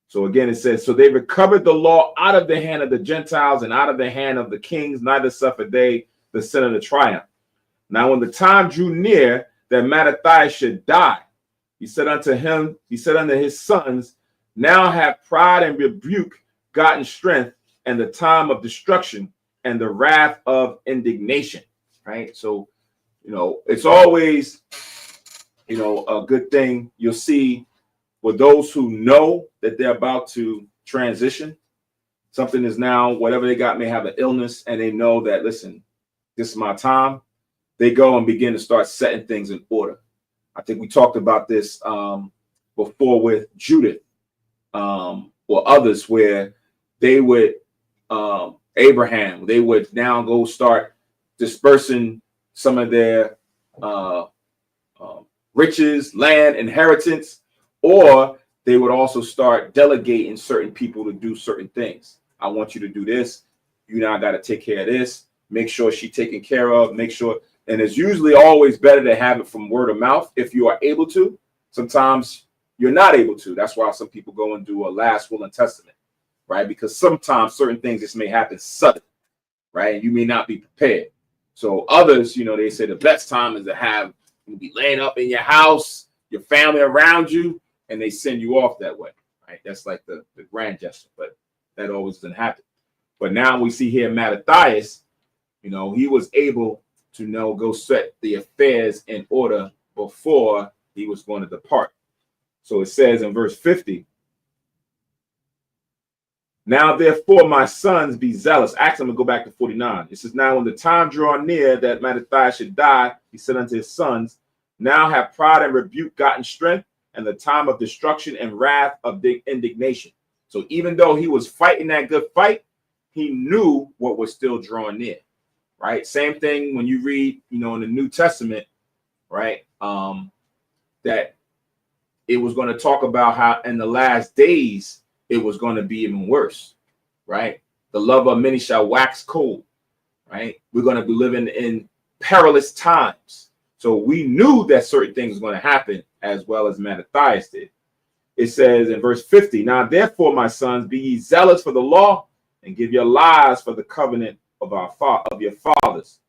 So again, it says, so they recovered the law out of the hand of the Gentiles and out of the hand of the kings, neither suffered they the sin of the triumph. Now, when the time drew near that Mattathias should die, he said unto his sons, now have pride and rebuke gotten strength, and the time of destruction and the wrath of indignation. Right? So, you know, it's always, you know, a good thing you'll see with those who know that they're about to transition. Something is now, whatever they got may have an illness, and they know that, listen, this is my time. They go and begin to start setting things in order. I think we talked about this before with Judith or others, where they would, Abraham, they would now go start dispersing some of their riches, land, inheritance, or they would also start delegating certain people to do certain things. I want you to do this. You now got to take care of this. Make sure she's taken care of. Make sure. And it's usually always better to have it from word of mouth if you are able to. Sometimes you're not able to. That's why some people go and do a last will and testament, right? Because sometimes certain things just may happen sudden, right? You may not be prepared. So others, you know, they say the best time is to have you be laying up in your house, your family around you, and they send you off that way, right? That's like the grand gesture, but that always doesn't happen. But now we see here Mattathias, you know, he was able to go set the affairs in order before he was going to depart. So it says in verse 50, now therefore my sons be zealous. Actually, I'm going to go back to 49. It says, now when the time draw near that Mattathias should die, he said unto his sons, now have pride and rebuke gotten strength, and the time of destruction and wrath of the indignation. So even though he was fighting that good fight, he knew what was still drawing near, right? Same thing when you read, you know, in the New Testament, right? That it was going to talk about how in the last days it was going to be even worse, right? The love of many shall wax cold, right? We're going to be living in perilous times. So we knew that certain things were going to happen, as well as Mattathias did. It says in verse 50, now therefore, my sons, be ye zealous for the law, and give your lives for the covenant of your fathers.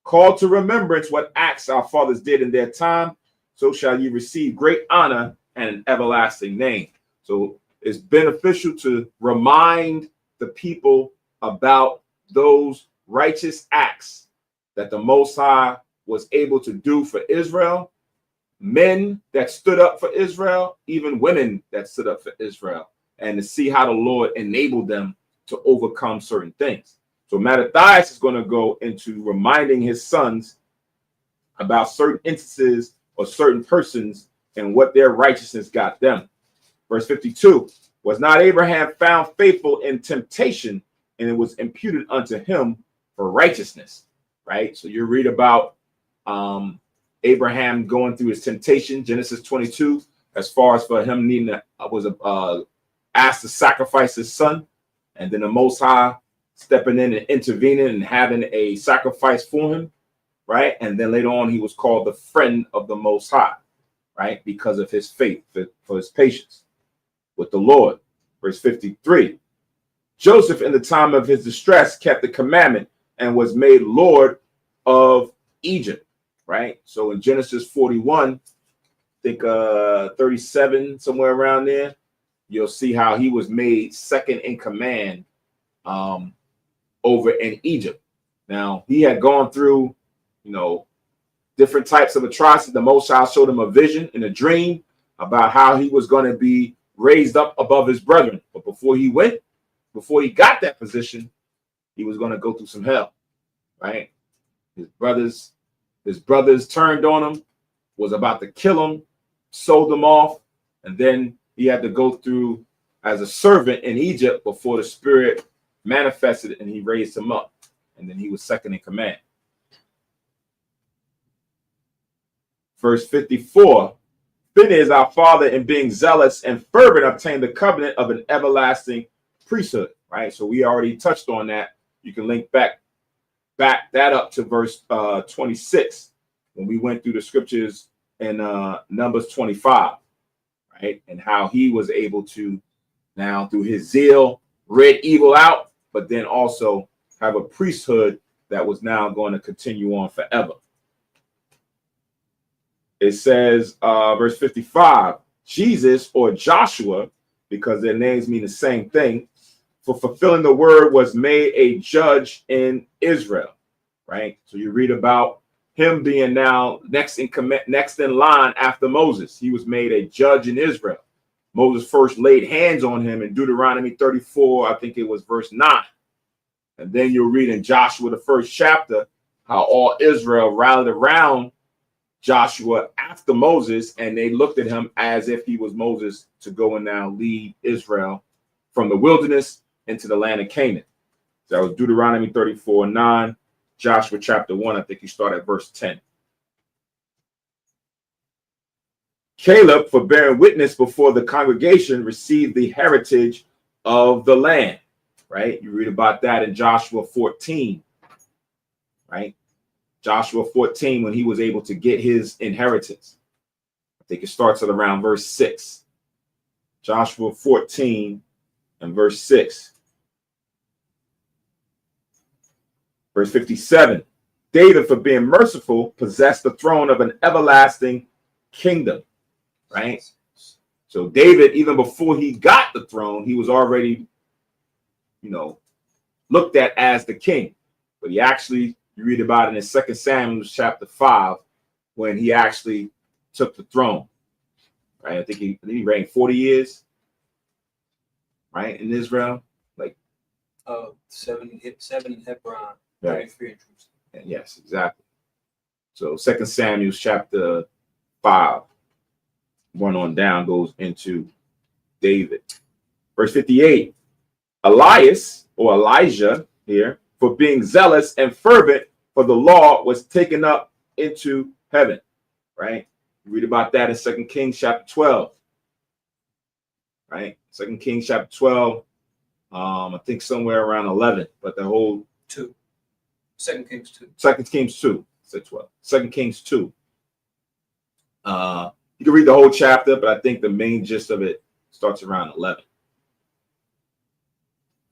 Call to remembrance what acts our fathers did in their time, so shall you receive great honor and an everlasting name. So it's beneficial to remind the people about those righteous acts that the Most High was able to do for Israel, men that stood up for Israel, even women that stood up for Israel, and to see how the Lord enabled them to overcome certain things. So Mattathias is going to go into reminding his sons about certain instances or certain persons and what their righteousness got them. Verse 52, was not Abraham found faithful in temptation, and it was imputed unto him for righteousness, right? So you read about Abraham going through his temptation, Genesis 22, as far as for him needing to, asked to sacrifice his son, and then the Most High stepping in and intervening and having a sacrifice for him, right? And then later on, he was called the friend of the Most High, right? Because of his faith, for his patience with the Lord. Verse 53, Joseph in the time of his distress kept the commandment and was made Lord of Egypt, right? So in Genesis 41, I think 37, somewhere around there, you'll see how he was made second in command over in Egypt. Now, he had gone through, you know, different types of atrocities. The Most High showed him a vision and a dream about how he was going to be raised up above his brethren. But before he got that position, he was going to go through some hell, right? His brothers turned on him, was about to kill him, sold him off, and then he had to go through as a servant in Egypt before the Spirit manifested and he raised him up. And then he was second in command. Verse 54, Phinehas, our father, in being zealous and fervent, obtained the covenant of an everlasting priesthood. Right? So we already touched on that. You can link back that up to verse 26 when we went through the scriptures in Numbers 25, right? And how he was able to now, through his zeal, rid evil out, but then also have a priesthood that was now going to continue on forever. It says, verse 55, Jesus, or Joshua, because their names mean the same thing, for fulfilling the word was made a judge in Israel, right? So you read about him being now next in line after Moses. He was made a judge in Israel. Moses first laid hands on him in Deuteronomy 34, I think it was verse 9. And then you'll read in Joshua, the first chapter, how all Israel rallied around Joshua after Moses, and they looked at him as if he was Moses to go and now lead Israel from the wilderness into the land of Canaan. So that was Deuteronomy 34:9, Joshua chapter 1, I think you start at verse 10. Caleb, for bearing witness before the congregation, received the heritage of the land, right? You read about that in Joshua 14, right? Joshua 14, when he was able to get his inheritance. I think it starts at around verse 6. Joshua 14 and verse 6. Verse 57, David, for being merciful, possessed the throne of an everlasting kingdom, right? So David, even before he got the throne, he was already, looked at as the king. But he actually, you read about it in 2 Samuel chapter 5, when he actually took the throne, right? I think he reigned 40 years, right, in Israel. Like 7 in Hebron, right. 33 in Jerusalem. Yes, exactly. So 2 Samuel chapter 5, 1 on down, goes into David. Verse 58, Elias, or Elijah here, for being zealous and fervent for the law, was taken up into heaven, right? You read about that in 2 Kings chapter 12, right? 2 Kings chapter 12, I think somewhere around 11, but the whole 2 Kings 2. 2 Kings 2, said 12. 2 Kings 2. You can read the whole chapter, but I think the main gist of it starts around 11.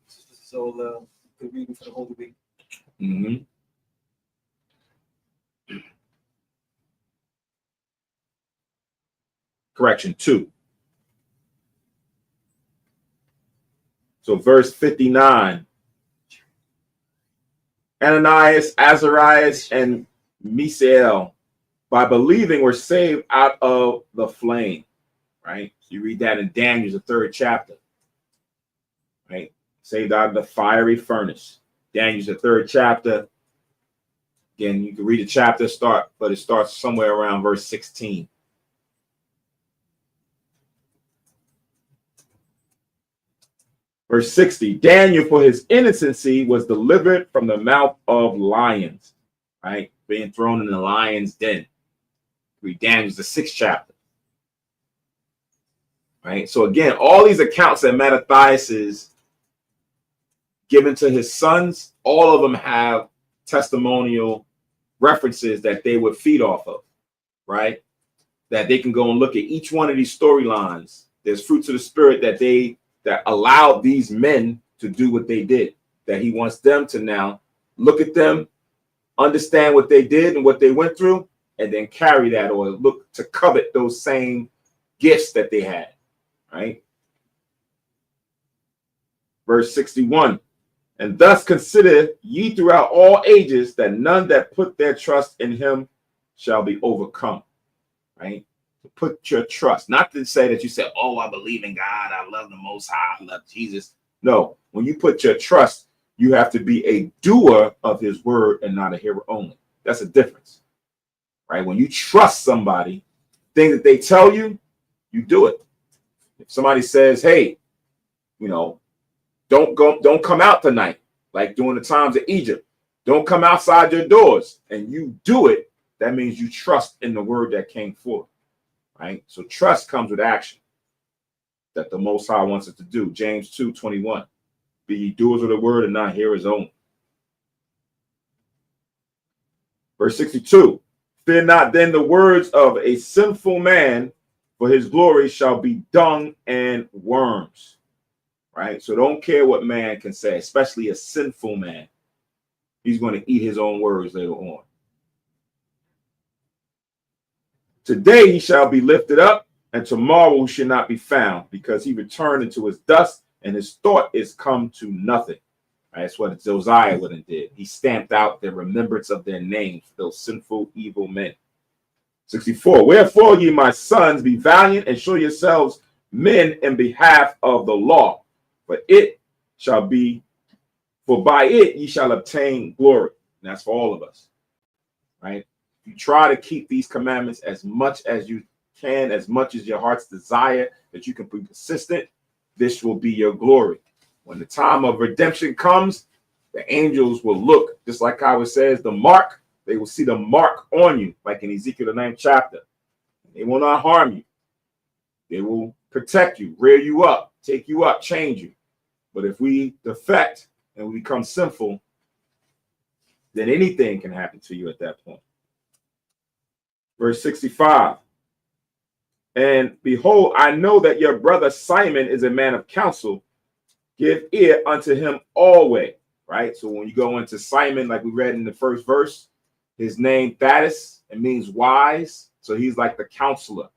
So good reading for the whole week. Mm-hmm. Correction, 2. So verse 59. Ananias, Azarias, and Misael, by believing, were saved out of the flame, right? You read that in Daniel, the 3rd chapter, right? Saved out of the fiery furnace. Daniel, the 3rd chapter. Again, you can read the chapter but it starts somewhere around verse 16. Verse 60, Daniel, for his innocency, was delivered from the mouth of lions, right? Being thrown in the lion's den. Read Daniel's the 6th chapter, right? So again, all these accounts that Mattathias is given to his sons, all of them have testimonial references that they would feed off of, right? That they can go and look at each one of these storylines. There's fruits of the spirit that allowed these men to do what they did, that he wants them to now look at them, understand what they did and what they went through, and then carry that or look to covet those same gifts that they had, right? Verse 61, and thus consider ye throughout all ages that none that put their trust in him shall be overcome, right? To put your trust, not to say that you say, oh, I believe in God, I love the Most High, I love Jesus. No, when you put your trust, you have to be a doer of his word and not a hearer only. That's a difference, right? When you trust somebody, things that they tell you, you do it. If somebody says, hey, don't come out tonight, like during the times of Egypt, don't come outside your doors, and you do it, that means you trust in the word that came forth, right? So trust comes with action that the Most High wants us to do. James 2:21. Be ye doers of the word and not hearers only. Verse 62. Fear not then the words of a sinful man, for his glory shall be dung and worms. Right? So don't care what man can say, especially a sinful man. He's going to eat his own words later on. Today he shall be lifted up, and tomorrow shall not be found, because he returned into his dust, and his thought is come to nothing. Right? That's what Josiah would have did. He stamped out the remembrance of their names, those sinful, evil men. 64. Wherefore, ye my sons, be valiant and show yourselves men in behalf of the law. For by it ye shall obtain glory. And that's for all of us. Right? You try to keep these commandments as much as you can, as much as your heart's desire, that you can be consistent. This will be your glory. When the time of redemption comes, the angels will look, just like how it says, the mark, they will see the mark on you, like in Ezekiel the 9th chapter. They will not harm you. They will protect you, rear you up, take you up, change you. But if we defect and we become sinful, then anything can happen to you at that point. Verse 65. And behold, I know that your brother Simon is a man of counsel. Give ear unto him always. Right? So when you go into Simon, like we read in the first verse, his name Thaddeus, it means wise. So he's like the counselor,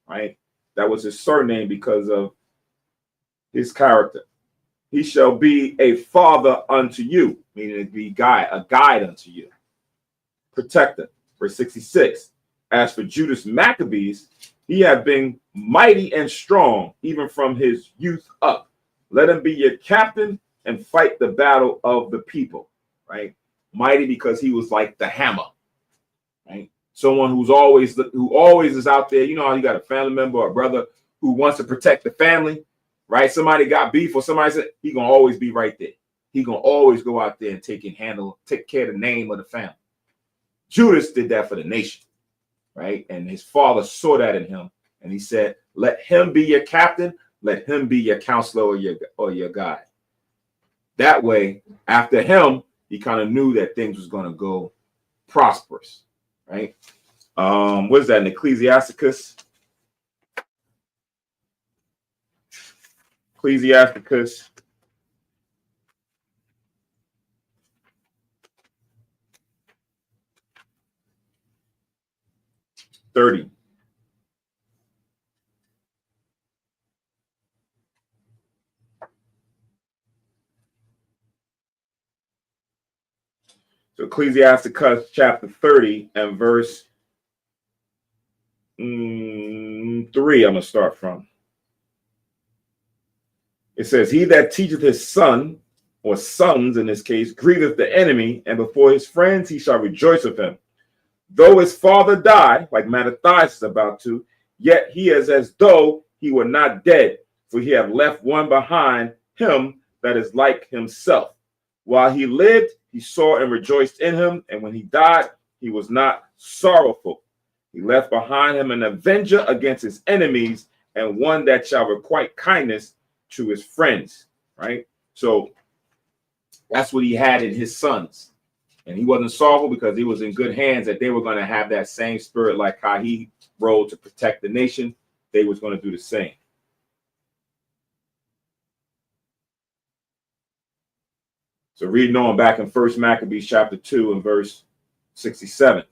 right? That was his surname because of his character. He shall be a father unto you, meaning to be a guide unto you. Protector. Verse 66. As for Judas Maccabees, he had been mighty and strong, even from his youth up. Let him be your captain and fight the battle of the people, right? Mighty because he was like the hammer, right? Someone who always is out there. You know how you got a family member or a brother who wants to protect the family, right? Somebody got beef or somebody said, he gonna always be right there. He gonna always go out there and take care of the name of the family. Judas did that for the nation, right? And his father saw that in him, and he said, let him be your captain, let him be your counselor or your guide. That way, after him, he kind of knew that things was going to go prosperous, right? What is that in Ecclesiasticus? Ecclesiasticus 30. So Ecclesiasticus chapter 30 and verse 3, I'm going to start from. It says, he that teacheth his son, or sons in this case, grieveth the enemy, and before his friends he shall rejoice of him. Though his father die, like Mattathias is about to, yet he is as though he were not dead, for he have left one behind him that is like himself. While he lived, he saw and rejoiced in him, and when he died, he was not sorrowful. He left behind him an avenger against his enemies, and one that shall requite kindness to his friends. Right? So that's what he had in his sons. And he wasn't sorrowful because he was in good hands, that they were going to have that same spirit, like how he rode to protect the nation. They was going to do the same. So reading on back in 1 Maccabees chapter 2 and verse 67.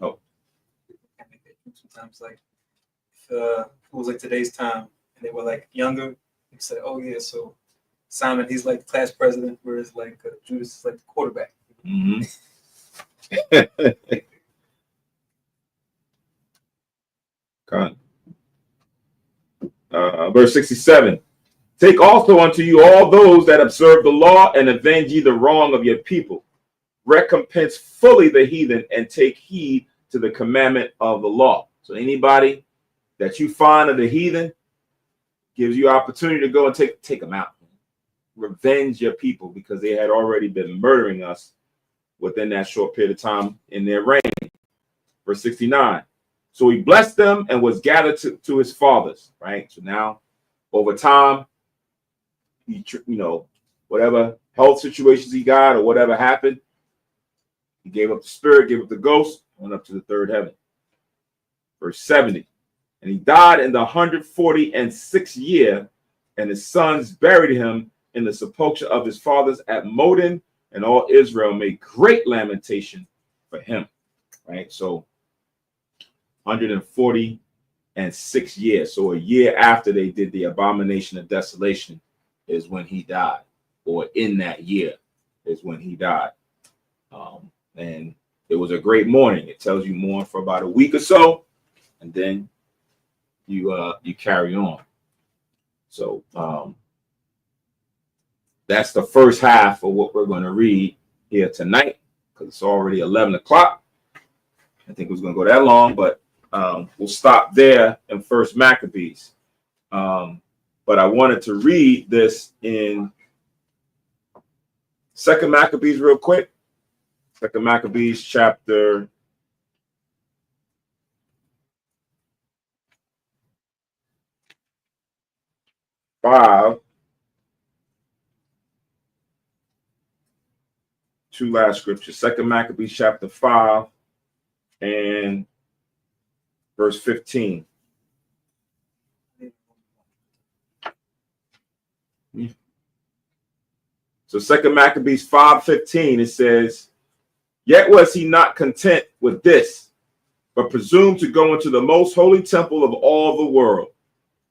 Oh. Sometimes like if it was like today's time and they were like younger, you say, oh yeah, so Simon, he's like the class president, whereas like Judas is like the quarterback. Mm-hmm. Verse 67. Take also unto you all those that observe the law, and avenge ye the wrong of your people. recompense fully the heathen and take heed to the commandment of the law. So anybody that you find of the heathen gives you opportunity to go and take them out. Revenge your people, because they had already been murdering us within that short period of time in their reign. Verse 69. So he blessed them and was gathered to his fathers, right? So now, over time, he, whatever health situations he got or whatever happened, he gave up the spirit, gave up the ghost, went up to the third heaven. Verse 70. And he died in the 146th year, and his sons buried him in the sepulchre of his fathers at Modin, and all Israel made great lamentation for him. Right? So 146 years. So a year after they did the abomination of desolation is when he died, or in that year is when he died. And it was a great mourning. It tells you mourn for about a week or so, and then you carry on. So that's the first half of what we're going to read here tonight, because it's already 11 o'clock. I think it was going to go that long, but we'll stop there in First Maccabees. But I wanted to read this in Second Maccabees real quick. Second Maccabees chapter 5. Two last scriptures. Second Maccabees chapter 5 and verse 15. So Second Maccabees 5:15, it says, "Yet was he not content with this, but presumed to go into the most holy temple of all the world.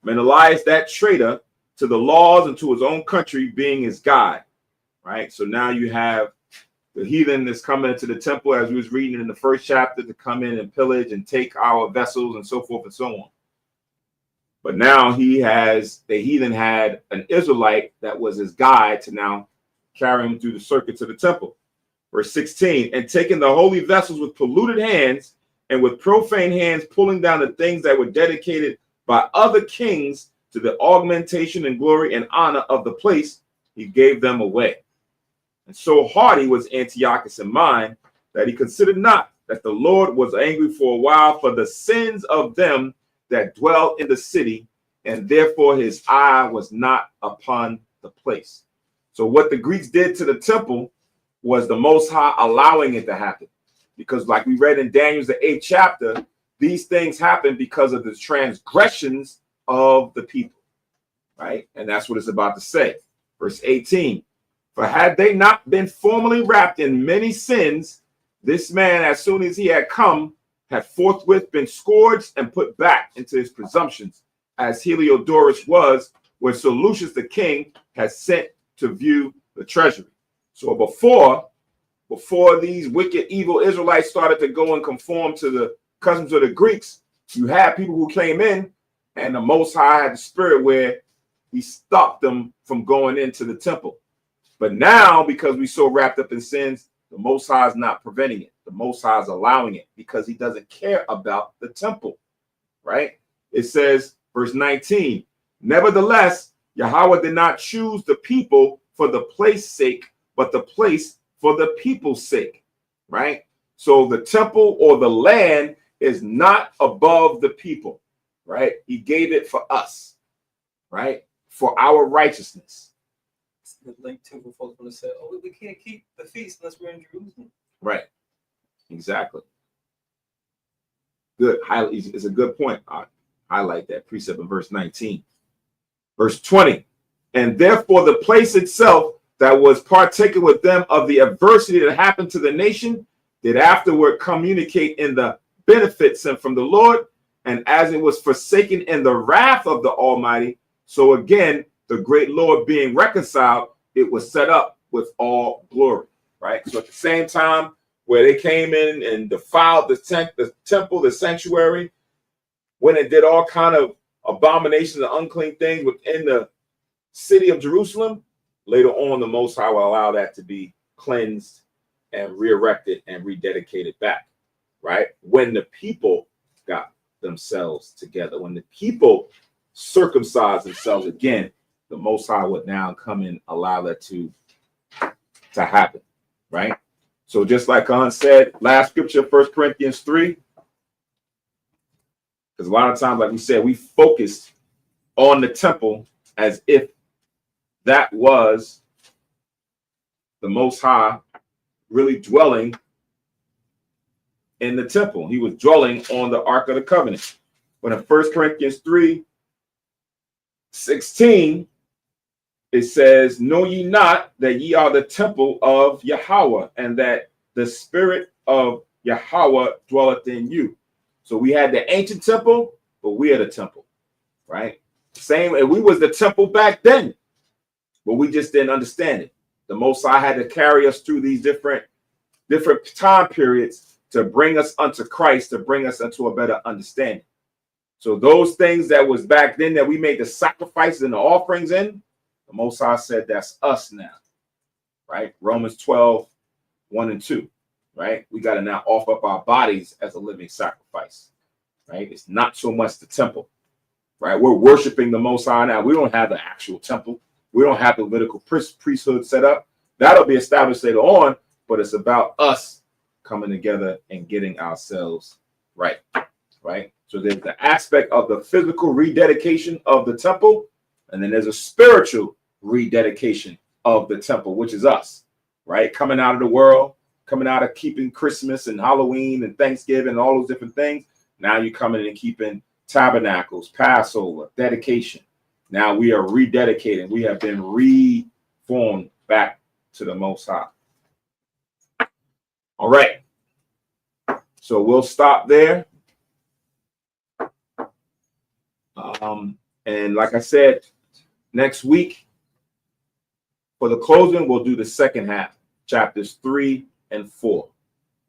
Menelaus, that traitor to the laws and to his own country, being his guide." Right? So now you have the heathen that's coming into the temple, as we was reading in the first chapter, to come in and pillage and take our vessels and so forth and so on. But now the heathen had an Israelite that was his guide to now carry him through the circuit to the temple. Verse 16, "And taking the holy vessels with polluted hands and with profane hands, pulling down the things that were dedicated by other kings to the augmentation and glory and honor of the place, he gave them away. And so haughty was Antiochus in mind that he considered not that the Lord was angry for a while for the sins of them that dwell in the city, and therefore his eye was not upon the place." So what the Greeks did to the temple was the Most High allowing it to happen. Because like we read in Daniel, the 8th chapter, these things happen because of the transgressions of the people. Right? And that's what it's about to say. Verse 18, "For had they not been formerly wrapped in many sins, this man, as soon as he had come, had forthwith been scourged and put back into his presumptions, as Heliodorus was, when Seleucus the king had sent to view the treasury." So before these wicked, evil Israelites started to go and conform to the customs of the Greeks, you had people who came in, and the Most High had the spirit where he stopped them from going into the temple. But now, because we're so wrapped up in sins, the Most High is not preventing it. The Most High is allowing it because he doesn't care about the temple, right? It says, verse 19, "Nevertheless, Yahweh did not choose the people for the place's sake, but the place for the people's sake," right? So the temple or the land is not above the people, right? He gave it for us, right? For our righteousness. It's a good link too for folks want to say, "Oh, we can't keep the feast unless we're in Jerusalem." Right. Exactly. Good. It's a good point. I highlight that precept in verse 19. Verse 20. "And therefore the place itself that was partaken with them of the adversity that happened to the nation did afterward communicate in the benefits sent from the Lord. And as it was forsaken in the wrath of the Almighty, so again, the great Lord being reconciled, it was set up with all glory." Right? So at the same time where they came in and defiled the temple, the sanctuary, when it did all kind of abominations and unclean things within the city of Jerusalem, later on the Most High will allow that to be cleansed and re-erected and rededicated back, right? When the people got themselves together, when the people circumcised themselves again, the Most High would now come and allow that to happen, right? So just like Khan said, last scripture, 1 Corinthians 3, because a lot of times, like we said, we focused on the temple as if that was the Most High really dwelling in the temple. He was dwelling on the Ark of the Covenant. But in 1 Corinthians 3:16, it says, know ye not that ye are the temple of Yahweh, and that the spirit of Yahweh dwelleth in you. So we had the ancient temple, but we are the temple, right? Same, and we was the temple back then, but we just didn't understand it. The Most High had to carry us through these different time periods to bring us unto Christ, to bring us into a better understanding. So those things that was back then that we made the sacrifices and the offerings in, the Most High said that's us now, right? Romans 12:1-2, right? We got to now offer up our bodies as a living sacrifice, right? It's not so much the temple, right? We're worshiping the Most High now. We don't have the actual temple. We don't have the Levitical priesthood set up. That'll be established later on, but it's about us coming together and getting ourselves right, right? So there's the aspect of the physical rededication of the temple, and then there's a spiritual rededication of the temple, which is us, right? Coming out of the world, coming out of keeping Christmas and Halloween and Thanksgiving and all those different things. Now you're coming in and keeping tabernacles, Passover, dedication. Now we are rededicating. We have been reformed back to the Most High. All right. So we'll stop there. And like I said, next week for the closing, we'll do the second half, chapters 3 and 4.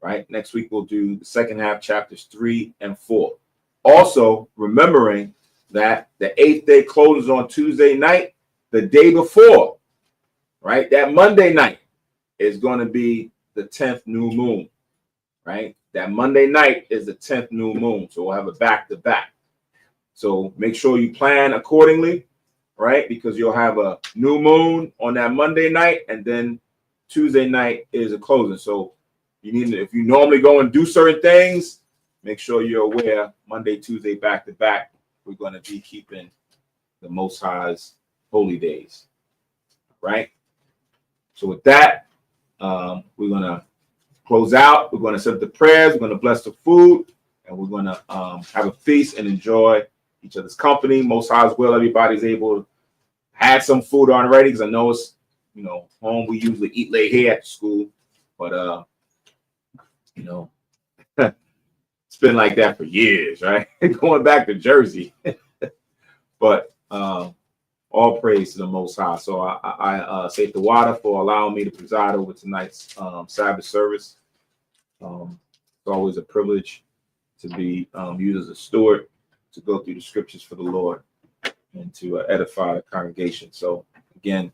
Right? Next week we'll do the second half, chapters 3 and 4. Also, remembering that the 8th day closes on Tuesday night, the day before, right? That Monday night is going to be the 10th new moon, right? That Monday night is the 10th new moon. So we'll have a back-to-back. So make sure you plan accordingly, right? Because you'll have a new moon on that Monday night, and then Tuesday night is a closing. So you need to, if you normally go and do certain things, make sure you're aware Monday, Tuesday, back-to-back. We're going to be keeping the Most High's holy days, right? So with that, we're going to close out. We're going to set up the prayers. We're going to bless the food, and we're going to have a feast and enjoy each other's company. Most High's will, everybody's able to have some food already, because I know it's, you know, home we usually eat late here at school, but you know, it's been like that for years, right? Going back to Jersey. But all praise to the Most High. So I say to Wada for allowing me to preside over tonight's Sabbath service. It's always a privilege to be used as a steward, to go through the scriptures for the Lord and to edify the congregation. So again,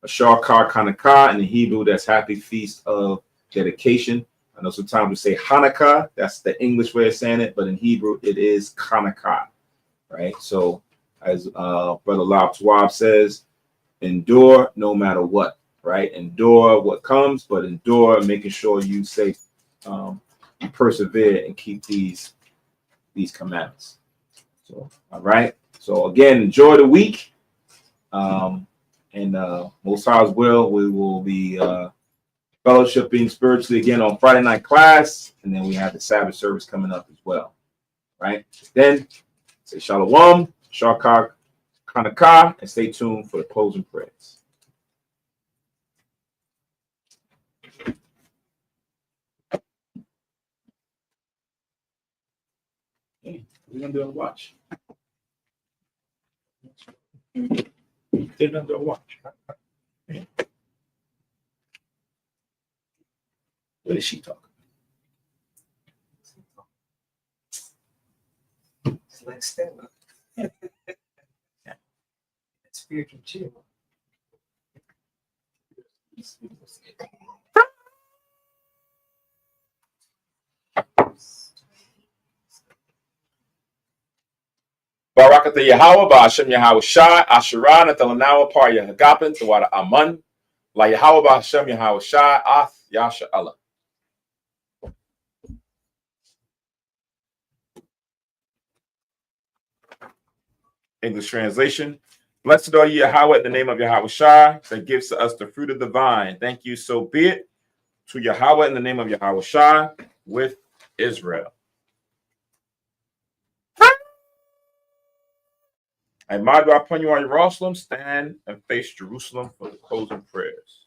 Ashar Kar Kanakah in the Hebrew, that's happy feast of dedication. I know sometimes we say Hanukkah, that's the English way of saying it, but in Hebrew it is Kanakah, right? So as Brother Lab Tawab says, endure no matter what, right? Endure what comes, but endure making sure you say, you persevere and keep these commandments. So, all right. So again, enjoy the week. And Most High's will, we will be fellowshipping spiritually again on Friday night class, and then we have the Sabbath service coming up as well. Right? Then say Shalom, Shakar Kanakah, and stay tuned for the closing prayers. Hey, we're gonna do a watch. They're gonna do a watch. What is she talking? It's like Stella. Spiritual chill. Barakatha Yahweh, Ba'ashem Yahweh Shai, Asherah, Natalanawa, Par Yahagapin, Tawada Aman, La Yahweh, Ba'ashem Yahweh Shai, Ath Yasha Allah. English translation. Blessed are ye, Yahweh, in the name of Yahweh Shai, that gives to us the fruit of the vine. Thank you, so be it, to Yahweh in the name of Yahweh Shai with Israel. I mod upon you, Jerusalem, stand and face Jerusalem for the closing prayers.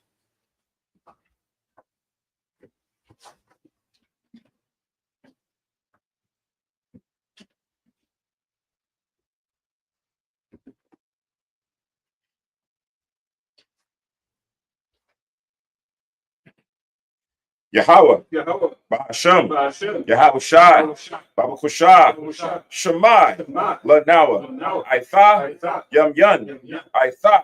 Yahweh, Yahweh, Ba'ashem, Ba'ashem, Yahweh Shai, Yahushua, Baba Kushah, Yahushua, Shemai, Shema, Lanawa, Lanawa, Aitha, Aitha, Yum Yun, Yum Yum, Aitha,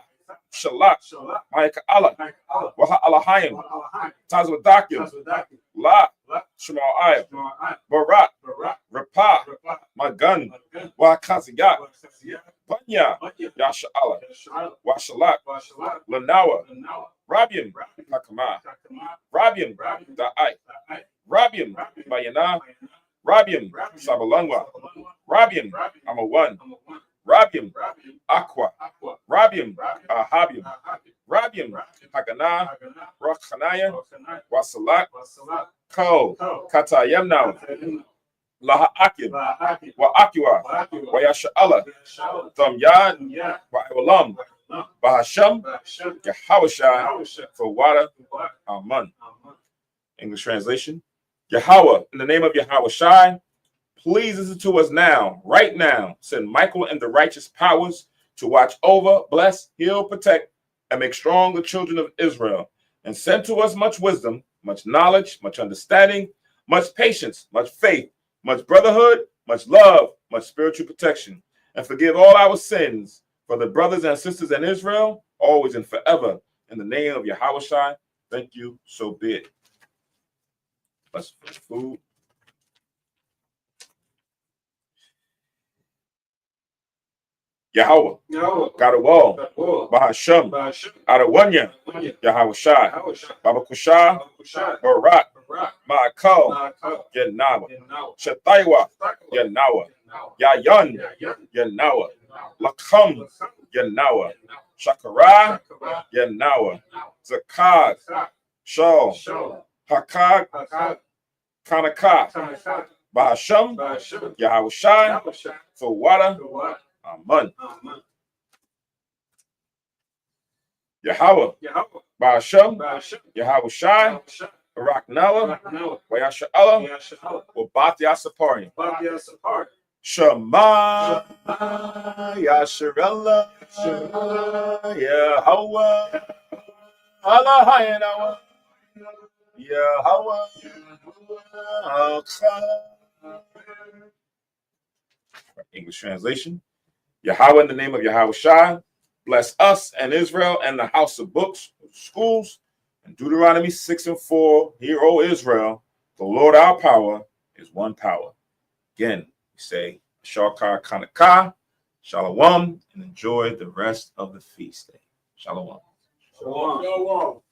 Shalak, Shalak, Ma'ika Allah, Mike Allah, Waha Alahayim, Alahai, Tazwadakim, Tazwadaki, La, La, Shema'ayim, Shema'ai, Barak, Barak, Rapah, Rapah, Magun, Magan, Wakaziyak, Wakasiyah, Banya, Manya, Yasha Allah, Yasha'ala, Washalak, Washalak, Lanawa, Lanawa, Rabiam, Rabbi, Hakama, Takama, Rabiam, Rabbi, Da'ai, Ta'ai, Rabiam, Rabbi, Mayana, Mayana, Rabiam, Rabbi, Sabalangwa, Sabalangwa, Rabiam, Rabbi, Amawan, Amawan, Rabiam, Rabbi, Aqua, Aqua, Rabiam, Rabbi, Ahabiam, Ahabi, Rabiam, Rabbi, Hagana, Hagana, Rakhanaya, Rokanai, Wasalak, Wasalat, Ko, Ko, Katayemna, Katayimna, Laha Akim, La'aki, Wa Akiwa, Wa'akiwa, Wayasha Allah, Yasha'ala, Thum Yad, Dunya, Wa Iwalam, Wa'alam, Bahasham, Ba'asham, Yahawashai, Yahusha, for water, Wa, Aman. Aman. English translation. Yahweh, in the name of Yahweh Shai, please listen to us now, right now. Send Michael and the righteous powers to watch over, bless, heal, protect, and make strong the children of Israel. And send to us much wisdom, much knowledge, much understanding, much patience, much faith, much brotherhood, much love, much spiritual protection. And forgive all our sins for the brothers and sisters in Israel, always and forever. In the name of Yahweh Shai, thank you, so be it. Let's food. Yahweh, Yahweh, God of all, Gabor, Bahasham, Ba'asham, Adawanya, Manya, Yahweh Shai, Yahusha, Baba Kushah, Bakushai, Barak, Barak, Ma'akal, Ma'akal, Yanawa, Yanawa, Shataiwa, Takwa, Yanawa, Yanawa, Yayan, Yayan, Yanawa, Yanawa, Lakam, Lakam, Yanawa, Yanawa, Shakara, Shakara, Yanawa, Yanawa, Zakad, Zakah, Shal, Shal, Hakad, Hakad, Kanaka, Tanakh, Bahasham, Ba'asham, Yahweh Shai, Yahusha, for water, Gawad, Aman. Aman. Yahweh, Yahweh, Bahasham, Ba'asham, Yahweh Shai, Yahusha, Barak Nawa, Raknawa, Wayasha Allah, Yasha'ala, Wabat Yasapari. Badia Sapar, Shema Yasharella Yahweh Alahayanawa Yahweh English translation. Yahweh in the name of Yahweh Shai, bless us and Israel and the house of books, schools, and Deuteronomy 6:4. Hear, O Israel, the Lord our power is one power. Again, we say Shakar Kanaka, Shalom, and enjoy the rest of the feast day. Shalom. Shalom.